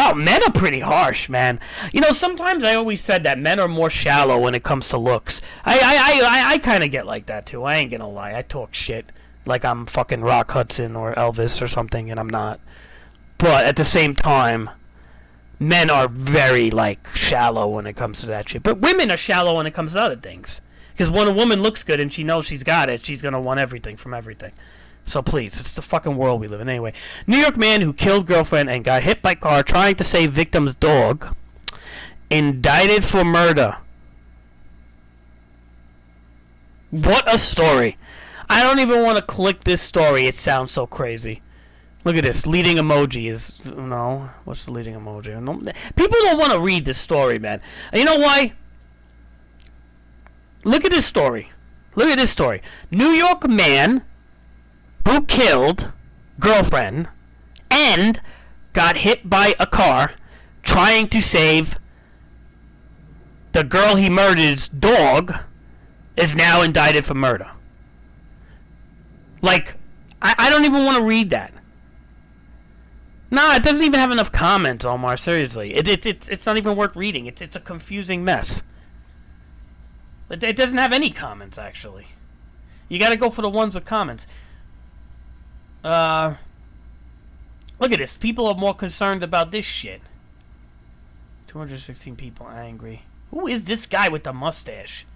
Oh, men are pretty harsh, man. You know, sometimes I always said that men are more shallow when it comes to looks. I kind of get like that, too. I ain't gonna lie. I talk shit like I'm fucking Rock Hudson or Elvis or something, and I'm not. But at the same time, men are very, like, shallow when it comes to that shit. But women are shallow when it comes to other things. Because when a woman looks good and she knows she's got it, she's gonna want everything from everything. So please, it's the fucking world we live in. Anyway, New York man who killed girlfriend and got hit by car trying to save victim's dog, indicted for murder. What a story. I don't even want to click this story. It sounds so crazy. Look at this. Leading emoji is... No. What's the leading emoji? No, people don't want to read this story, man. And you know why? Look at this story. Look at this story. New York man... who killed girlfriend and got hit by a car trying to save the girl he murdered's dog is now indicted for murder. Like, I don't even want to read that. Nah, it doesn't even have enough comments, Omar. Seriously. It's not even worth reading. It's a confusing mess. It doesn't have any comments, actually. You gotta go for the ones with comments. Look at this. People are more concerned about this shit. 216 people angry. Who is this guy with the mustache?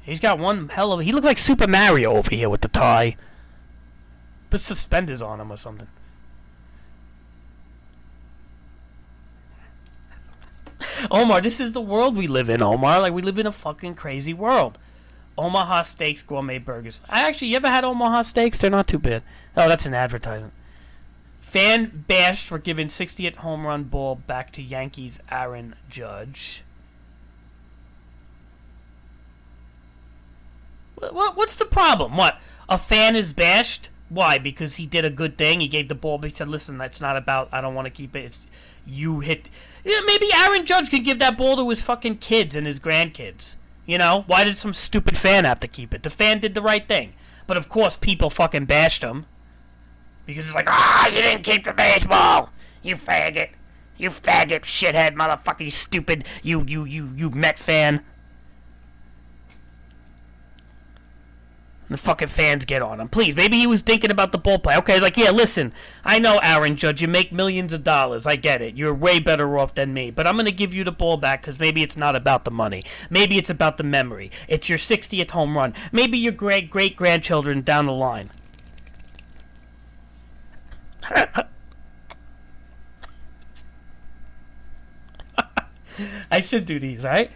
He's got one hell of a... He looks like Super Mario over here with the tie. Put suspenders on him or something. Omar, this is the world we live in, Omar. Like, we live in a fucking crazy world. Omaha Steaks Gourmet Burgers. You ever had Omaha Steaks? They're not too bad. Oh, that's an advertisement. Fan bashed for giving 60th home run ball back to Yankees Aaron Judge. What's the problem? What? A fan is bashed? Why? Because he did a good thing? He gave the ball, but he said, listen, that's not about, I don't want to keep it. It's you hit. Yeah, maybe Aaron Judge could give that ball to his fucking kids and his grandkids. You know? Why did some stupid fan have to keep it? The fan did the right thing. But of course, people fucking bashed him. Because it's like, you didn't keep the baseball! You faggot! You faggot, shithead, motherfucker, you stupid, you Met fan. And the fucking fans get on him. Please, maybe he was thinking about the ball play. Okay, like, yeah, listen, I know, Aaron Judge, you make millions of dollars. I get it. You're way better off than me. But I'm going to give you the ball back because maybe it's not about the money. Maybe it's about the memory. It's your 60th home run. Maybe your great-grandchildren down the line. I should do these, right?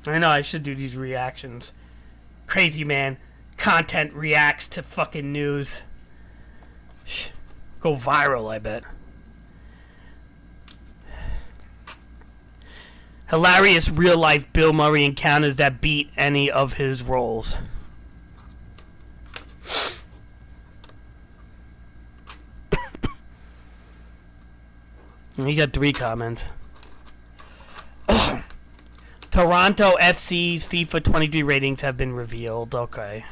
I know, I should do these reactions. Crazy man. Content reacts to fucking news. Go viral, I bet. Hilarious real-life Bill Murray encounters that beat any of his roles. He got 3 comments. Toronto FC's FIFA 23 ratings have been revealed. Okay.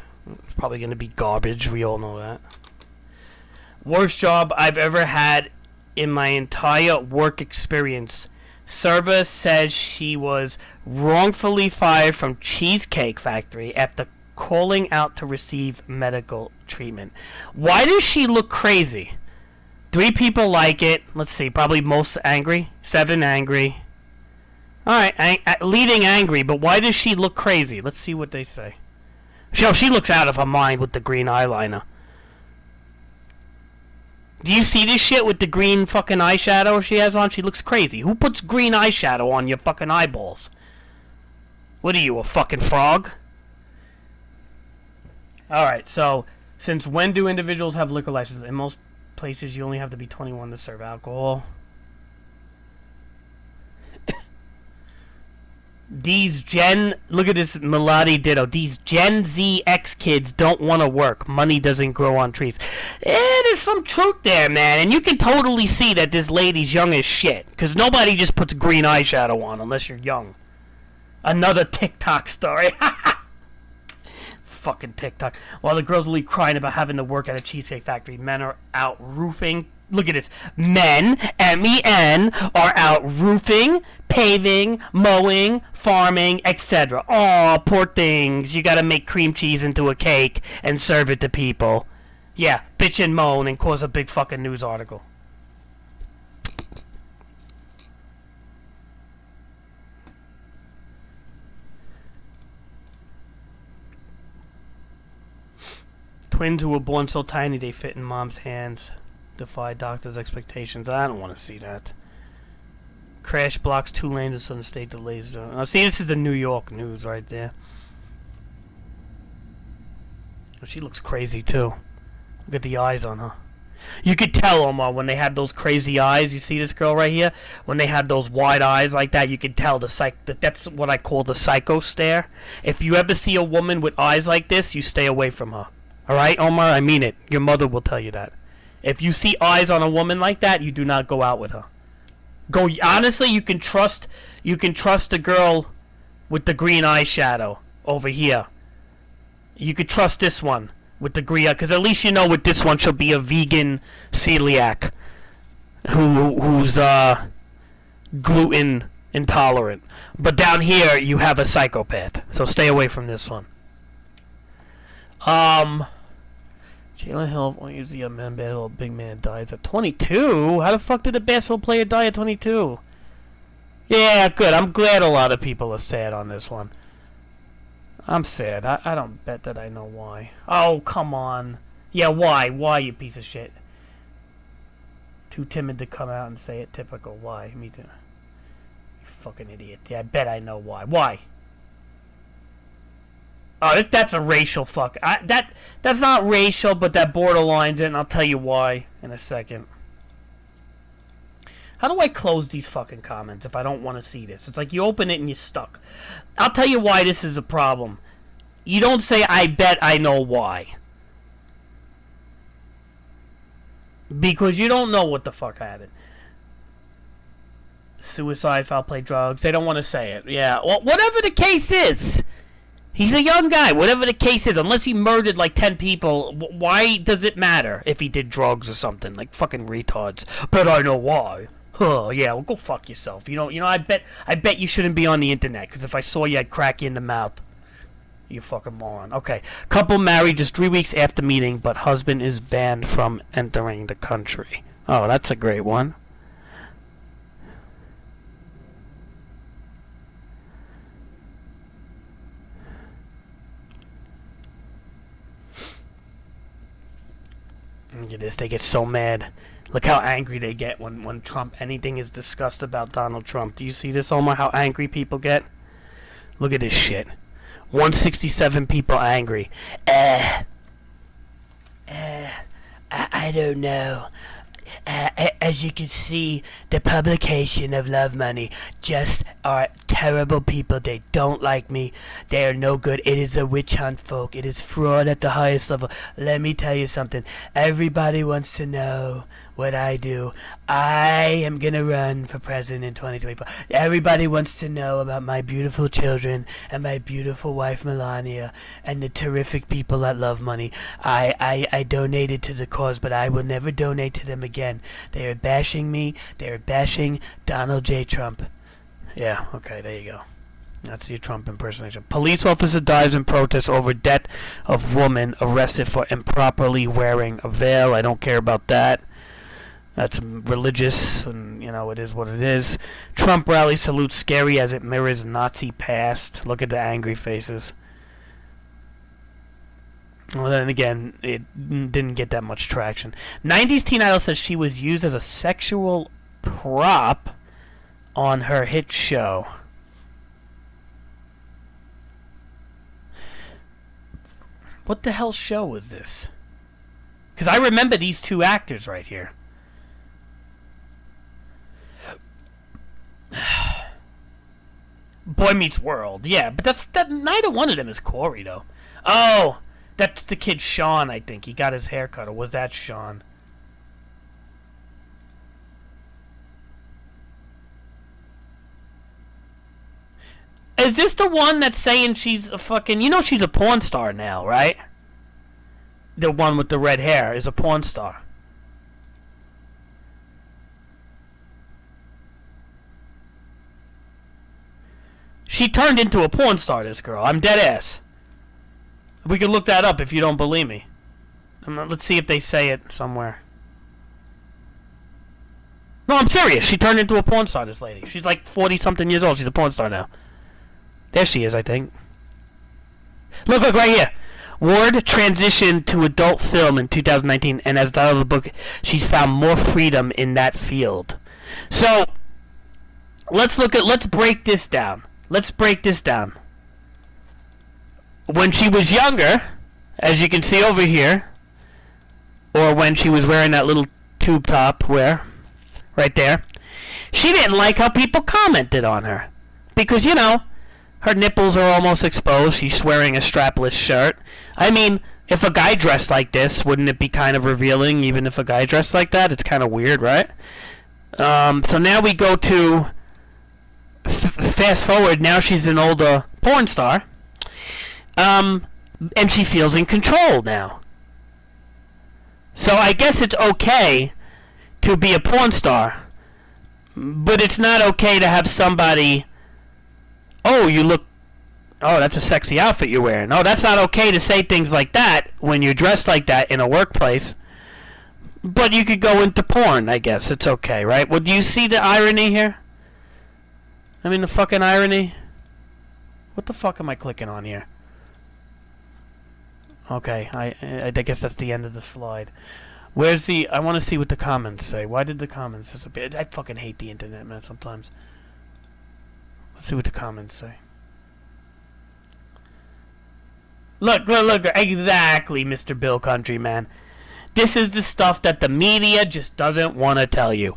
It's probably going to be garbage. We all know that. Worst job I've ever had in my entire work experience. Server says she was wrongfully fired from Cheesecake Factory after calling out to receive medical treatment. Why does she look crazy? 3 people like it. Let's see. Probably most angry. 7 angry. Alright, leading angry, but why does she look crazy? Let's see what they say. She looks out of her mind with the green eyeliner. Do you see this shit with the green fucking eyeshadow she has on? She looks crazy. Who puts green eyeshadow on your fucking eyeballs? What are you, a fucking frog? Alright, so, since when do individuals have liquor licenses? In most places, you only have to be 21 to serve alcohol. Look at this Melody Ditto. These Gen Z X kids don't want to work. Money doesn't grow on trees. There's some truth there, man. And you can totally see that this lady's young as shit. Because nobody just puts green eyeshadow on unless you're young. Another TikTok story. Fucking TikTok. While the girls will be crying about having to work at a Cheesecake Factory, men are out roofing. Look at this. Men, M-E-N, are out roofing, paving, mowing, farming, etc. Aw, poor things. You gotta make cream cheese into a cake and serve it to people. Yeah, bitch and moan and cause a big fucking news article. Twins who were born so tiny they fit in mom's hands. Defy doctors' expectations. I don't want to see that. Crash blocks 2 lanes of Southern State delays. See, this is the New York news right there. She looks crazy too. Look at the eyes on her. You could tell, Omar, when they had those crazy eyes. You see this girl right here? When they had those wide eyes like that, you could tell that's what I call the psycho stare. If you ever see a woman with eyes like this, you stay away from her. Alright, Omar? I mean it. Your mother will tell you that. If you see eyes on a woman like that, you do not go out with her. Honestly, you can trust the girl with the green eyeshadow over here. You could trust this one with the green, because at least you know with this one she'll be a vegan celiac who's gluten intolerant. But down here you have a psychopath, so stay away from this one. Jalen Hill won't use the basketball big man dies at 22? How the fuck did a basketball player die at 22? Yeah, good. I'm glad a lot of people are sad on this one. I'm sad. I don't bet that I know why. Oh, come on. Yeah, why? Why, you piece of shit? Too timid to come out and say it. Typical. Why? Me too. You fucking idiot. Yeah, I bet I know why. Why? Oh, that's a racial fuck. That's not racial, but that borderlines it, and I'll tell you why in a second. How do I close these fucking comments if I don't want to see this? It's like you open it and you're stuck. I'll tell you why this is a problem. You don't say, I bet I know why. Because you don't know what the fuck happened. Suicide, foul play, drugs. They don't want to say it. Yeah, well, whatever the case is. He's a young guy, whatever the case is. Unless he murdered like 10 people, why does it matter if he did drugs or something? Like fucking retards. But I know why. Huh, yeah, well, go fuck yourself. You know, I bet you shouldn't be on the internet, because if I saw you, I'd crack you in the mouth. You fucking moron. Okay. Couple married just 3 weeks after meeting, but husband is banned from entering the country. Oh, that's a great one. Look at this, they get so mad. Look how angry they get when Trump, anything is discussed about Donald Trump. Do you see this, Omar, how angry people get? Look at this shit. 167 people angry. I don't know. As you can see, the publication of Love Money just are terrible people. They don't like me. They are no good. It is a witch hunt, folk. It is fraud at the highest level. Let me tell you something. Everybody wants to know what I do. I am gonna run for president in 2024. Everybody wants to know about my beautiful children and my beautiful wife Melania and the terrific people that Love Money. I donated to the cause, but I will never donate to them again. They are bashing me. They are bashing Donald J. Trump. Yeah, okay, there you go. That's your Trump impersonation. Police officer dies in protest over death of woman arrested for improperly wearing a veil. I don't care about that. That's religious, and, you know, it is what it is. Trump rally salutes scary as it mirrors Nazi past. Look at the angry faces. Well, then again, it didn't get that much traction. 90s Teen Idol says she was used as a sexual prop on her hit show. What the hell show was this? Because I remember these two actors right here. Boy Meets World. Yeah, but neither one of them is Corey, though. Oh, that's the kid Sean, I think. He got his hair cut, or was that Sean? Is this the one that's saying she's a fucking... You know she's a porn star now, right? The one with the red hair is a porn star. She turned into a porn star, this girl. I'm dead ass. We can look that up if you don't believe me. Let's see if they say it somewhere. No, I'm serious. She turned into a porn star, this lady. She's like 40-something years old. She's a porn star now. There she is, I think. Look, right here. Ward transitioned to adult film in 2019, and as the title of the book, she's found more freedom in that field. So, let's break this down. Let's break this down. When she was younger, as you can see over here, or when she was wearing that little tube top right there, she didn't like how people commented on her. Because, you know, her nipples are almost exposed. She's wearing a strapless shirt. I mean, if a guy dressed like this, wouldn't it be kind of revealing, even if a guy dressed like that? It's kind of weird, right? So now we go to... fast forward, now she's an older porn star. And she feels in control now. So I guess it's okay to be a porn star. But it's not okay to have somebody... Oh, that's a sexy outfit you're wearing. Oh, that's not okay to say things like that when you're dressed like that in a workplace. But you could go into porn, I guess. It's okay, right? Well, do you see the irony here? I mean, the fucking irony. What the fuck am I clicking on here? Okay, I guess that's the end of the slide. Where's the... I want to see what the comments say. Why did the comments disappear? I fucking hate the internet, man, sometimes. Let's see what the comments say. Look, exactly, Mr. Bill Country, man. This is the stuff that the media just doesn't want to tell you.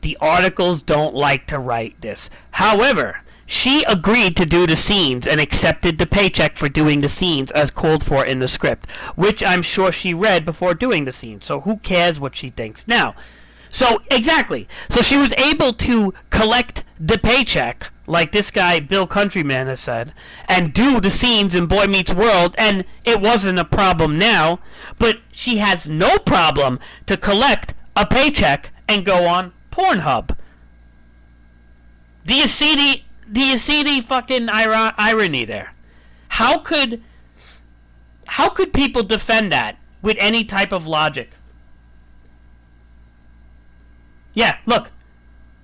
The articles don't like to write this. However, she agreed to do the scenes and accepted the paycheck for doing the scenes as called for in the script, which I'm sure she read before doing the scenes. So who cares what she thinks? Now, So, exactly. So she was able to collect the paycheck, like this guy, Bill Countryman, has said, and do the scenes in Boy Meets World, and it wasn't a problem now, but she has no problem to collect a paycheck and go on Pornhub. Do you see the fucking irony there? How could people defend that with any type of logic? Yeah, look.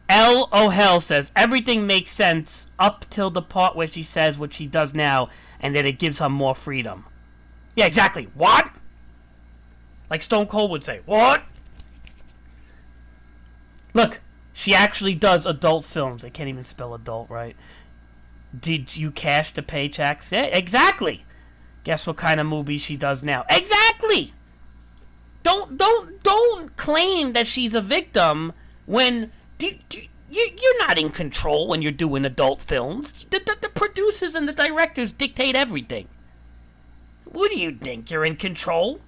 L. O'Hell says, everything makes sense up till the part where she says what she does now, and that it gives her more freedom. Yeah, exactly. What? Like Stone Cold would say, what? Look, she actually does adult films. I can't even spell adult right. Did you cash the paychecks? Yeah, exactly. Guess what kind of movie she does now? Exactly. Don't claim that she's a victim when you're not in control when you're doing adult films. The producers and the directors dictate everything. What do you think? You're in control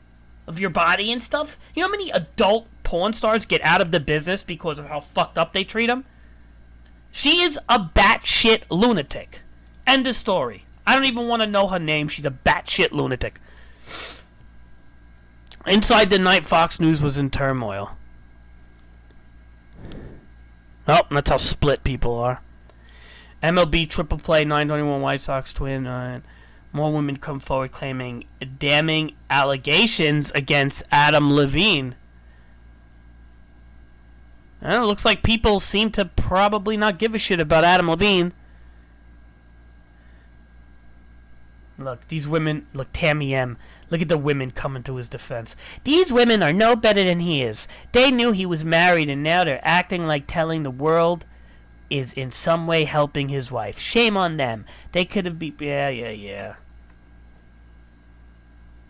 of your body and stuff? You know how many adult porn stars get out of the business because of how fucked up they treat them? She is a batshit lunatic. End of story. I don't even want to know her name. She's a batshit lunatic. Inside the night, Fox News was in turmoil. Oh, that's how split people are. MLB triple play 921 White Sox twin. More women come forward claiming damning allegations against Adam Levine. It looks like people seem to probably not give a shit about Adam Levine. Look, these women, look, Tammy M. Look at the women coming to his defense. These women are no better than he is. They knew he was married and now they're acting like telling the world is in some way helping his wife. Shame on them. They could have been... Yeah.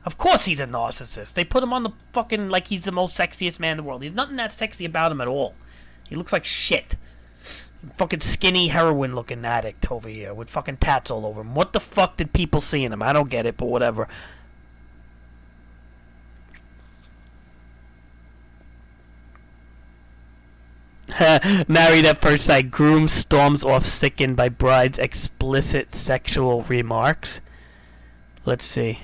Of course he's a narcissist. They put him on the fucking... like he's the most sexiest man in the world. There's nothing that sexy about him at all. He looks like shit. Fucking skinny heroin looking addict over here with fucking tats all over him. What the fuck did people see in him? I don't get it, but whatever. Married at first sight. Groom storms off sickened by bride's explicit sexual remarks. Let's see.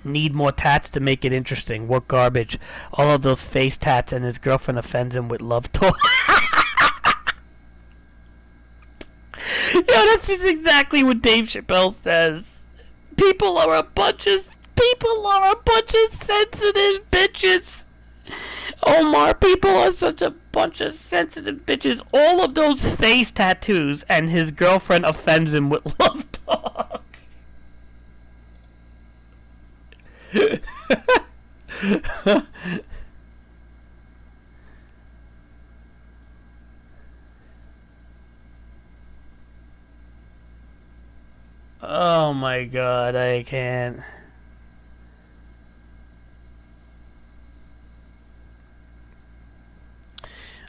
Need more tats to make it interesting. What garbage. All of those face tats and his girlfriend offends him with love talk. Yeah, that's just exactly what Dave Chappelle says. People are a bunch of sensitive bitches. Omar, people are such a bunch of sensitive bitches. All of those face tattoos and his girlfriend offends him with love talk. Oh my god, I can't.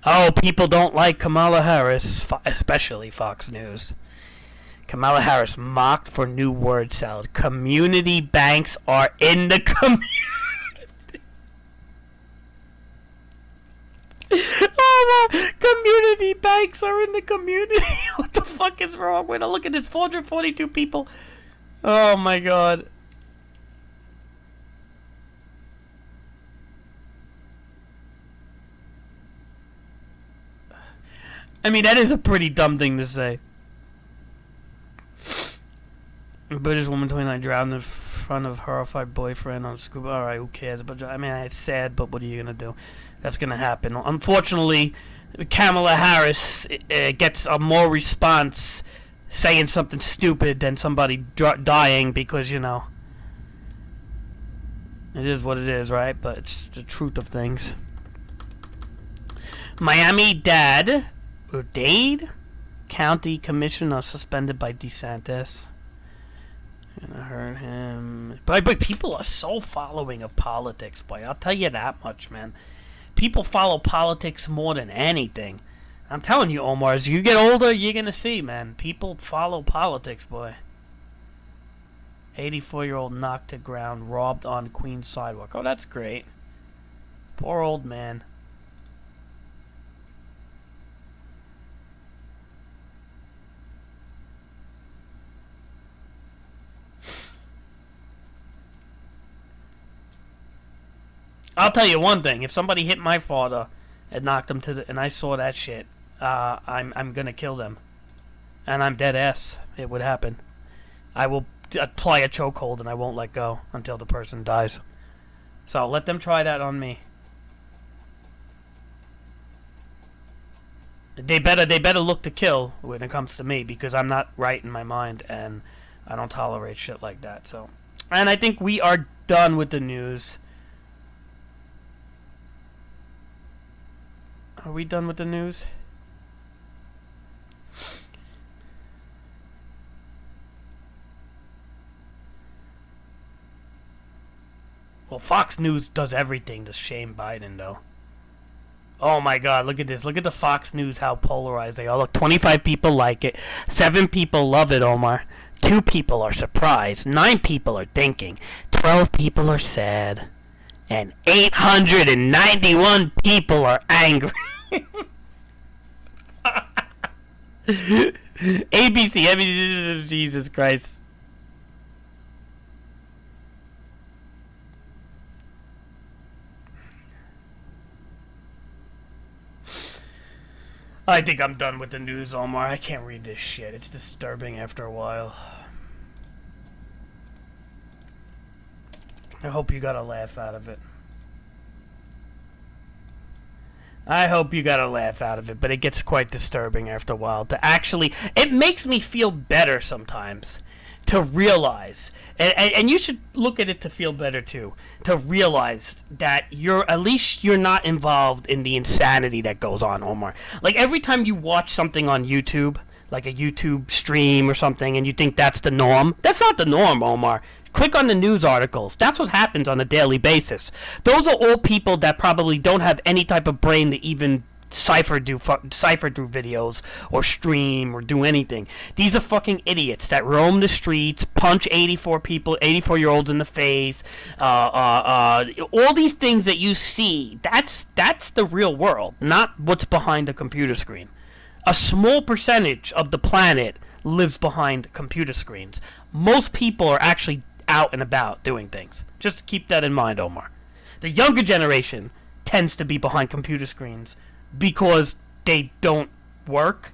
Oh, people don't like Kamala Harris, especially Fox News. Kamala Harris mocked for new word salad. Community banks are in the community. Oh my, community banks are in the community. What the fuck is wrong with it? Look at this, 442 people. Oh my god. I mean, that is a pretty dumb thing to say. A British woman 29 drowned in front of horrified boyfriend on scuba. Alright, who cares? But I mean, it's sad, but what are you gonna do? That's gonna happen. Unfortunately, Kamala Harris gets a more response saying something stupid than somebody dying because, you know, it is what it is, right? But it's the truth of things. Miami Dade County Commissioner suspended by DeSantis. Gonna hurt him. But people are so following of politics, boy. I'll tell you that much, man. People follow politics more than anything. I'm telling you, Omar, as you get older, you're gonna see, man. People follow politics, boy. 84-year-old knocked to ground, robbed on Queens sidewalk. Oh, that's great. Poor old man. I'll tell you one thing. If somebody hit my father and knocked him to the... and I saw that shit, I'm gonna kill them. And I'm dead ass. It would happen. I will apply a chokehold and I won't let go until the person dies. So let them try that on me. They better look to kill when it comes to me, because I'm not right in my mind and I don't tolerate shit like that. So, and I think we are done with the news. Are we done with the news? Well, Fox News does everything to shame Biden, though. Oh my God, look at this. Look at the Fox News, how polarized they are. Look, 25 people like it. 7 people love it, Omar. 2 people are surprised. 9 people are thinking. 12 people are sad. And 891 people are angry. ABC, I mean, Jesus Christ. I think I'm done with the news, Omar. I can't read this shit. It's disturbing after a while. I hope you got a laugh out of it. I hope you got a laugh out of it, but it gets quite disturbing after a while. To actually, it makes me feel better sometimes to realize, and you should look at it to feel better too, to realize that at least you're not involved in the insanity that goes on, Omar. Like every time you watch something on YouTube, like a YouTube stream or something, and you think that's the norm, that's not the norm, Omar. Click on the news articles. That's what happens on a daily basis. Those are all people that probably don't have any type of brain to even cipher through videos or stream or do anything. These are fucking idiots that roam the streets, punch 84-year-olds in the face. All these things that you see, that's the real world, not what's behind a computer screen. A small percentage of the planet lives behind computer screens. Most people are actually out and about doing things. Just keep that in mind, Omar. The younger generation tends to be behind computer screens because they don't work.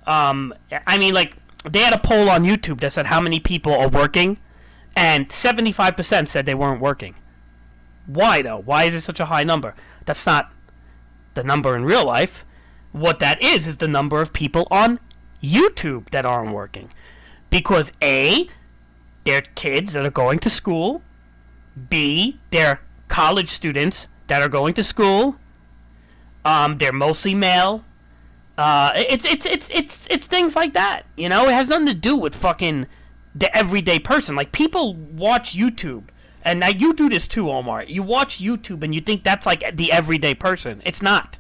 I mean, like, they had a poll on YouTube that said how many people are working, and 75% said they weren't working. Why, though? Why is it such a high number? That's not the number in real life. What that is the number of people on YouTube that aren't working. Because A, they're kids that are going to school. B, they're college students that are going to school. They're mostly male. It's things like that. You know, it has nothing to do with fucking the everyday person. Like, people watch YouTube, and now you do this too, Omar. You watch YouTube and you think that's like the everyday person. It's not.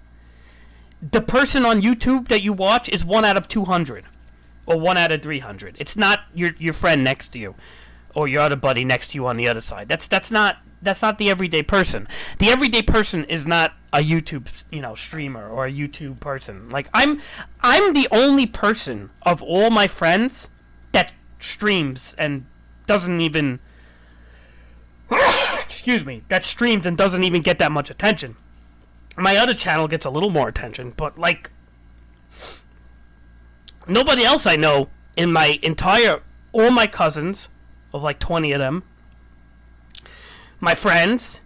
The person on YouTube that you watch is 1 out of 200. Or 1 out of 300. It's not your friend next to you, or your other buddy next to you on the other side. That's not the everyday person. The everyday person is not a YouTube, streamer or a YouTube person. Like, I'm the only person of all my friends that streams and doesn't even that streams and doesn't even get that much attention. My other channel gets a little more attention, but like, nobody else I know in my all my cousins, of like 20 of them, my friends,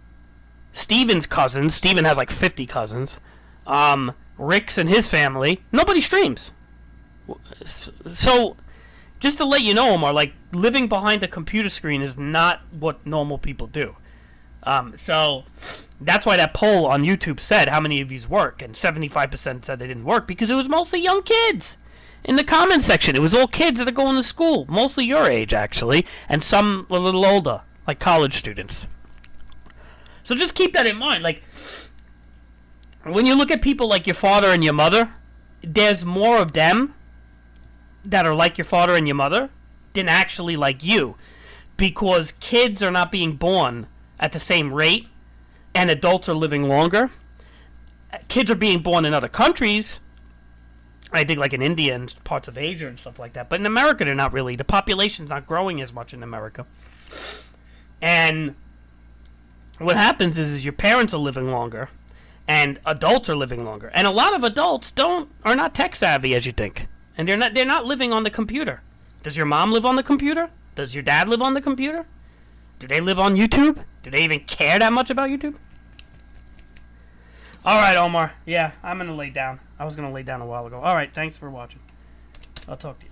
Steven's cousins, Steven has like 50 cousins, Rick's and his family, nobody streams. So, just to let you know, Omar, like, living behind a computer screen is not what normal people do. So, that's why that poll on YouTube said how many of yous work, and 75% said they didn't work, because it was mostly young kids. In the comment section, it was all kids that are going to school, mostly your age, actually, and some a little older, like college students. So just keep that in mind. Like, when you look at people like your father and your mother, there's more of them that are like your father and your mother than actually like you. because kids are not being born at the same rate and adults are living longer. Kids are being born in other countries, I think like in India and parts of Asia and stuff like that. But in America, they're not really. The population's not growing as much in America. And what happens is your parents are living longer and adults are living longer. And a lot of adults are not tech savvy as you think. And they're not living on the computer. Does your mom live on the computer? Does your dad live on the computer? Do they live on YouTube? Do they even care that much about YouTube? Alright, Omar. Yeah, I'm gonna lay down. I was gonna lay down a while ago. Alright, thanks for watching. I'll talk to you.